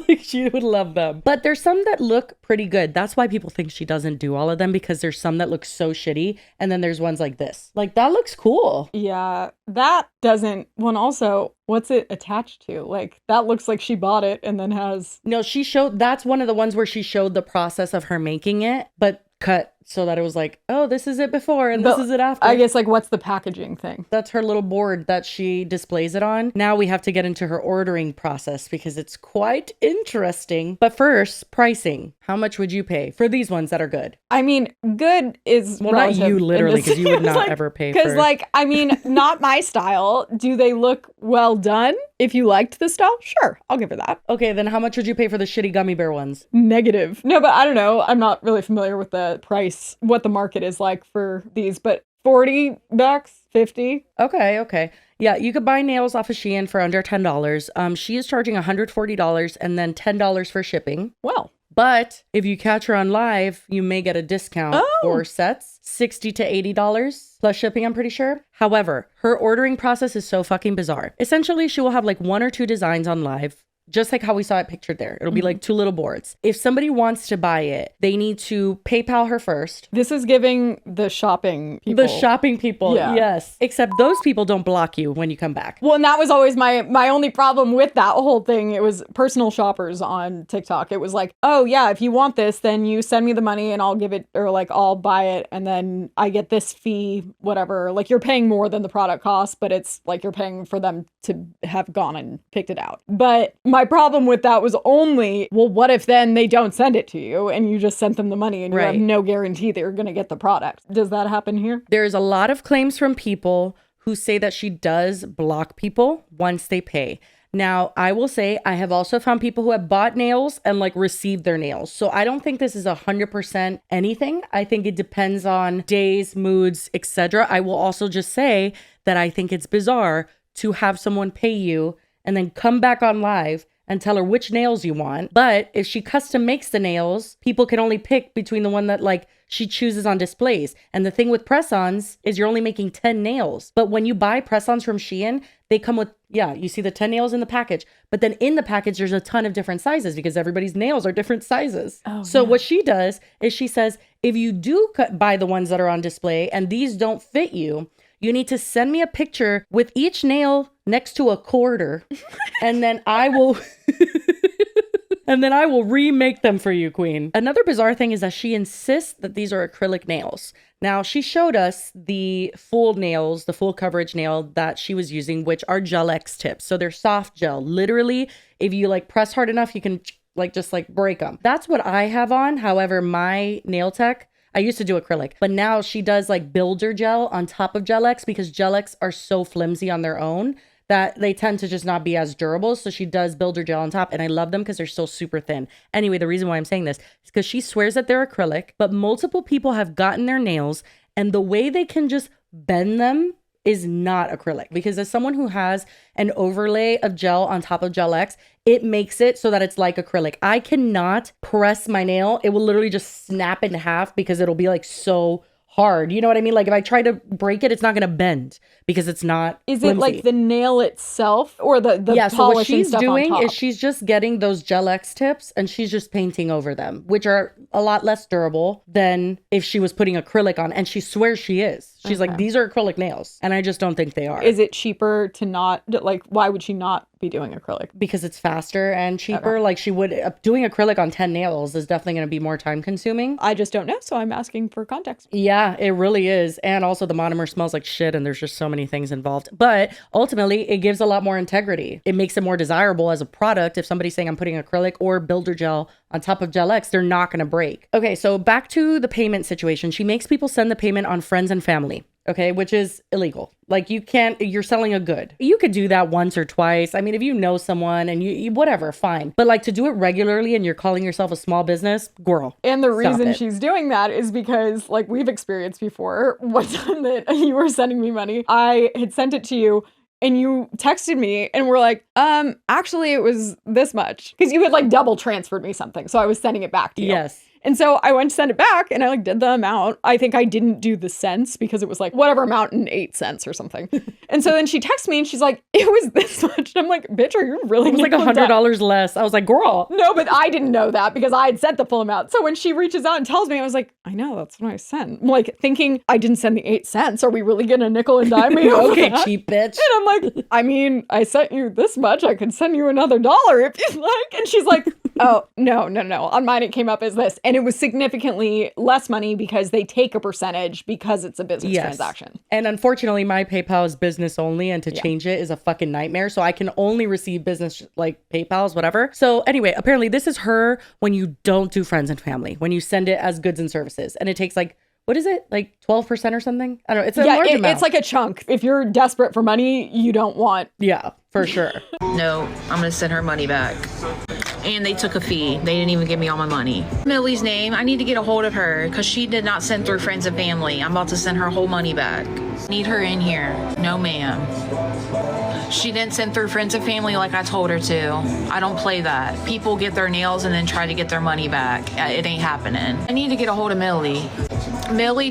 Like, she would love them. But there's some that look pretty good. That's why people think she doesn't do all of them, because there's some that look so shitty. And then there's ones like this. Like, that looks cool. Yeah, that doesn't. Well, and also, what's it attached to? Like, that looks like she bought it and then has. No, she showed, that's one of the ones where she showed the process of her making it, but cut so that it was like, oh, this is it before and this is it after. I guess, like, what's the packaging thing? That's her little board that she displays it on. Now we have to get into her ordering process because it's quite interesting. But first, pricing. How much would you pay for these ones that are good? I mean, good is Well, not you literally, because you would not ever pay for. Because, like, I mean, not my style. Do they look well done? If you liked the style, sure, I'll give her that. Okay, then how much would you pay for the shitty gummy bear ones? Negative. No, but I don't know. I'm not really familiar with the price, what the market is like for these, but $40, $50. Okay. Yeah, you could buy nails off of Shein for under $10. She is charging $140 and then $10 for shipping. Well. But if you catch her on live, you may get a discount for sets, $60 to $80 plus shipping, I'm pretty sure. However, her ordering process is so fucking bizarre. Essentially, she will have like 1 or 2 designs on live, just like how we saw it pictured there. It'll be like 2 little boards. If somebody wants to buy it, they need to PayPal her first. This is giving the shopping people. The shopping people, Yeah. yes. Except those people don't block you when you come back. Well, and that was always my only problem with that whole thing. It was personal shoppers on TikTok. It was like, oh yeah, if you want this, then you send me the money and I'll give it, or like I'll buy it and then I get this fee, whatever. Like you're paying more than the product costs, but it's like you're paying for them to have gone and picked it out. But my problem with that was only, well, what if then they don't send it to you and you just sent them the money and you have no guarantee that you're going to get the product? Does that happen here? There's a lot of claims from people who say that she does block people once they pay. Now, I will say I have also found people who have bought nails and like received their nails. So I don't think this is 100% anything. I think it depends on days, moods, etc. I will also just say that I think it's bizarre to have someone pay you and then come back on live and tell her which nails you want. But if she custom makes the nails, people can only pick between the one that like she chooses on displays. And the thing with press-ons is you're only making 10 nails. But when you buy press-ons from Shein, they come with, yeah, you see the 10 nails in the package. But then in the package, there's a ton of different sizes because everybody's nails are different sizes. So what she does is she says, if you do buy the ones that are on display and these don't fit you, you need to send me a picture with each nail next to a quarter, and then I will remake them for you, queen. Another bizarre thing is that she insists that these are acrylic nails. Now, she showed us the full nails, the full coverage nail that she was using, which are Gel X tips. So they're soft gel. Literally, if you like press hard enough, you can like just like break them. That's what I have on. However, my nail tech, I used to do acrylic, but now she does like builder gel on top of Gel X because Gel X are so flimsy on their own that they tend to just not be as durable. So she does builder gel on top and I love them because they're still super thin. Anyway, the reason why I'm saying this is because she swears that they're acrylic, but multiple people have gotten their nails and the way they can just bend them is not acrylic, because as someone who has an overlay of gel on top of Gel X, it makes it so that it's like acrylic. I cannot press my nail. It will literally just snap in half because it'll be like so hard. You know what I mean? Like if I try to break it, it's not going to bend because it's not Is flimsy. it like the nail itself or the yeah, so what polish and she's stuff doing on top? is she's just getting those Gel X tips and she's just painting over them, which are a lot less durable than if she was putting acrylic on. And she swears she is. She's like, these are acrylic nails. And I just don't think they are. Is it cheaper to not, like, why would she not be doing acrylic? Because it's faster and cheaper. Like she would, doing acrylic on 10 nails is definitely going to be more time consuming. I just don't know. So I'm asking for context. Yeah, it really is. And also the monomer smells like shit and there's just so many things involved. But ultimately, it gives a lot more integrity. It makes it more desirable as a product. If somebody's saying I'm putting acrylic or builder gel on top of Gel X, they're not going to break. Okay, so back to the payment situation. She makes people send the payment on friends and family. Okay, which is illegal. Like you can't, you're selling a good. You could do that once or twice. I mean, if you know someone and you whatever, fine. But like to do it regularly and you're calling yourself a small business, girl. And the stop reason it. she's doing that is because, like we've experienced before, one time that you were sending me money, I had sent it to you and you texted me and were like, actually it was this much. Because you had like double transferred me something. So I was sending it back to you. Yes. And so I went to send it back and I like did the amount. I think I didn't do the cents because it was like whatever amount in 8 cents or something. And so then she texts me and she's like, it was this much. And I'm like, bitch, are you really? It was like $100 less. I was like, girl. No, but I didn't know that because I had sent the full amount. So when she reaches out and tells me, I was like, I know, that's what I sent. I'm like thinking I didn't send the 8 cents. Are we really gonna nickel and dime me? Okay, cheap bitch. And I'm like, I mean, I sent you this much. I could send you another $1 if you'd like. And she's like, oh, no. On mine, it came up as this. And it was significantly less money because they take a percentage because it's a business transaction. And unfortunately, my PayPal is business only, and to change it is a fucking nightmare. So I can only receive business like PayPal's, whatever. So anyway, apparently this is her when you don't do friends and family, when you send it as goods and services. And it takes like, what is it? Like 12% or something? I don't know. It's a large amount. It's like a chunk. If you're desperate for money, you don't want. Yeah, for sure. No, I'm gonna send her money back. And they took a fee. They didn't even give me all my money. Millie's name, I need to get a hold of her because she did not send through friends and family. I'm about to send her whole money back. Need her in here. No, ma'am. She didn't send through friends and family like I told her to. I don't play that. People get their nails and then try to get their money back. It ain't happening. I need to get a hold of Millie.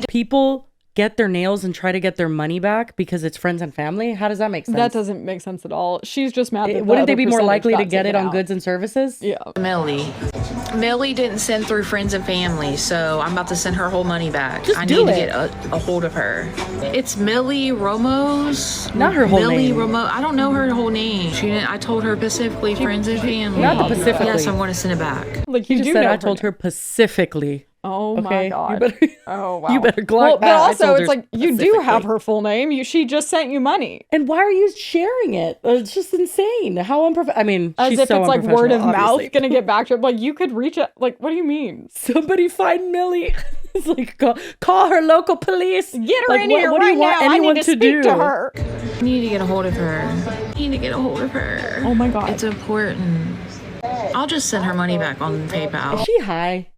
People get their nails and try to get their money back because it's friends and family? How does that make sense? That doesn't make sense at all. She's just mad that wouldn't they be more likely to get it on goods and services? Yeah. Millie didn't send through friends and family, so I'm about to send her whole money back. Just I do need it. to get a hold of her. It's Millie Ramos. Not her whole Millie name. Ramos. I don't know her whole name. She didn't. I told her specifically friends and family. Not the Pacifically. Yes, I'm going to send it back. Like You just said I told her Pacifically. Oh my God. You better, oh wow. You better glock well, that. But I also, told her it's like you do have her full name. She just sent you money. And why are you sharing it? It's just insane. How unprofessional. I mean, As she's if so it's like word of unprofessional, mouth gonna get back to her. Like you could reach it. Like what do you mean? Somebody find Millie. It's like call her local police. Get her like, in here what right do you want now. anyone I need to speak do? to her. I need to get a hold of her. Oh my God. It's important. I'll just send her money back on PayPal. Is she high?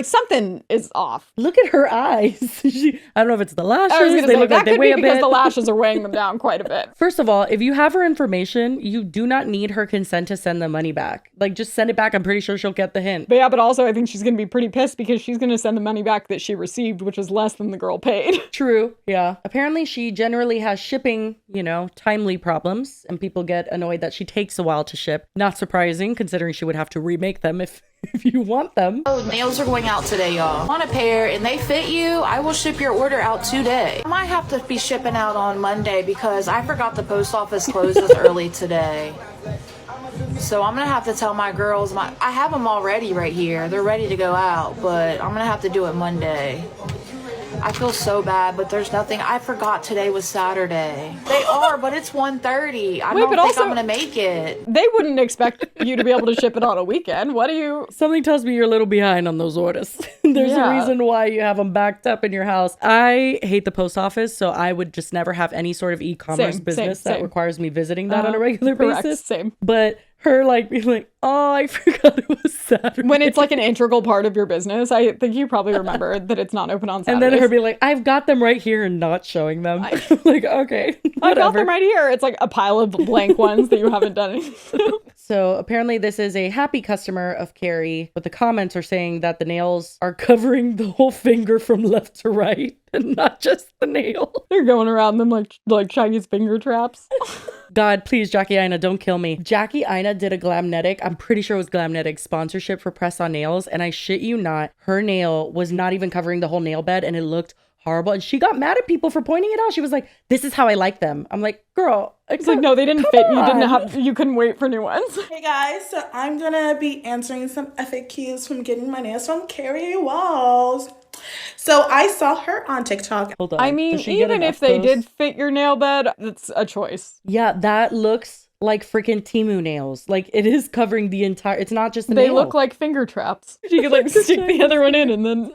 Something is off. Look at her eyes. I don't know if it's the lashes. I was gonna They say, look that like they could weigh be a because bit. the lashes are weighing them down quite a bit. First of all, if you have her information, you do not need her consent to send the money back. Like, just send it back. I'm pretty sure she'll get the hint. But yeah, but also I think she's gonna be pretty pissed because she's gonna send the money back that she received, which is less than the girl paid. True. Yeah. Apparently she generally has shipping, timely problems, and people get annoyed that she takes a while to ship. Not surprising, considering she would have to remake them if you want them. Oh, nails are going out today, y'all. Want a pair and they fit you? I will ship your order out today. I might have to be shipping out on Monday because I forgot the post office closes early today. So I'm gonna have to tell my girls, I have them already right here. They're ready to go out, but I'm gonna have to do it Monday. I feel so bad, but there's nothing. I forgot today was Saturday. They are, but it's 1:30. I don't think I'm gonna make it. They wouldn't expect you to be able to ship it on a weekend. What do you? Something tells me you're a little behind on those orders. There's a reason why you have them backed up in your house. I hate the post office, so I would just never have any sort of e-commerce business that requires me visiting that on a regular basis. Same. But her being like, oh, I forgot it was Saturday. When it's like an integral part of your business, I think you probably remember that it's not open on Saturdays. And then her be like, I've got them right here and not showing them. Like, okay, I got them right here. It's like a pile of blank ones that you haven't done anything. So apparently this is a happy customer of Carrie, but the comments are saying that the nails are covering the whole finger from left to right and not just the nail. They're going around them like Chinese finger traps. God, please, Jackie Aina, don't kill me. Jackie Aina did a Glamnetic, I'm pretty sure it was Glamnetic, sponsorship for Press On Nails, and I shit you not, her nail was not even covering the whole nail bed, and it looked horrible. And she got mad at people for pointing it out. She was like, this is how I like them. I'm like, girl. It's like, no, they didn't fit. You couldn't wait for new ones. Hey guys, so I'm gonna be answering some FAQs from getting my nails from Carrie Walls. So I saw her on TikTok. Hold on. I mean, even if they did fit your nail bed, it's a choice. Yeah, that looks like freaking Temu nails. Like, it is covering the entire, it's not just the They nail. look like finger traps. You could like stick the other one in and then...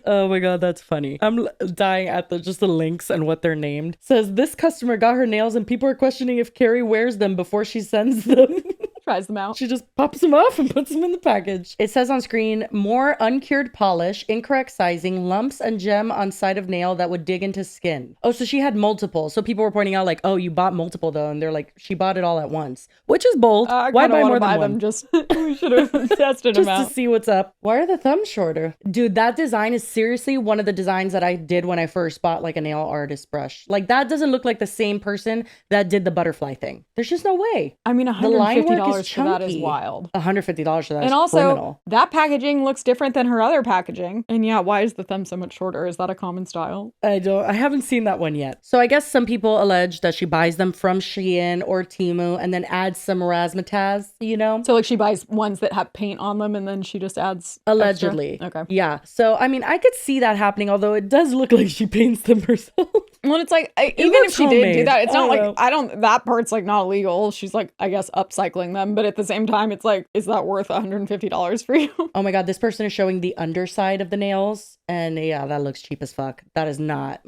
Oh my God, that's funny. I'm dying at just the links and what they're named. Says, this customer got her nails and people are questioning if Carrie wears them before she sends them. tries them out. She just pops them off and puts them in the package. It says on screen, more uncured polish, incorrect sizing, lumps and gem on side of nail that would dig into skin. Oh, so she had multiple. So people were pointing out like, oh, you bought multiple though. And they're like, she bought it all at once, which is bold. I Why buy want more to buy than them. one? Just we should have tested them Just out. to see what's up. Why are the thumbs shorter? Dude, that design is seriously one of the designs that I did when I first bought like a nail artist brush. Like that doesn't look like the same person that did the butterfly thing. There's just no way. I mean, The line work $150 is for that is chunky. wild. $150 for that And is also, criminal. that packaging looks different than her other packaging. And yeah, why is the thumb so much shorter? Is that a common style? I haven't seen that one yet. So I guess some people allege that she buys them from Shein or Temu and then adds some razzmatazz, you know? So like she buys ones that have paint on them and then she just adds Allegedly. extra? Okay. Yeah. So, I mean, I could see that happening, although it does look like she paints them herself. Well, it's like, even looks if she did do homemade. that, it's not I like, know. that part's like not illegal. She's like, I guess, upcycling them. But at the same time, it's like, is that worth $150 for you? Oh my God, this person is showing the underside of the nails. And yeah, that looks cheap as fuck. That is not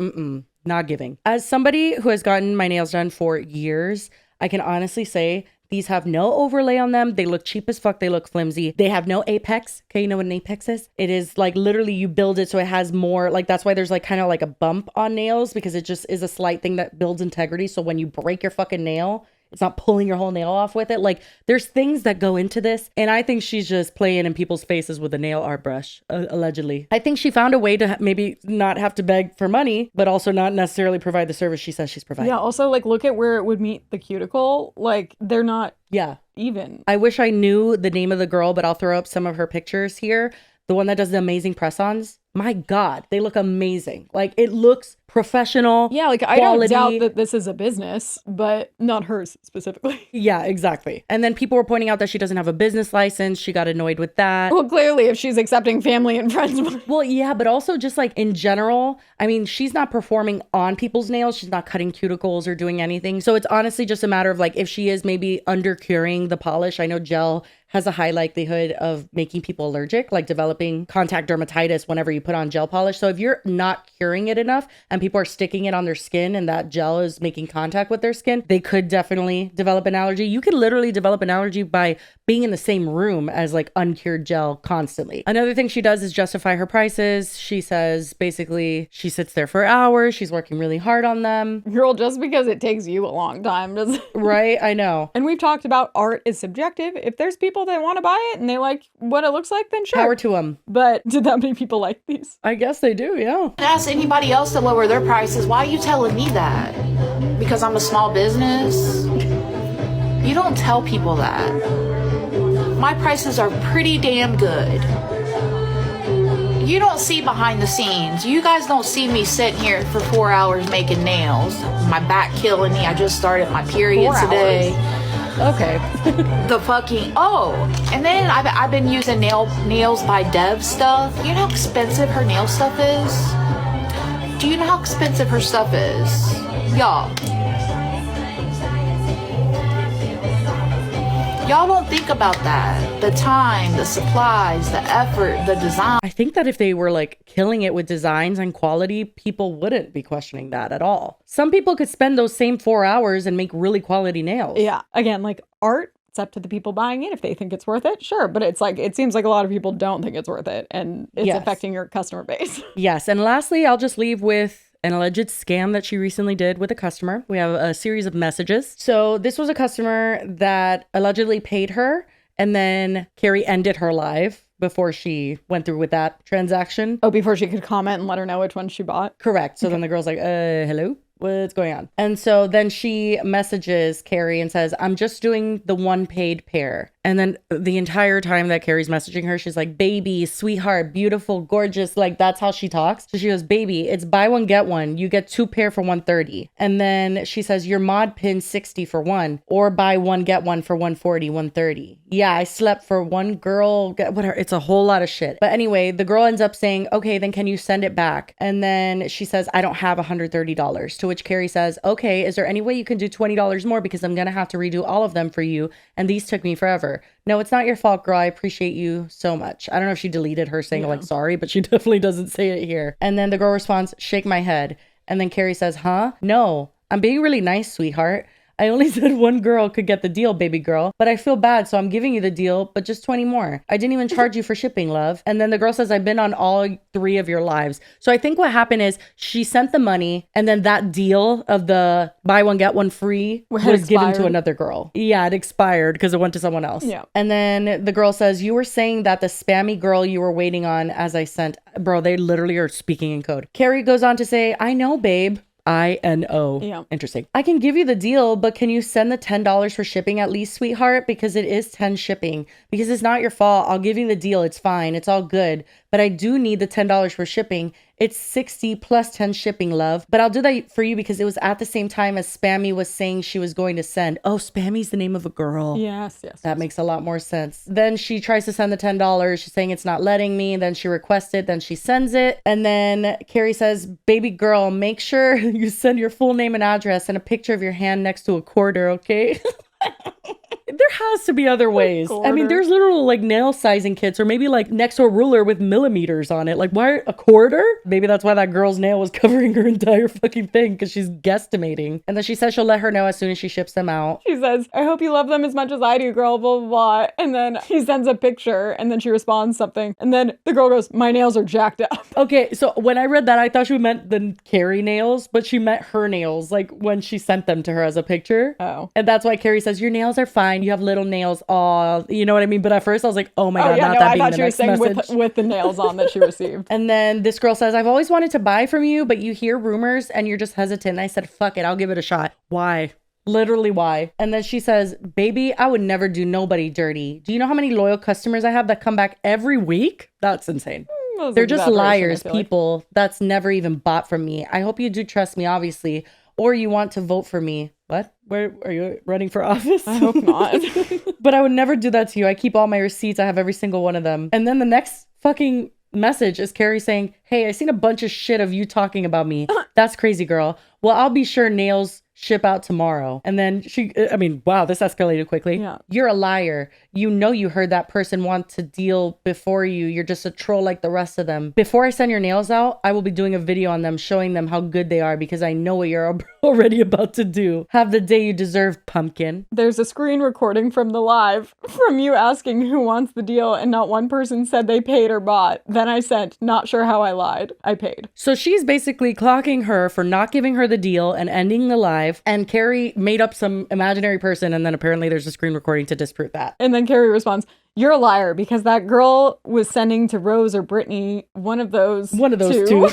giving. As somebody who has gotten my nails done for years, I can honestly say these have no overlay on them. They look cheap as fuck. They look flimsy. They have no apex. Okay, you know what an apex is? It is like literally you build it so it has more, like that's why there's like kind of like a bump on nails, because it just is a slight thing that builds integrity. So when you break your fucking nail, it's not pulling your whole nail off with it. Like there's things that go into this. And I think she's just playing in people's faces with a nail art brush, allegedly. I think she found a way to maybe not have to beg for money, but also not necessarily provide the service she says she's providing. Yeah, also like look at where it would meet the cuticle. Like they're not even. I wish I knew the name of the girl, but I'll throw up some of her pictures here. The one that does the amazing press-ons. My God, they look amazing. Like it looks professional. Yeah, like I don't doubt that this is a business, but not hers specifically. Yeah, exactly. And then people were pointing out that she doesn't have a business license. She got annoyed with that. Well, clearly if she's accepting family and friends. Well, yeah, but also just like in general, I mean, she's not performing on people's nails. She's not cutting cuticles or doing anything. So it's honestly just a matter of like if she is maybe under curing the polish. I know gel has a high likelihood of making people allergic, like developing contact dermatitis whenever you put on gel polish. So if you're not curing it enough and people are sticking it on their skin and that gel is making contact with their skin, they could definitely develop an allergy. You could literally develop an allergy by being in the same room as like uncured gel constantly. Another thing she does is justify her prices. She says basically she sits there for hours. She's working really hard on them. Girl, just because it takes you a long time doesn't. Right? I know. And we've talked about art is subjective. If there's people that want to buy it and they like what it looks like, then sure. Power to them. But did that many people like these? I guess they do, yeah. Ask anybody else to lower their prices. Why are you telling me that? Because I'm a small business? You don't tell people that. My prices are pretty damn good. You don't see behind the scenes. You guys don't see me sitting here for 4 hours making nails. My back killing me. I just started my period today. Okay. The fucking and then I've been using nails by Dev stuff. You know how expensive her nail stuff is? Do you know how expensive her stuff is? Y'all don't think about that. The time, the supplies, the effort, the design. I think that if they were like killing it with designs and quality, people wouldn't be questioning that at all. Some people could spend those same 4 hours and make really quality nails. Yeah. Again, like art, it's up to the people buying it. If they think it's worth it, sure. But it's like, it seems like a lot of people don't think it's worth it. And it's affecting your customer base. Yes. And lastly, I'll just leave with an alleged scam that she recently did with a customer. We have a series of messages. So this was a customer that allegedly paid her, and then Carrie ended her live before she went through with that transaction. Oh, before she could comment and let her know which one she bought? Correct. So then the girl's like, hello? What's going on? And so then she messages Carrie and says, I'm just doing the one paid pair. And then the entire time that Carrie's messaging her, she's like, baby, sweetheart, beautiful, gorgeous. Like, that's how she talks. So she goes, baby, it's buy one, get one. You get 2 pair for $130. And then she says, your mod pin 60 for one, or buy one, get one for $140, $130. Yeah, I slept for one girl, whatever. It's a whole lot of shit. But anyway, the girl ends up saying, okay, then can you send it back? And then she says, I don't have $130. To which Carrie says, okay, is there any way you can do $20 more? Because I'm going to have to redo all of them for you. And these took me forever. No, it's not your fault, girl. I appreciate you so much. I don't know if she deleted her saying like sorry, but she definitely doesn't say it here. And then the girl responds, shake my head. And then Carrie says, huh? No, I'm being really nice, sweetheart. I only said one girl could get the deal, baby girl, but I feel bad, so I'm giving you the deal, but just 20 more. I didn't even charge you for shipping, love. And then the girl says, I've been on all 3 of your lives. So I think what happened is she sent the money, and then that deal of the buy one, get one free was given to another girl. Yeah, it expired because it went to someone else. Yeah. And then the girl says, you were saying that the spammy girl you were waiting on as I sent, bro, they literally are speaking in code. Carrie goes on to say, I know, babe. I-N-O. Yeah. Interesting. I can give you the deal, but can you send the $10 for shipping at least, sweetheart? Because it is 10 shipping. Because it's not your fault. I'll give you the deal. It's fine. It's all good. But I do need the $10 for shipping. It's 60 plus 10 shipping, love. But I'll do that for you because it was at the same time as Spammy was saying she was going to send. Oh, Spammy's the name of a girl. Yes. That makes a lot more sense. Then she tries to send the $10. She's saying it's not letting me. Then she requests it. Then she sends it. And then Carrie says, baby girl, make sure you send your full name and address and a picture of your hand next to a quarter, okay? There has to be other ways. I mean, there's literal like nail sizing kits or maybe like next to a ruler with millimeters on it. Like, why a quarter? Maybe that's why that girl's nail was covering her entire fucking thing because she's guesstimating. And then she says she'll let her know as soon as she ships them out. She says, I hope you love them as much as I do, girl, blah, blah, blah. And then he sends a picture and then she responds something. And then the girl goes, my nails are jacked up. Okay, so when I read that, I thought she meant the Carrie nails, but she meant her nails, like when she sent them to her as a picture. Oh. And that's why Carrie says, your nails are fine. You have little nails. All, you know what I mean? But at first I was like, oh my God, not that being the next message. I thought she was saying with the nails on that she received. And then this girl says, I've always wanted to buy from you, but you hear rumors and you're just hesitant. And I said, fuck it. I'll give it a shot. Why? Literally why? And then she says, baby, I would never do nobody dirty. Do you know how many loyal customers I have that come back every week? That's insane. They're just liars, people. That's never even bought from me. I hope you do trust me, obviously, or you want to vote for me. What? Where are you running for office? I hope not. But I would never do that to you. I keep all my receipts. I have every single one of them. And then the next fucking message is Carrie saying, hey, I seen a bunch of shit of you talking about me. That's crazy, girl. Well, I'll be sure nails ship out tomorrow. And then wow, this escalated quickly. Yeah. You're a liar. You know you heard that person want to deal before you. You're just a troll like the rest of them. Before I send your nails out, I will be doing a video on them showing them how good they are because I know what you're already about to do. Have the day you deserve, pumpkin. There's a screen recording from the live from you asking who wants the deal and not one person said they paid or bought. Then I sent, not sure how I lied. I paid. So she's basically clocking her for not giving her the deal and ending the live. And Carrie made up some imaginary person, and then apparently there's a screen recording to disprove that. And then Carrie responds, you're a liar because that girl was sending to Rose or Brittany, one of those two.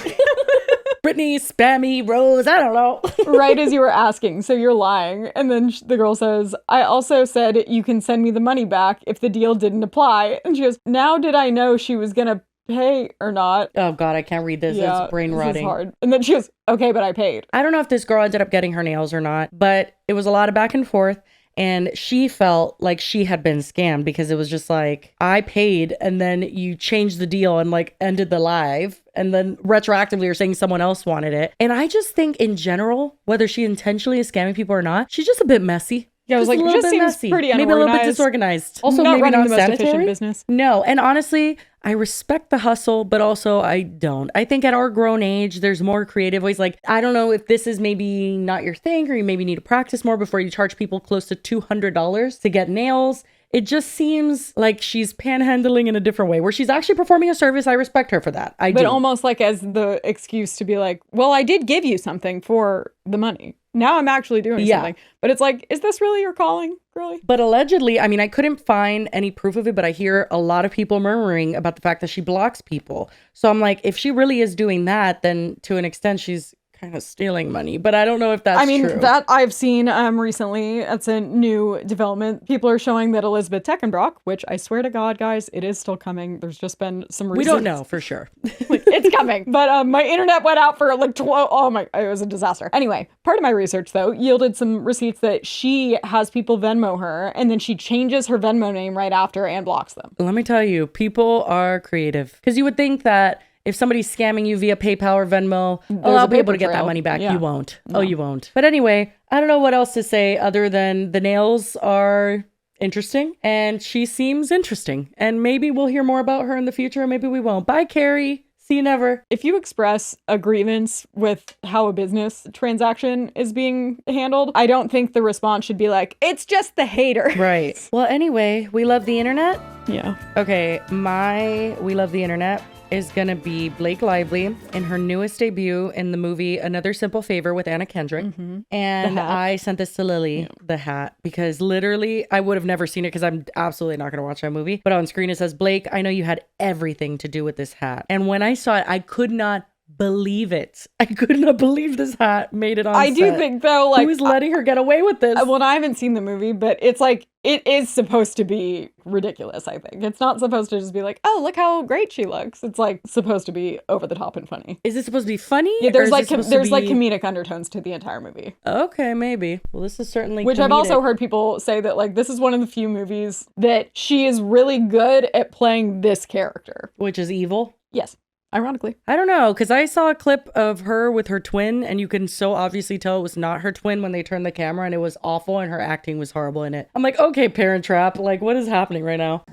Brittany, Spammy, Rose, I don't know. Right as you were asking, so you're lying. And then the girl says, I also said you can send me the money back if the deal didn't apply. And she goes, now did I know she was gonna pay or not? Oh God, I can't read this. Yeah, it's brain this rotting. is hard. And then she goes, okay, but I paid. I don't know if this girl ended up getting her nails or not, but it was a lot of back and forth. And she felt like she had been scammed because it was just like, I paid and then you changed the deal and like ended the live. And then retroactively you're saying someone else wanted it. And I just think in general, whether she intentionally is scamming people or not, she's just a bit messy. Yeah, I was like, it just seems pretty unorganized. Maybe a little bit disorganized. Also, not maybe running not the most sanitary efficient business. No, and honestly, I respect the hustle, but also I don't. I think at our grown age, there's more creative ways. Like, I don't know if this is maybe not your thing, or you maybe need to practice more before you charge people close to $200 to get nails. It just seems like she's panhandling in a different way, where she's actually performing a service. I respect her for that. I do. But almost like as the excuse to be like, well, I did give you something for the money. Now I'm actually doing something. But it's like, is this really your calling, really? But allegedly, I mean, I couldn't find any proof of it, but I hear a lot of people murmuring about the fact that she blocks people. So I'm like, if she really is doing that, then to an extent, she's kind of stealing money. But I don't know if that's true. That I've seen recently. It's a new development. People are showing that Elizabeth Teckenbrock, which I swear to God, guys, it is still coming. There's just been some reasons. We don't know for sure. Like, it's coming. But my internet went out for like 12. Oh my, it was a disaster. Anyway, part of my research though yielded some receipts that she has people Venmo her and then she changes her Venmo name right after and blocks them. Let me tell you, people are creative. Because you would think that if somebody's scamming you via PayPal or Venmo, I'll be able to get that money back. Yeah. You won't. No. Oh, you won't. But anyway, I don't know what else to say other than the nails are interesting and she seems interesting. And maybe we'll hear more about her in the future. Maybe we won't. Bye, Carrie. See you never. If you express a grievance with how a business transaction is being handled, I don't think the response should be like, it's just the hater. Right. Well, anyway, we love the internet. Yeah. Okay, my we love the internet is gonna be Blake Lively in her newest debut in the movie Another Simple Favor with Anna Kendrick. And I sent this to Lily, the hat, because literally I would have never seen it because I'm absolutely not gonna watch that movie. But on screen it says, Blake, I know you had everything to do with this hat. And when I saw it, I could not believe it. I could not believe this hat made it on I set. do think though, like, who is letting her get away with this? Well, I haven't seen the movie, but it's like, it is supposed to be ridiculous, I think. It's not supposed to just be like, oh, look how great she looks. It's like supposed to be over the top and funny. Is it supposed to be funny? Yeah, there's like there's like comedic undertones to the entire movie. Okay, maybe. Well, this is certainly Which comedic. I've also heard people say that like this is one of the few movies that she is really good at playing this character. Which is evil? Yes. Ironically. I don't know, because I saw a clip of her with her twin, and you can so obviously tell it was not her twin when they turned the camera, and it was awful, and her acting was horrible in it. I'm like, okay, Parent Trap, like, what is happening right now?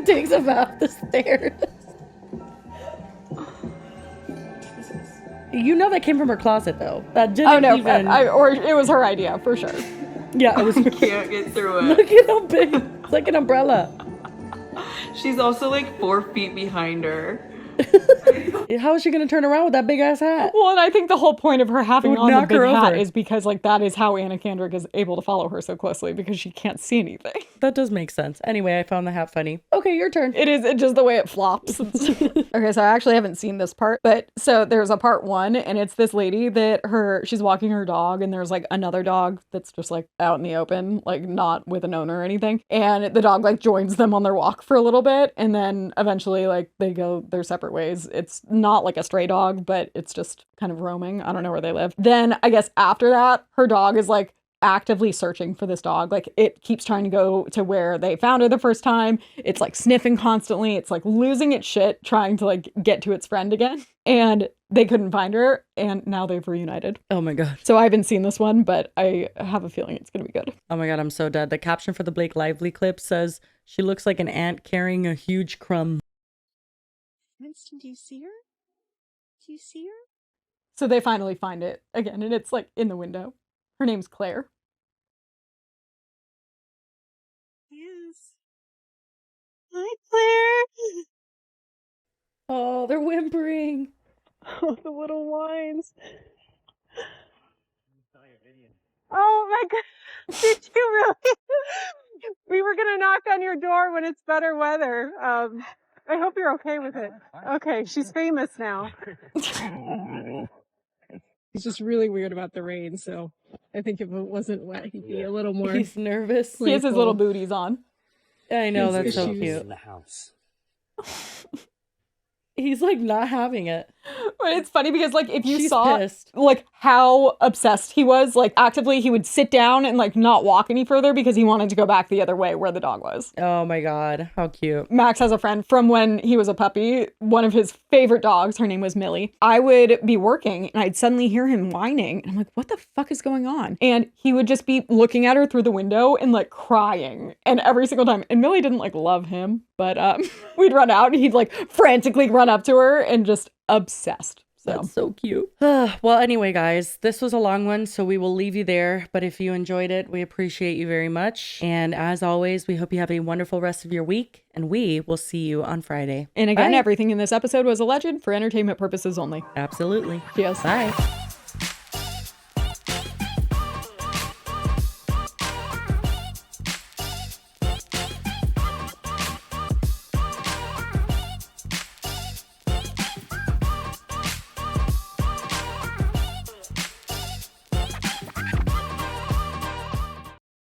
Takes a bath the stairs. You know that came from her closet, though. That didn't even... or it was her idea, for sure. Yeah, it was... I can't get through it. Look at how big. It's like an umbrella. She's also like 4 feet behind her. How is she gonna turn around with that big ass hat? Well, and I think the whole point of her having on the knock big her hat over. is because like that is how Anna Kendrick is able to follow her so closely because she can't see anything. That does make sense. Anyway, I found the hat funny. Okay, your turn. It's just the way it flops. Okay, so I actually haven't seen this part, but so there's a part 1 and it's this lady that she's walking her dog and there's like another dog that's just like out in the open, like not with an owner or anything. And the dog like joins them on their walk for a little bit and then eventually like they go their separate ways. It's not like a stray dog, but it's just kind of roaming. I don't know where they live. Then I guess after that, her dog is like actively searching for this dog. Like it keeps trying to go to where they found her the first time. It's like sniffing constantly. It's like losing its shit trying to like get to its friend again. And they couldn't find her and now they've reunited. Oh my god. So I haven't seen this one, but I have a feeling it's gonna be good. Oh my god, I'm so dead. The caption for the Blake Lively clip says, she looks like an ant carrying a huge crumb. Winston, do you see her? Do you see her? So they finally find it again and it's like in the window. Her name's Claire. Yes. Hi, Claire. Oh, they're whimpering. Oh, the little whines. Oh my god. Did you really? We were going to knock on your door when it's better weather. I hope you're okay with it. Okay, she's famous now. He's just really weird about the rain, so I think if it wasn't wet, he'd be a little more. He's nervous. He has his little booties on. I know, that's His so issues. cute. In the house. He's like not having it. But it's funny because like if you She's saw pissed. like how obsessed he was, like actively he would sit down and like not walk any further because he wanted to go back the other way where the dog was. Oh my god, how cute. Max has a friend from when he was a puppy, one of his favorite dogs, her name was Millie. I would be working and I'd suddenly hear him whining. And I'm like, what the fuck is going on? And he would just be looking at her through the window and like crying. And every single time, and Millie didn't like love him, but we'd run out and he'd like frantically run up to her and just obsessed. So. That's so cute. Well, anyway, guys, this was a long one, so we will leave you there. But if you enjoyed it, we appreciate you very much. And as always, we hope you have a wonderful rest of your week, and we will see you on Friday. And again, Bye. everything in this episode was alleged for entertainment purposes only. Absolutely. Yes. Bye.